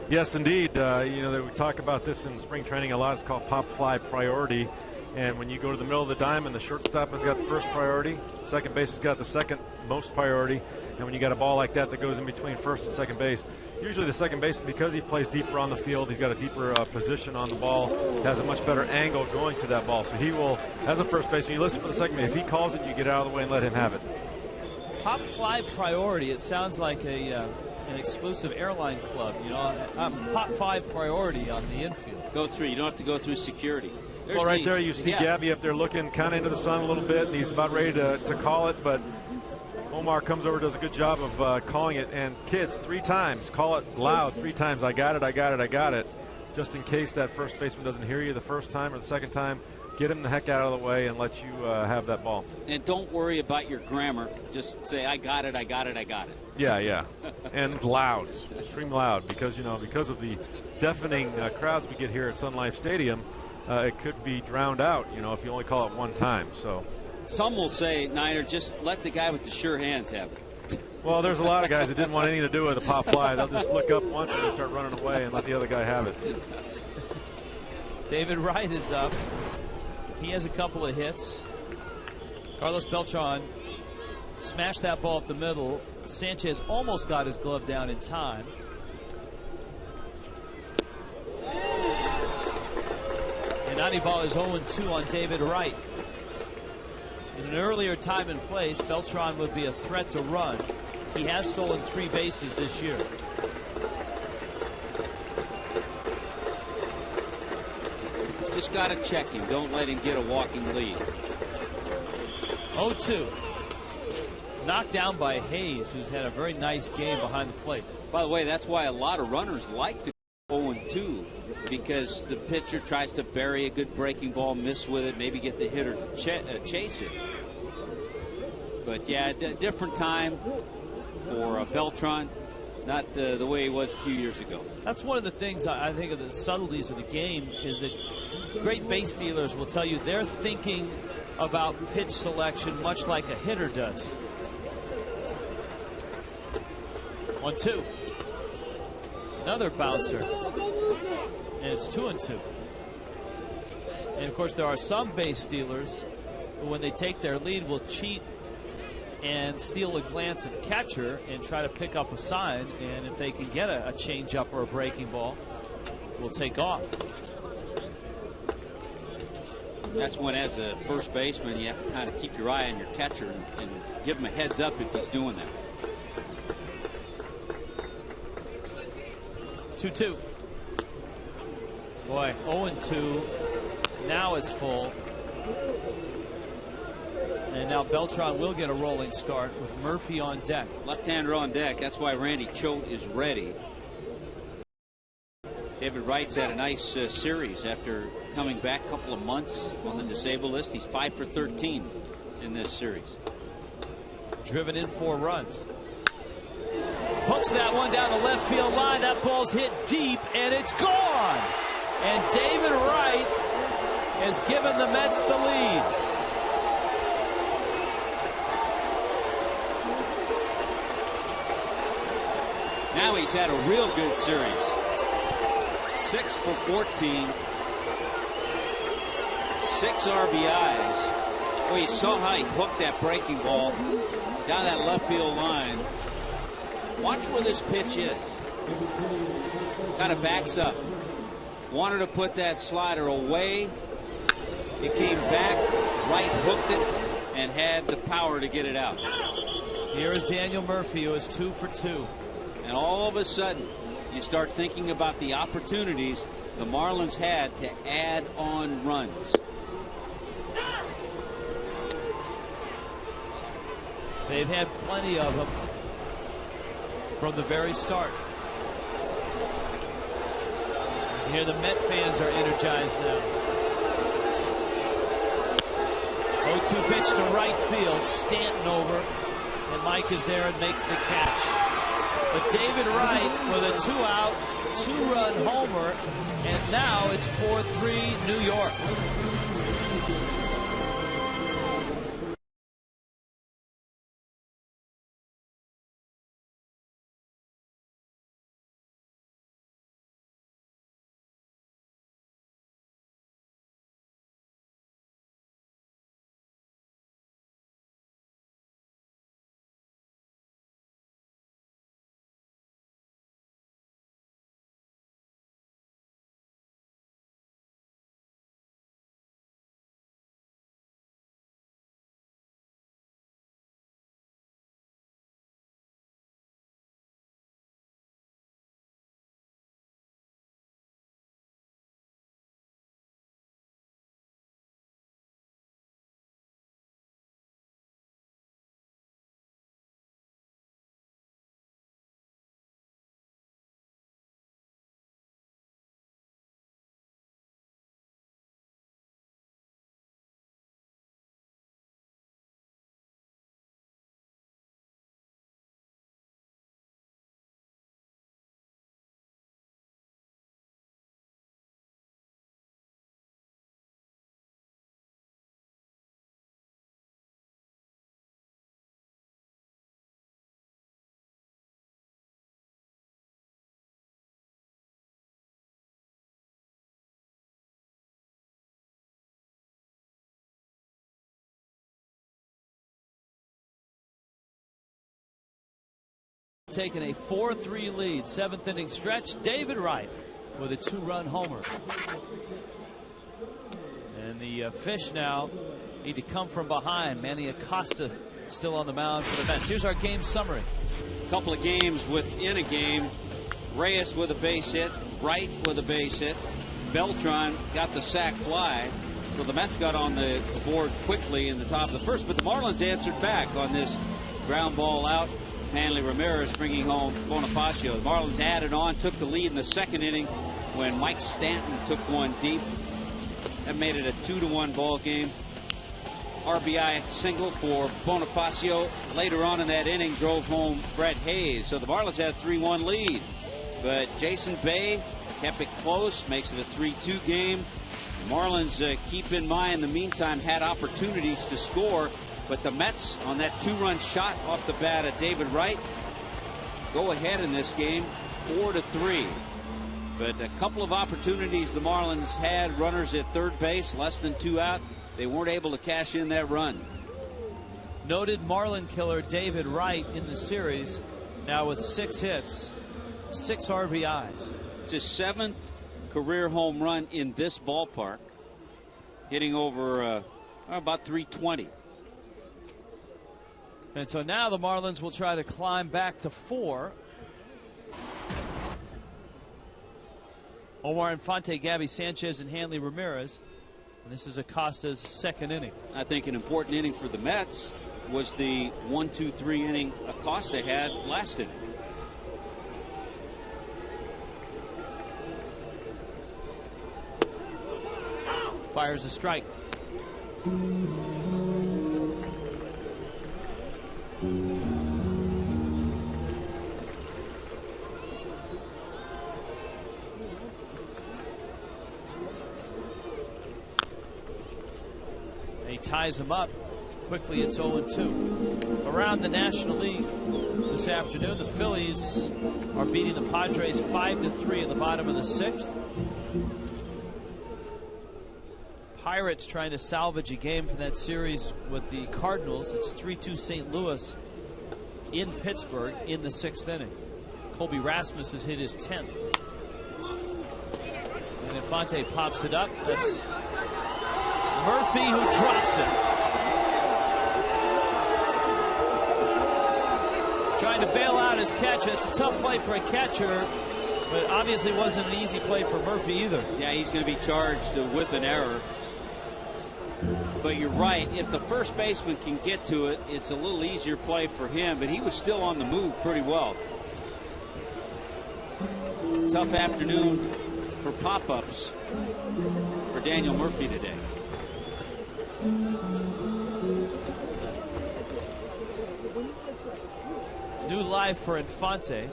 Yes, indeed. You know, we talk about this in spring training a lot. It's called pop fly priority. And when you go to the middle of the diamond, the shortstop has got the first priority, second base has got the second most priority, and when you got a ball like that that goes in between first and second base, usually the second baseman, because he plays deeper on the field, he's got a deeper position on the ball, has a much better angle going to that ball. So he will, as a first baseman, you listen for the second base. If he calls it, you get out of the way and let him have it. Pop fly priority, it sounds like an exclusive airline club, you know, pop 5 priority on the infield. Go through, you don't have to go through security. Well, right there you see Gabby up there looking kind of into the sun a little bit, and he's about ready to call it, but Omar comes over, does a good job of calling it. And kids, 3 times, call it loud 3 times. I got it, I got it, I got it. Just in case that first baseman doesn't hear you the first time or the second time, get him the heck out of the way and let you have that ball. And don't worry about your grammar. Just say, I got it, I got it, I got it. Yeah, yeah. And loud, extreme loud, because, you know, because of the deafening crowds we get here at Sun Life Stadium, it could be drowned out, you know, if you only call it 1 time. So some will say, Niner, just let the guy with the sure hands have it. Well, there's a lot of guys that didn't want anything to do with a pop fly. They'll just look up once and they start running away and let the other guy have it. David Wright is up. He has a couple of hits. Carlos Beltran smashed that ball up the middle. Sanchez almost got his glove down in time. And Anibal is 0-2 on David Wright. In an earlier time and place, Beltran would be a threat to run. He has stolen 3 bases this year. Just got to check him. Don't let him get a walking lead. 0-2. Knocked down by Hayes, who's had a very nice game behind the plate. By the way, that's why a lot of runners like to go 0-2, because the pitcher tries to bury a good breaking ball, miss with it, maybe get the hitter to chase it. But yeah, a different time for Beltran, not the way he was a few years ago. That's one of the things I think of the subtleties of the game, is that great base stealers will tell you they're thinking about pitch selection much like a hitter does. 1-2. Another bouncer. And it's 2-2. And of course, there are some base stealers who, when they take their lead, will cheat and steal a glance at the catcher and try to pick up a sign. And if they can get a changeup or a breaking ball, will take off. That's when, as a first baseman, you have to kind of keep your eye on your catcher and give him a heads up if he's doing that. 2-2. Boy, 0-2. Now it's full. And now Beltran will get a rolling start with Murphy on deck. Left-hander on deck. That's why Randy Choate is ready. David Wright's had a nice series after coming back a couple of months on the disabled list. He's 5 for 13 in this series. Driven in 4 runs. Hooks that one down the left field line. That ball's hit deep, and it's gone. And David Wright has given the Mets the lead. Now he's had a real good series. 6 for 14. 6 RBIs. Well, you saw how he hooked that breaking ball down that left field line. Watch where this pitch is. Kind of backs up. Wanted to put that slider away. It came back. Wright hooked it and had the power to get it out. Here is Daniel Murphy, who is 2 for 2. And all of a sudden, you start thinking about the opportunities the Marlins had to add on runs. They've had plenty of them from the very start. Here the Met fans are energized now. 0-2 pitch to right field. Stanton over, and Mike is there and makes the catch. But David Wright with a 2-out, 2-run homer, and now it's 4-3 New York. taking a 4-3 lead. 7th inning stretch. David Wright with a 2-run homer. And the Fish now need to come from behind. Manny Acosta still on the mound for the Mets. Here's our game summary. A couple of games within a game. Reyes with a base hit. Wright with a base hit. Beltran got the sac fly. So the Mets got on the board quickly in the top of the first. But the Marlins answered back on this ground ball out. Hanley Ramirez bringing home Bonifacio. The Marlins added on, took the lead in the 2nd inning when Mike Stanton took one deep. That made it a 2-1 ball game. RBI single for Bonifacio later on in that inning drove home Brett Hayes. So the Marlins had a 3-1 lead. But Jason Bay kept it close, makes it a 3-2 game. The Marlins, keep in mind, in the meantime, had opportunities to score. But the Mets, on that 2-run shot off the bat of David Wright, go ahead in this game 4-3. But a couple of opportunities the Marlins had, runners at third base, less than 2 out. They weren't able to cash in that run. Noted Marlin killer David Wright in the series, now with 6 hits, 6 RBIs. It's his 7th career home run in this ballpark, hitting over about 320. And so now the Marlins will try to climb back to 4. Omar Infante, Gabby Sanchez, and Hanley Ramirez. And this is Acosta's 2nd inning. I think an important inning for the Mets was the 1-2-3 inning Acosta had last inning. Fires a strike. He ties him up. Quickly, it's 0-2. Around the National League this afternoon, the Phillies are beating the Padres 5-3 in the bottom of the 6th. Pirates trying to salvage a game from that series with the Cardinals. It's 3-2 St. Louis in Pittsburgh in the 6th inning. Colby Rasmus has hit his 10th. And Infante pops it up. That's Murphy who drops it. Trying to bail out his catcher. It's a tough play for a catcher, but obviously wasn't an easy play for Murphy either. Yeah, he's going to be charged with an error. But you're right, if the first baseman can get to it, it's a little easier play for him, but he was still on the move pretty well. Tough afternoon for pop-ups for Daniel Murphy today. New life for Infante.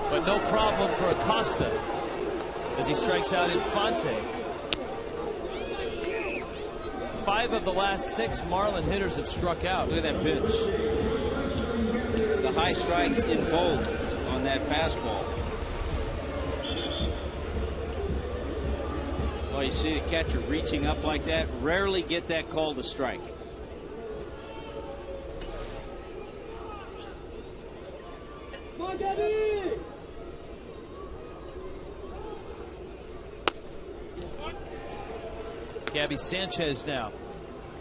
But no problem for Acosta as he strikes out Infante. 5 of the last 6 Marlin hitters have struck out. Look at that pitch. The high strike in vogue on that fastball. Well, you see the catcher reaching up like that. Rarely get that called a strike. Gabby Sanchez now.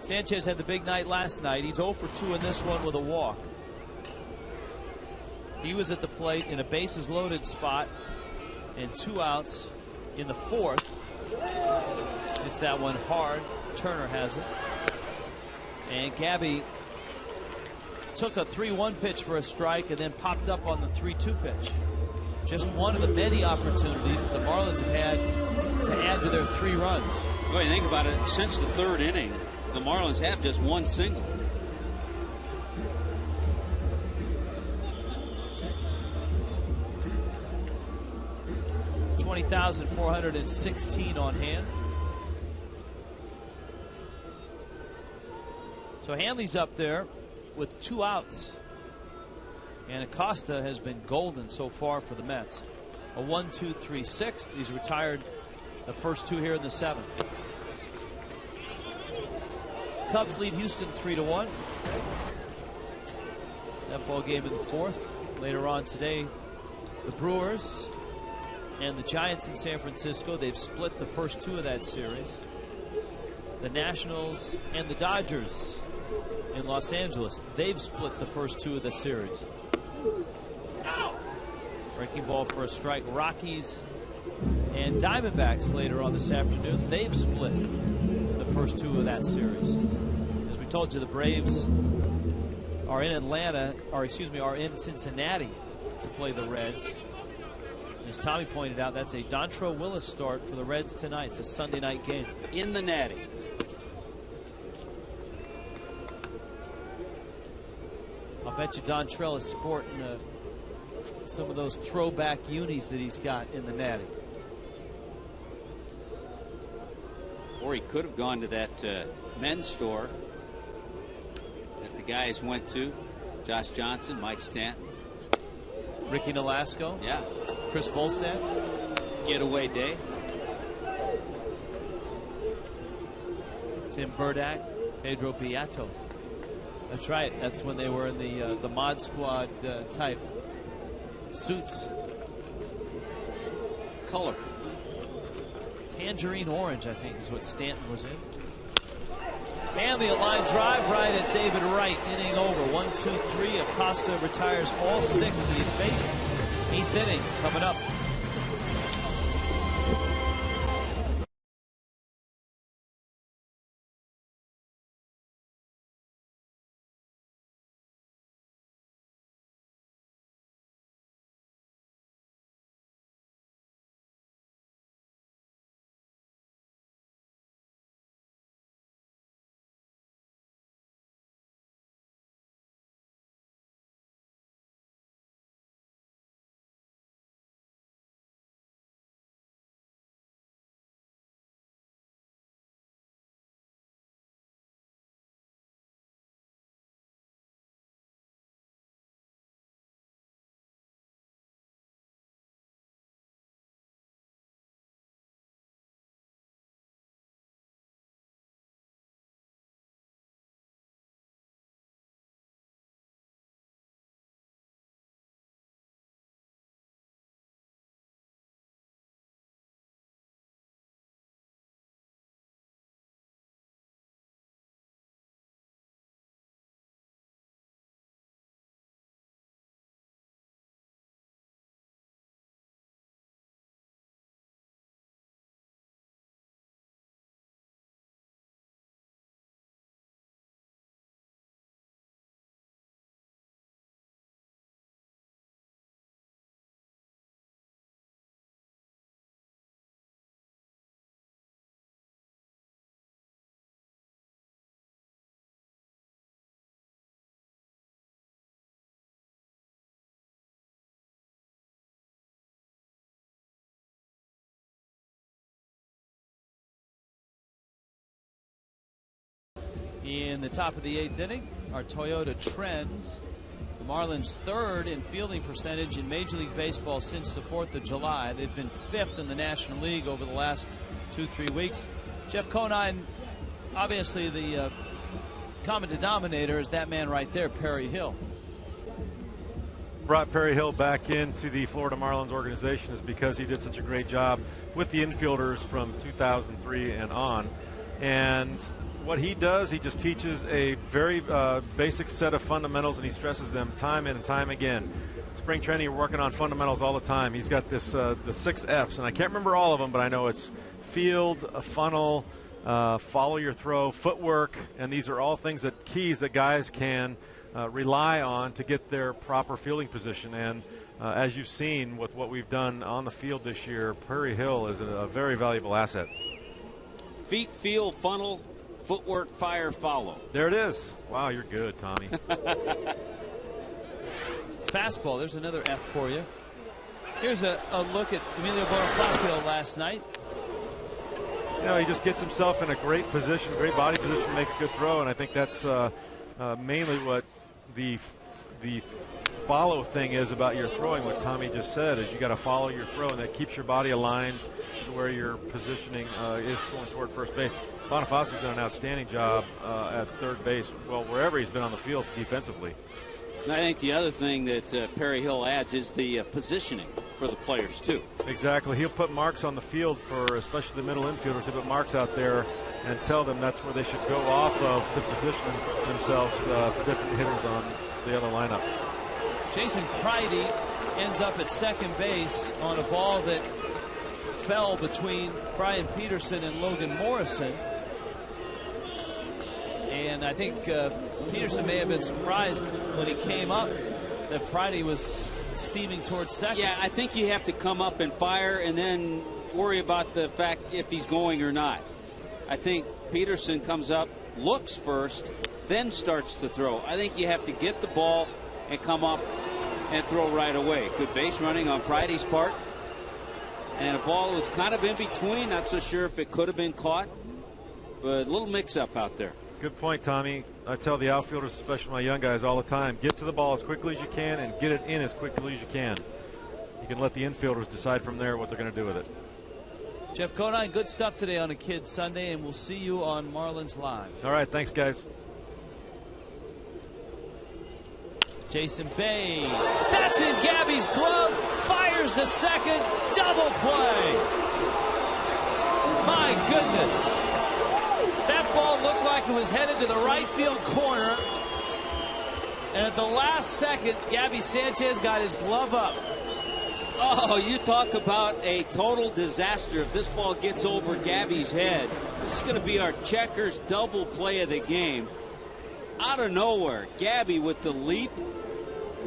Sanchez had the big night last night. He's 0 for 2 in this one with a walk. He was at the plate in a bases loaded spot and 2 outs in the 4th. It's that one hard. Turner has it. And Gabby took a 3-1 pitch for a strike and then popped up on the 3-2 pitch. Just one of the many opportunities that the Marlins have had to add to their 3 runs. Well, you think about it, since the 3rd inning, the Marlins have just 1 single. $20,416 on hand. So Hanley's up there with 2 outs. And Acosta has been golden so far for the Mets. A 1-2-3-6. He's retired The first two here in the 7th. Cubs lead Houston 3-1. That ball game in the 4th. Later on today, the Brewers and the Giants in San Francisco. They've split the first two of that series. The Nationals and the Dodgers in Los Angeles. They've split the first two of the series. Breaking ball for a strike. Rockies and Diamondbacks later on this afternoon. They've split the first two of that series. As we told you, the Braves are in are in Cincinnati to play the Reds. As Tommy pointed out, that's a Dontrelle Willis start for the Reds tonight. It's a Sunday night game. In the Natty. I'll bet you Dontrelle is sporting some of those throwback unis that he's got in the Natty. Or he could have gone to that men's store that the guys went to. Josh Johnson, Mike Stanton. Ricky Nolasco. Yeah. Chris Volstad. Getaway day. Tim Burdack. Pedro Beato. That's right. That's when they were in the Mod Squad type suits. Colorful. Tangerine orange, I think, is what Stanton was in. And the line drive right at David Wright, inning over. 1-2-3. Acosta retires all 6 that he's facing. 8th inning coming up. In the top of the 8th inning, our Toyota trend. The Marlins 3rd in fielding percentage in Major League Baseball since the 4th of July. They've been 5th in the National League over the last 2-3 weeks. Jeff Conine, obviously the common denominator is that man right there, Perry Hill. Brought Perry Hill back into the Florida Marlins organization is because he did such a great job with the infielders from 2003 and on. And what he does, he just teaches a very basic set of fundamentals, and he stresses them time and time again. Spring training, we're working on fundamentals all the time. He's got this the 6 F's, and I can't remember all of them, but I know it's field, a funnel, follow your throw, footwork, and these are all things keys that guys can rely on to get their proper fielding position. And as you've seen with what we've done on the field this year, Perry Hill is a very valuable asset. Feet, feel, funnel, footwork, fire, follow. There it is. Wow, you're good, Tommy. Fastball. There's another F for you. Here's a look at Emilio Bonifacio last night. You know, he just gets himself in a great position, great body position to make a good throw, and I think that's mainly what the follow thing is about your throwing, what Tommy just said, is you got to follow your throw, and that keeps your body aligned to where your positioning is going toward first base. Bonifaci's done an outstanding job at third base, well, wherever he's been on the field defensively. And I think the other thing that Perry Hill adds is the positioning for the players, too. Exactly. He'll put marks on the field for especially the middle infielders. He'll put marks out there and tell them that's where they should go off of to position themselves for different hitters on the other lineup. Jason Pridey ends up at second base on a ball that fell between Brian Peterson and Logan Morrison. And I think Peterson may have been surprised when he came up that Pridey was steaming towards second. Yeah, I think you have to come up and fire and then worry about the fact if he's going or not. I think Peterson comes up, looks first, then starts to throw. I think you have to get the ball and come up and throw right away. Good base running on Pridey's part. And the ball was kind of in between. Not so sure if it could have been caught, but a little mix-up out there. Good point, Tommy. I tell the outfielders, especially my young guys, all the time, get to the ball as quickly as you can and get it in as quickly as you can. You can let the infielders decide from there what they're going to do with it. Jeff Conine, good stuff today on a Kids Sunday, and we'll see you on Marlins Live. All right, thanks, guys. Jason Bay. That's in Gabby's glove. Fires to second. Double play. My goodness. That ball looked like it was headed to the right field corner. And at the last second, Gabby Sanchez got his glove up. Oh, you talk about a total disaster if this ball gets over Gabby's head. This is going to be our checkers double play of the game. Out of nowhere, Gabby with the leap,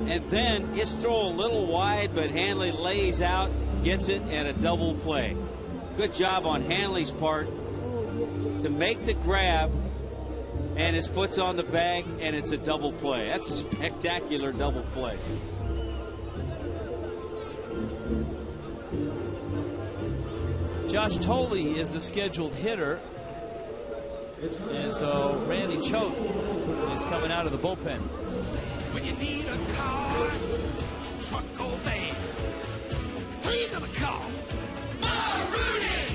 and then his throw a little wide, but Hanley lays out, gets it, and a double play. Good job on Hanley's part to make the grab, and his foot's on the bag, and it's a double play. That's a spectacular double play. Josh Tolley is the scheduled hitter. And so Randy Choate is coming out of the bullpen. When you need a car, truck or van, who you gonna call? Rudy!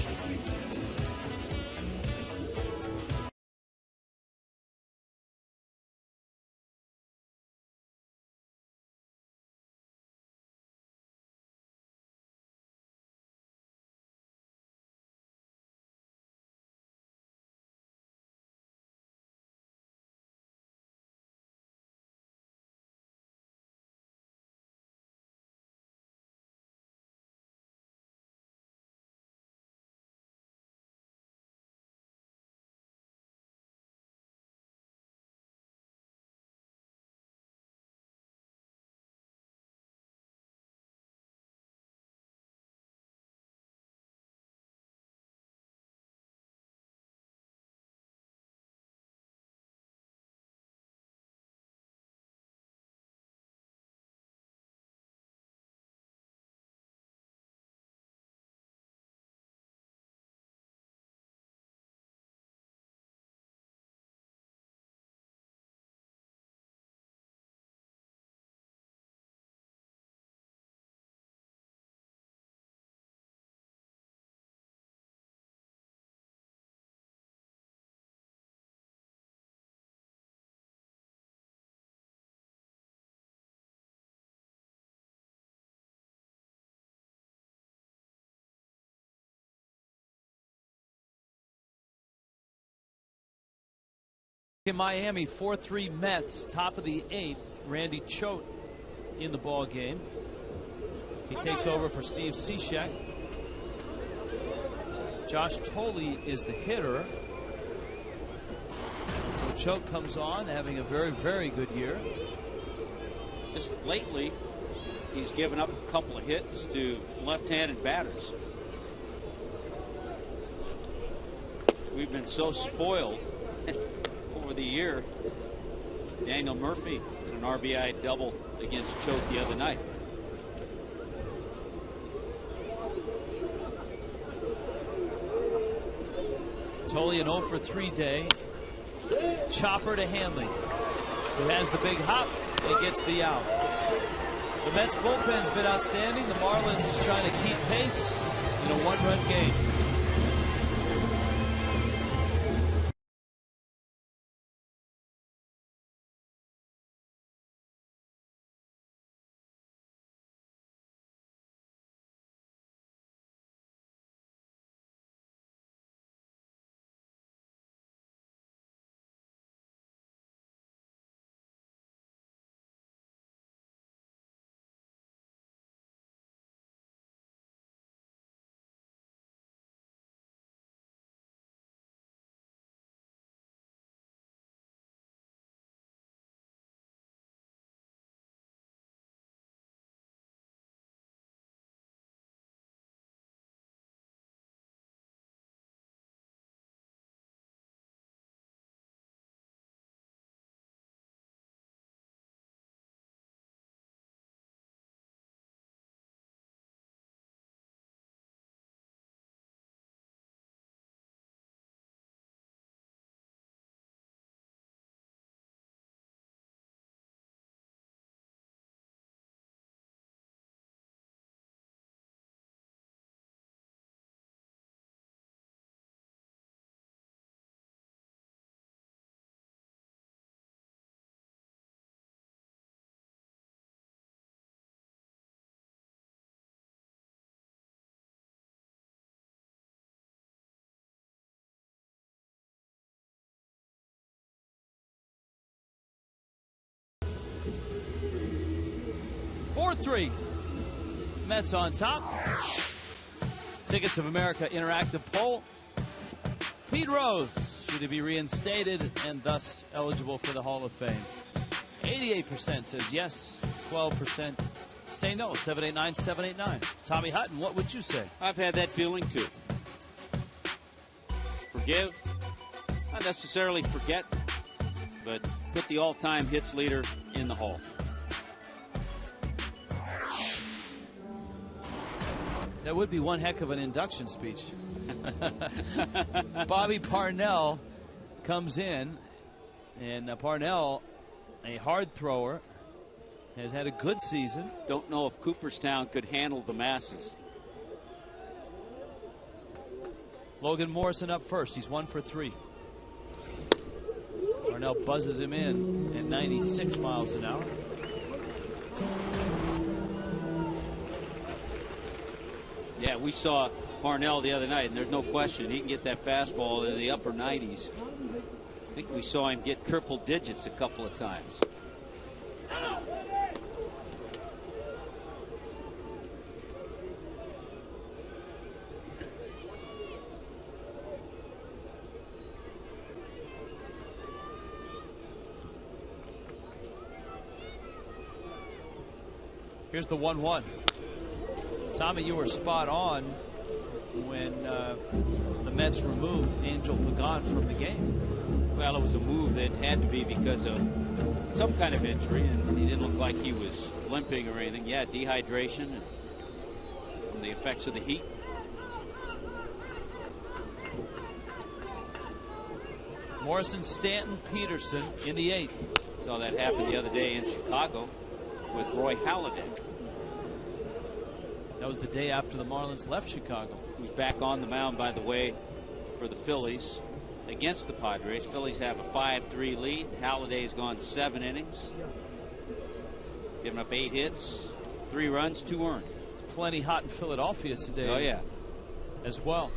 In Miami, 4-3 Mets, top of the 8th. Randy Choate in the ball game. He takes over for Steve Cishek. Josh Tolley is the hitter. So Choate comes on, having a very, very good year. Just lately, he's given up a couple of hits to left-handed batters. We've been so spoiled over the year. Daniel Murphy did an RBI double against Choate the other night. Tolley an 0-for-3 day. Chopper to Hanley, who has the big hop and gets the out. The Mets bullpen's been outstanding. The Marlins trying to keep pace in a one-run game. Three. Mets on top. Tickets of America interactive poll. Pete Rose, should he be reinstated and thus eligible for the Hall of Fame? 88% says yes, 12% say no. 789-789. Tommy Hutton, what would you say? I've had that feeling too. Forgive, not necessarily forget, but put the all-time hits leader in the Hall. That would be one heck of an induction speech. Bobby Parnell comes in, and Parnell, a hard thrower, has had a good season. Don't know if Cooperstown could handle the masses. Logan Morrison up first. He's 1 for 3. Parnell buzzes him in at 96 miles an hour. Yeah, we saw Parnell the other night, and there's no question he can get that fastball in the upper 90s. I think we saw him get triple digits a couple of times. Here's the 1-1. Tommy, you were spot on when the Mets removed Angel Pagan from the game. Well, it was a move that had to be because of some kind of injury, and he didn't look like he was limping or anything. Yeah, dehydration and from the effects of the heat. Morrison, Stanton, Peterson in the 8th. Saw that happen the other day in Chicago with Roy Halladay. That was the day after the Marlins left Chicago. Who's back on the mound, by the way, for the Phillies against the Padres. Phillies have a 5-3 lead. Halladay's gone 7 innings, giving up 8 hits, 3 runs, 2 earned. It's plenty hot in Philadelphia today. Oh yeah, as well.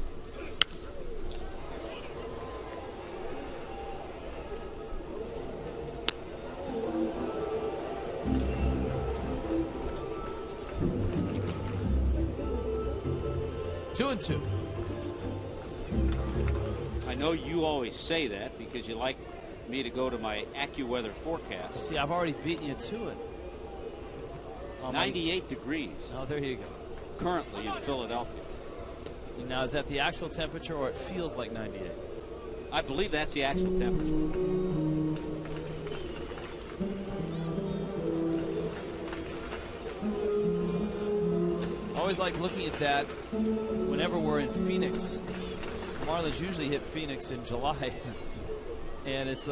Two and two. I know you always say that because you like me to go to my AccuWeather forecast. See, I've already beaten you to it. 98 degrees. Oh, there you go. Currently in Philadelphia. Now, is that the actual temperature, or it feels like 98? I believe that's the actual temperature. Always like looking at that whenever we're in Phoenix. The Marlins usually hit Phoenix in July, and it's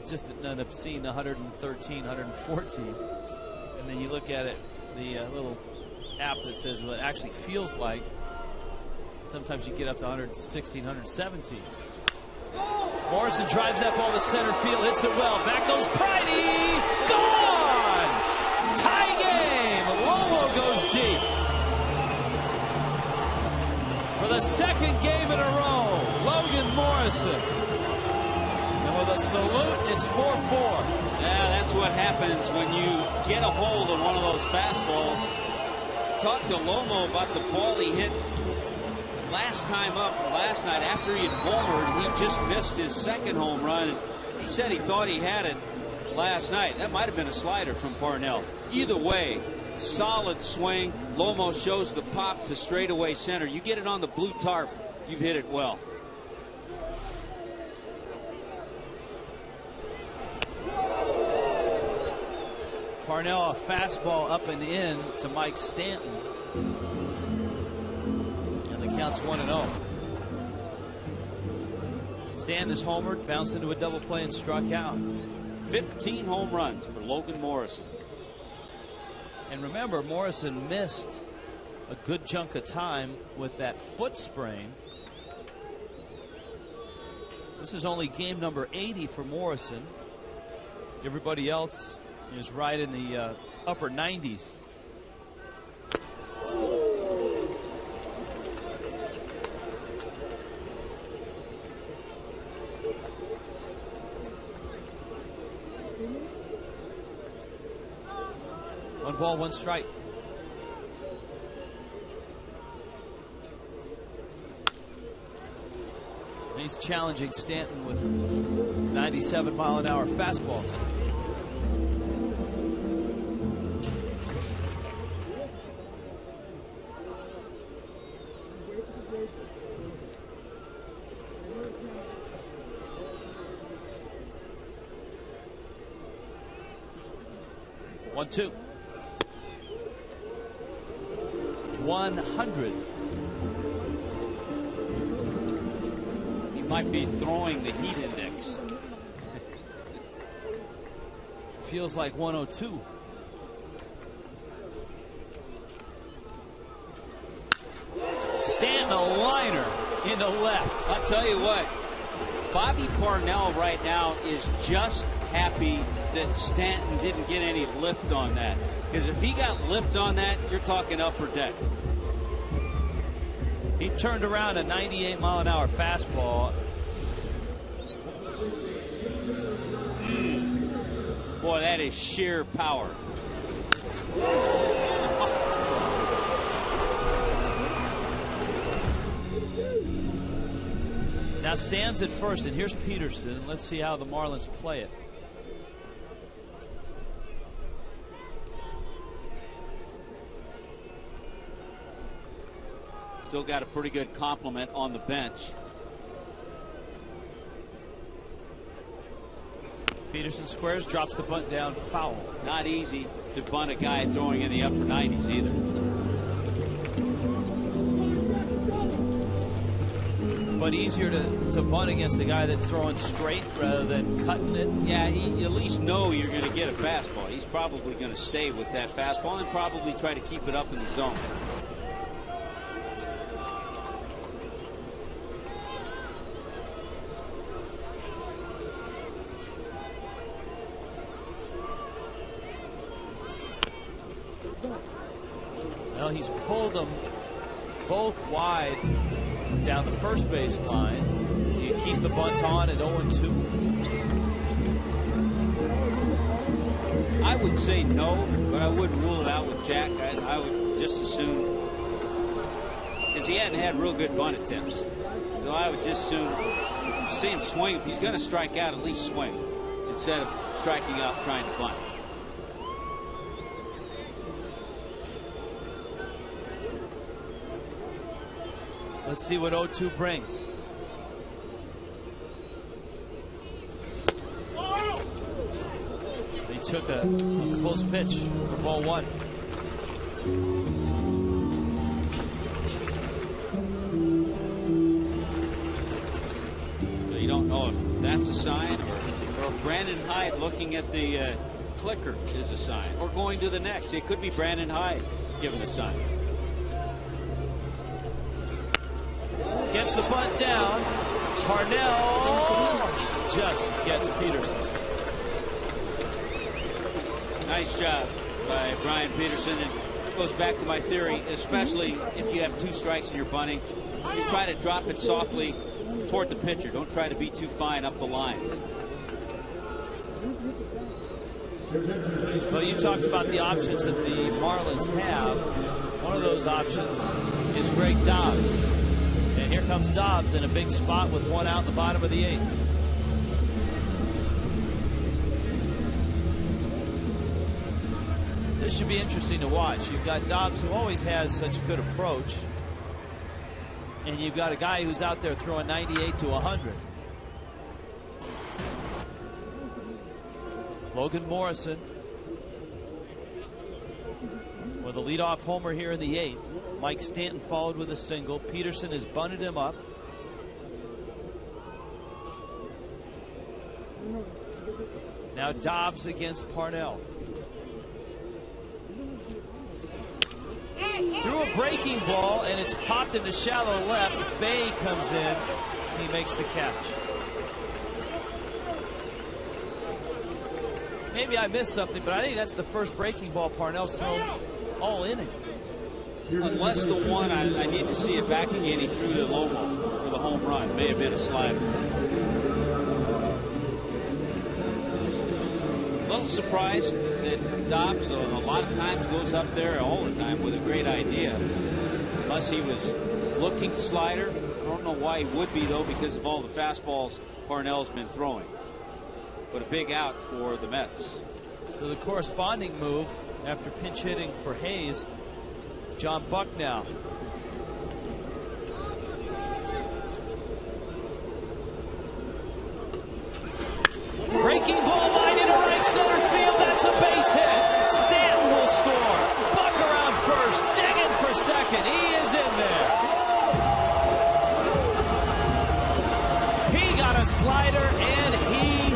just an obscene 113, 114. And And then you look at it, the little app that says what it actually feels like. Sometimes you get up to 116, 117. Morrison drives that ball to center field, hits it well. Back goes Pridey. Gone! Tie game. Lomo goes deep. For the second game in a row, Logan Morrison. And with a salute, it's 4-4. Yeah, that's what happens when you get a hold of one of those fastballs. Talked to Lomo about the ball he hit last time up last night after he had homered. He just missed his second home run. He said he thought he had it last night. That might have been a slider from Parnell. Either way, solid swing. Lomo shows the pop to straightaway center. You get it on the blue tarp, you've hit it well. Parnell, a fastball up and in to Mike Stanton. And the count's 1-0. Stanton is homered, bounced into a double play and struck out. 15 home runs for Logan Morrison. And remember, Morrison missed a good chunk of time with that foot sprain. This is only game number 80 for Morrison. Everybody else is right in the upper 90s. One ball, one strike. And he's challenging Stanton with 97-mile-an-hour fastballs. One, two. 100. He might be throwing the heat index. Feels like 102. Stanton, a liner into left. I'll tell you what, Bobby Parnell right now is just happy that Stanton didn't get any lift on that. Because if he got lift on that, you're talking upper deck. He turned around a 98-mile-an-hour fastball. Boy, that is sheer power. Now stands at first, and here's Peterson. Let's see how the Marlins play it. Still got a pretty good complement on the bench. Peterson squares, drops the bunt down, foul. Not easy to bunt a guy throwing in the upper 90s either. But easier to bunt against a guy that's throwing straight rather than cutting it. Yeah, you at least know you're going to get a fastball. He's probably going to stay with that fastball and probably try to keep it up in the zone. Well, he's pulled them both wide down the first base line. You keep the bunt on at 0-2. I would say no, but I wouldn't rule it out with Jack. I would just assume, because he hadn't had real good bunt attempts. So I would just assume see him swing. If he's going to strike out, at least swing instead of striking out trying to bunt. Let's see what 0-2 brings. He took a close pitch for ball one. So you don't know if that's a sign or if Brandon Hyde looking at the clicker is a sign, or going to the next. It could be Brandon Hyde giving the signs. Gets the bunt down. Parnell just gets Peterson. Nice job by Brian Peterson. And it goes back to my theory, especially if you have 2 strikes and you're bunting. Just try to drop it softly toward the pitcher. Don't try to be too fine up the lines. Well, you talked about the options that the Marlins have. One of those options is Greg Dobbs. And here comes Dobbs in a big spot with 1 out in the bottom of the 8th. This should be interesting to watch. You've got Dobbs, who always has such a good approach. And you've got a guy who's out there throwing 98 to 100. Logan Morrison with a leadoff homer here in the 8th. Mike Stanton followed with a single. Peterson has bunted him up. Now Dobbs against Parnell. Threw a breaking ball, and it's popped into shallow left. Bay comes in, and he makes the catch. Maybe I missed something, but I think that's the first breaking ball Parnell's thrown all inning. Unless the one, I need to see it back again, he threw the Lomo for the home run. May have been a slider. A little surprised that Dobbs a lot of times goes up there all the time with a great idea. Unless he was looking slider. I don't know why he would be, though, because of all the fastballs Parnell's been throwing. But a big out for the Mets. So the corresponding move after pinch hitting for Hayes, John Bucknow. Breaking ball line into right center field. That's a base hit. Stanton will score. Buck around first, digging for second. He is in there. He got a slider and he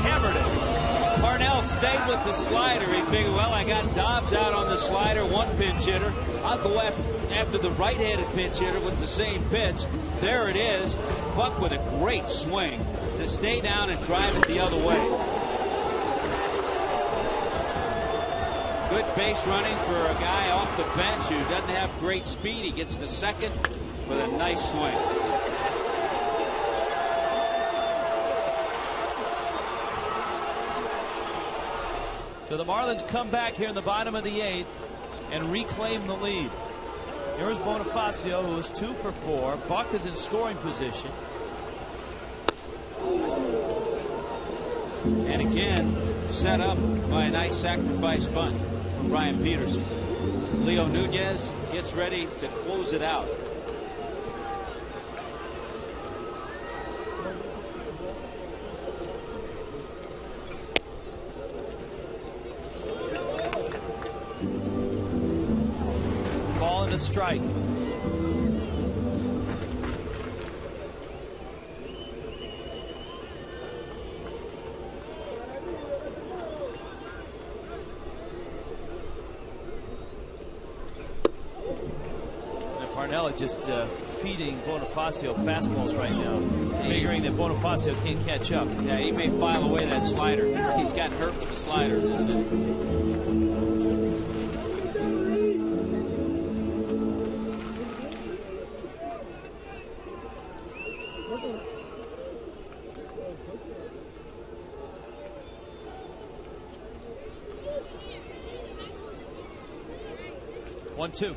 hammered it. Parnell stayed with the slider. He figured, well, I got Dobbs out on the slider, one pinch hitter. I'll go after the right-handed pinch hitter with the same pitch. There it is. Buck with a great swing to stay down and drive it the other way. Good base running for a guy off the bench who doesn't have great speed. He gets the second with a nice swing. So the Marlins come back here in the bottom of the 8th and reclaim the lead. Here's Bonifacio, who is 2 for 4. Buck is in scoring position. And again, set up by a nice sacrifice bunt from Brian Peterson. Leo Nunez gets ready to close it out. Ball and a strike. Parnell just feeding Bonifacio fastballs right now, figuring that Bonifacio can't catch up. Yeah, he may file away that slider. He's got hurt with the slider this inning. One, two.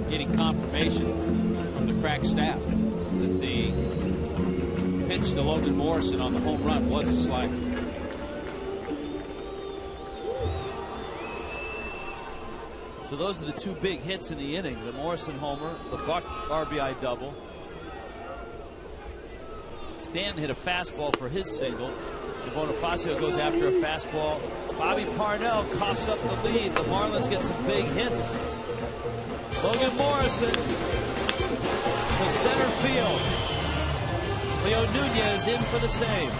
Getting confirmation from the crack staff that the pitch to Logan Morrison on the home run was a slider. So those are the 2 big hits in the inning. The Morrison homer, the Buck RBI double. Stanton hit a fastball for his single. And Bonifacio goes after a fastball. Bobby Parnell coughs up the lead. The Marlins get some big hits. Logan Morrison to center field. Leo Nunez in for the save.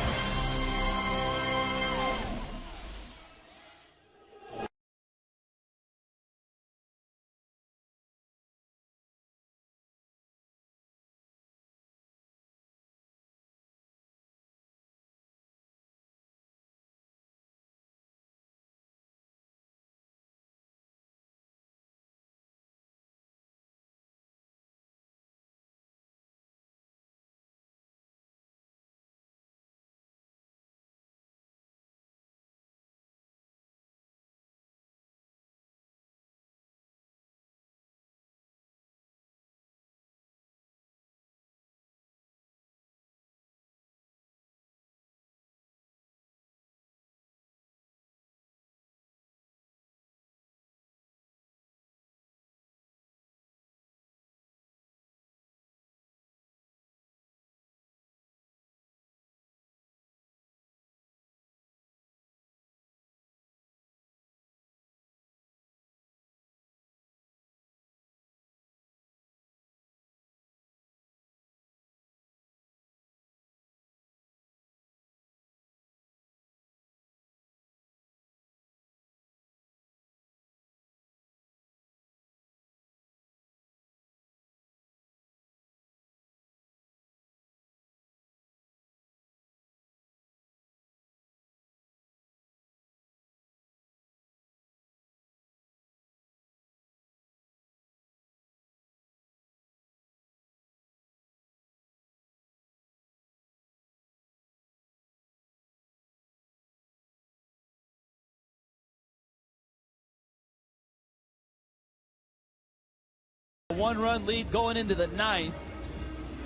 1-run lead going into the 9th.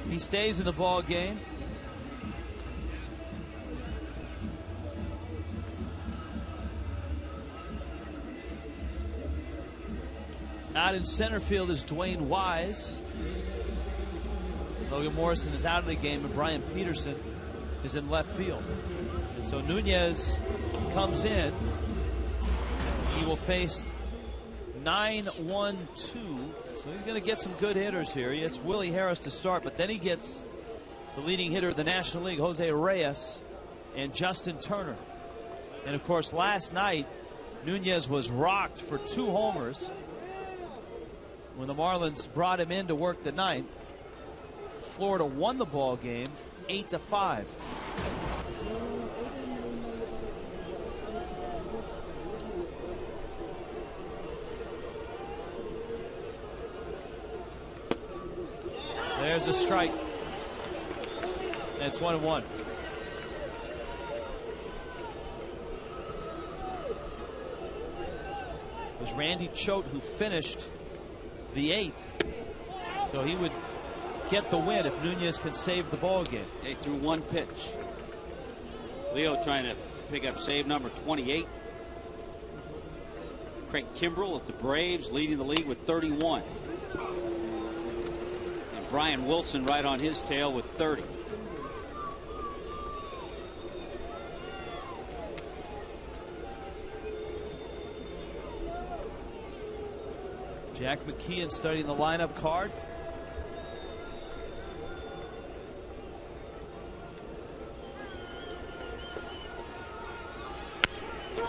He stays in the ball game. Out in center field is Dwayne Wise. Logan Morrison is out of the game, and Brian Peterson is in left field. And so Nunez comes in. He will face 9-1-2. So he's going to get some good hitters here. He gets Willie Harris to start, but then he gets the leading hitter of the National League, Jose Reyes, and Justin Turner. And of course, last night, Nunez was rocked for 2 homers when the Marlins brought him in to work the 9th. Florida won the ball game 8-5. There's a strike. And it's 1-1. It was Randy Choate who finished the 8th. So he would get the win if Nunez can save the ball game. They threw 1 pitch. Leo trying to pick up save number 28. Craig Kimbrell of the Braves leading the league with 31. And Brian Wilson right on his tail with 30. Jack McKeon studying the lineup card.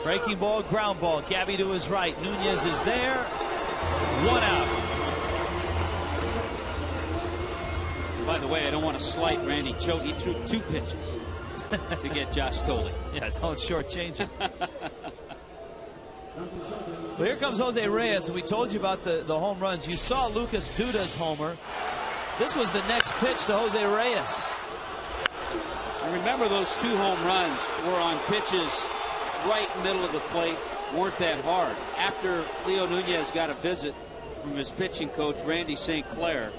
Breaking ball, ground ball. Gabby to his right. Nunez is there. 1 out. By the way, I don't want to slight Randy Choate. He threw 2 pitches to get Josh Tolley. Yeah, don't shortchange him. Well, here comes Jose Reyes, and we told you about the home runs. You saw Lucas Duda's homer. This was the next pitch to Jose Reyes. And remember, those 2 home runs were on pitches right middle of the plate, weren't that hard. After Leo Nunez got a visit from his pitching coach, Randy St. Clair,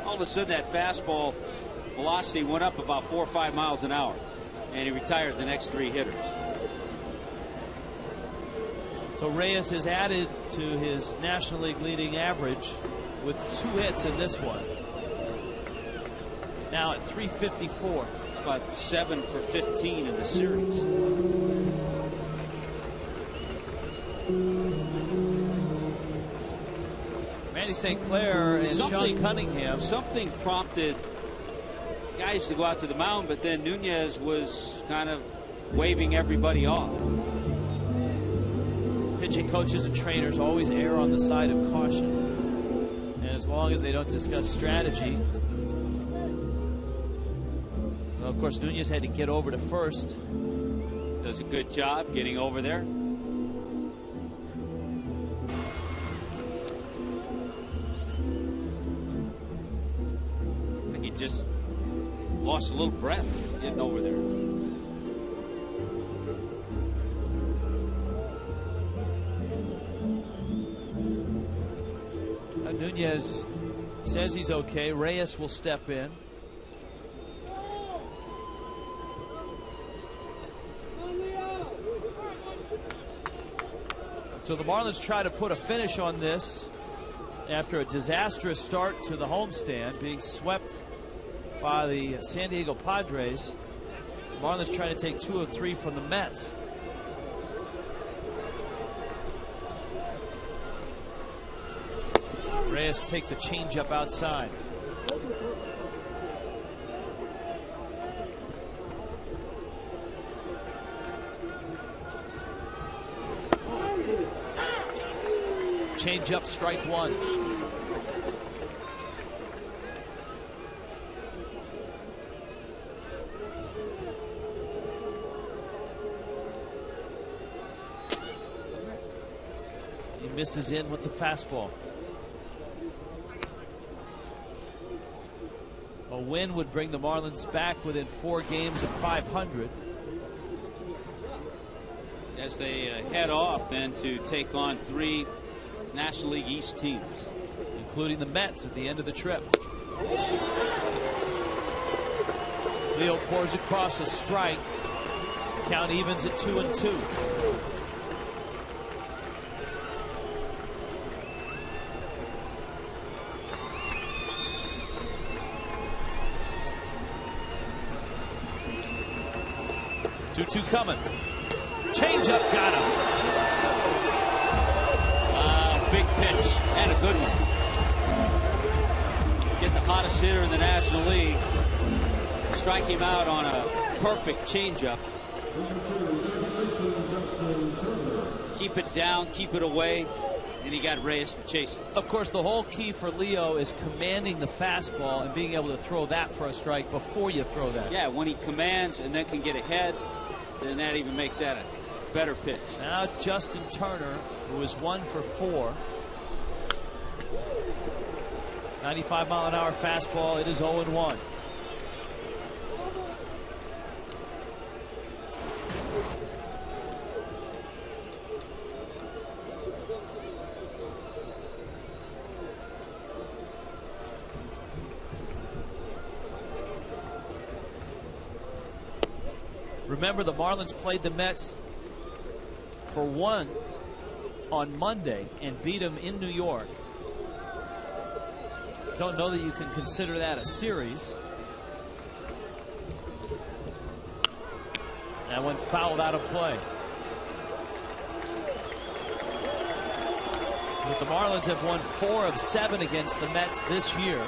all of a sudden that fastball velocity went up about 4 or 5 miles an hour, and he retired the next 3 hitters. So Reyes has added to his National League leading average with 2 hits in this one. Now at 354. About 7 for 15 in the series. Randy St. Clair and Sean Cunningham. Something prompted guys to go out to the mound, but then Nunez was kind of waving everybody off. Pitching coaches and trainers always err on the side of caution. And as long as they don't discuss strategy. Well, of course, Nunez had to get over to first. Does a good job getting over there. I think he just lost a little breath getting over there. Nunez says he's okay. Reyes will step in. So the Marlins try to put a finish on this after a disastrous start to the homestand, being swept by the San Diego Padres. The Marlins trying to take 2 of 3 from the Mets. Reyes takes a changeup outside. Changeup, strike 1. He misses in with the fastball. A win would bring the Marlins back within 4 games of 500. As they head off then to take on 3 National League East teams. including the Mets at the end of the trip. Leo pours across a strike. Count evens at 2-2. Two coming. Change-up, got him. Big pitch and a good one. Get the hottest hitter in the National League. Strike him out on a perfect changeup. Keep it down, keep it away, and he got Reyes to chase it. Of course, the whole key for Leo is commanding the fastball and being able to throw that for a strike before you throw that. Yeah, when he commands and then can get ahead, then that even makes that a better pitch. Now Justin Turner, who is 1 for 4. 95-mile-an-hour fastball. It is 0-1. Remember, the Marlins played the Mets for 1 on Monday and beat them in New York. Don't know that you can consider that a series. That one fouled out of play. But the Marlins have won 4 of 7 against the Mets this year.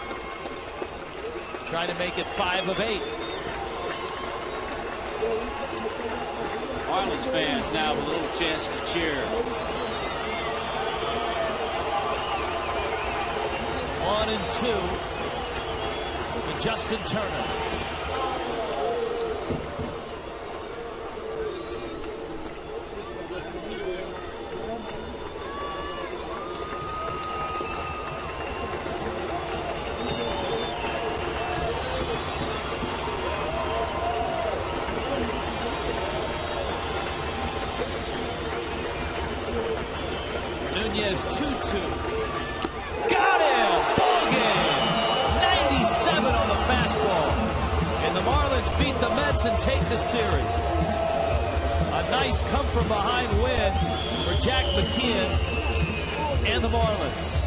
Trying to make it 5 of 8. Marlins fans now with a little chance to cheer. 1-2 for Justin Turner. Nunez 2-2. Got him! Ball game! 97 on the fastball. And the Marlins beat the Mets and take the series. A nice come-from-behind win for Jack McKeon and the Marlins.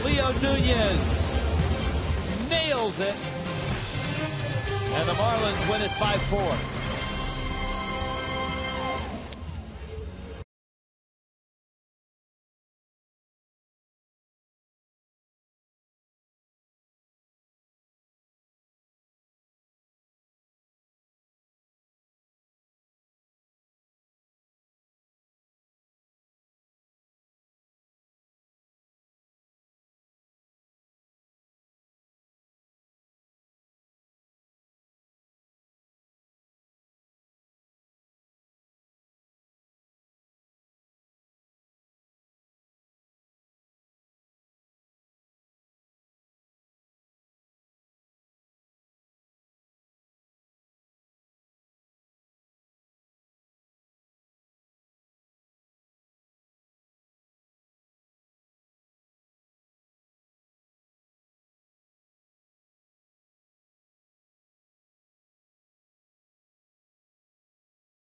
Leo Nunez nails it. And the Marlins win it 5-4.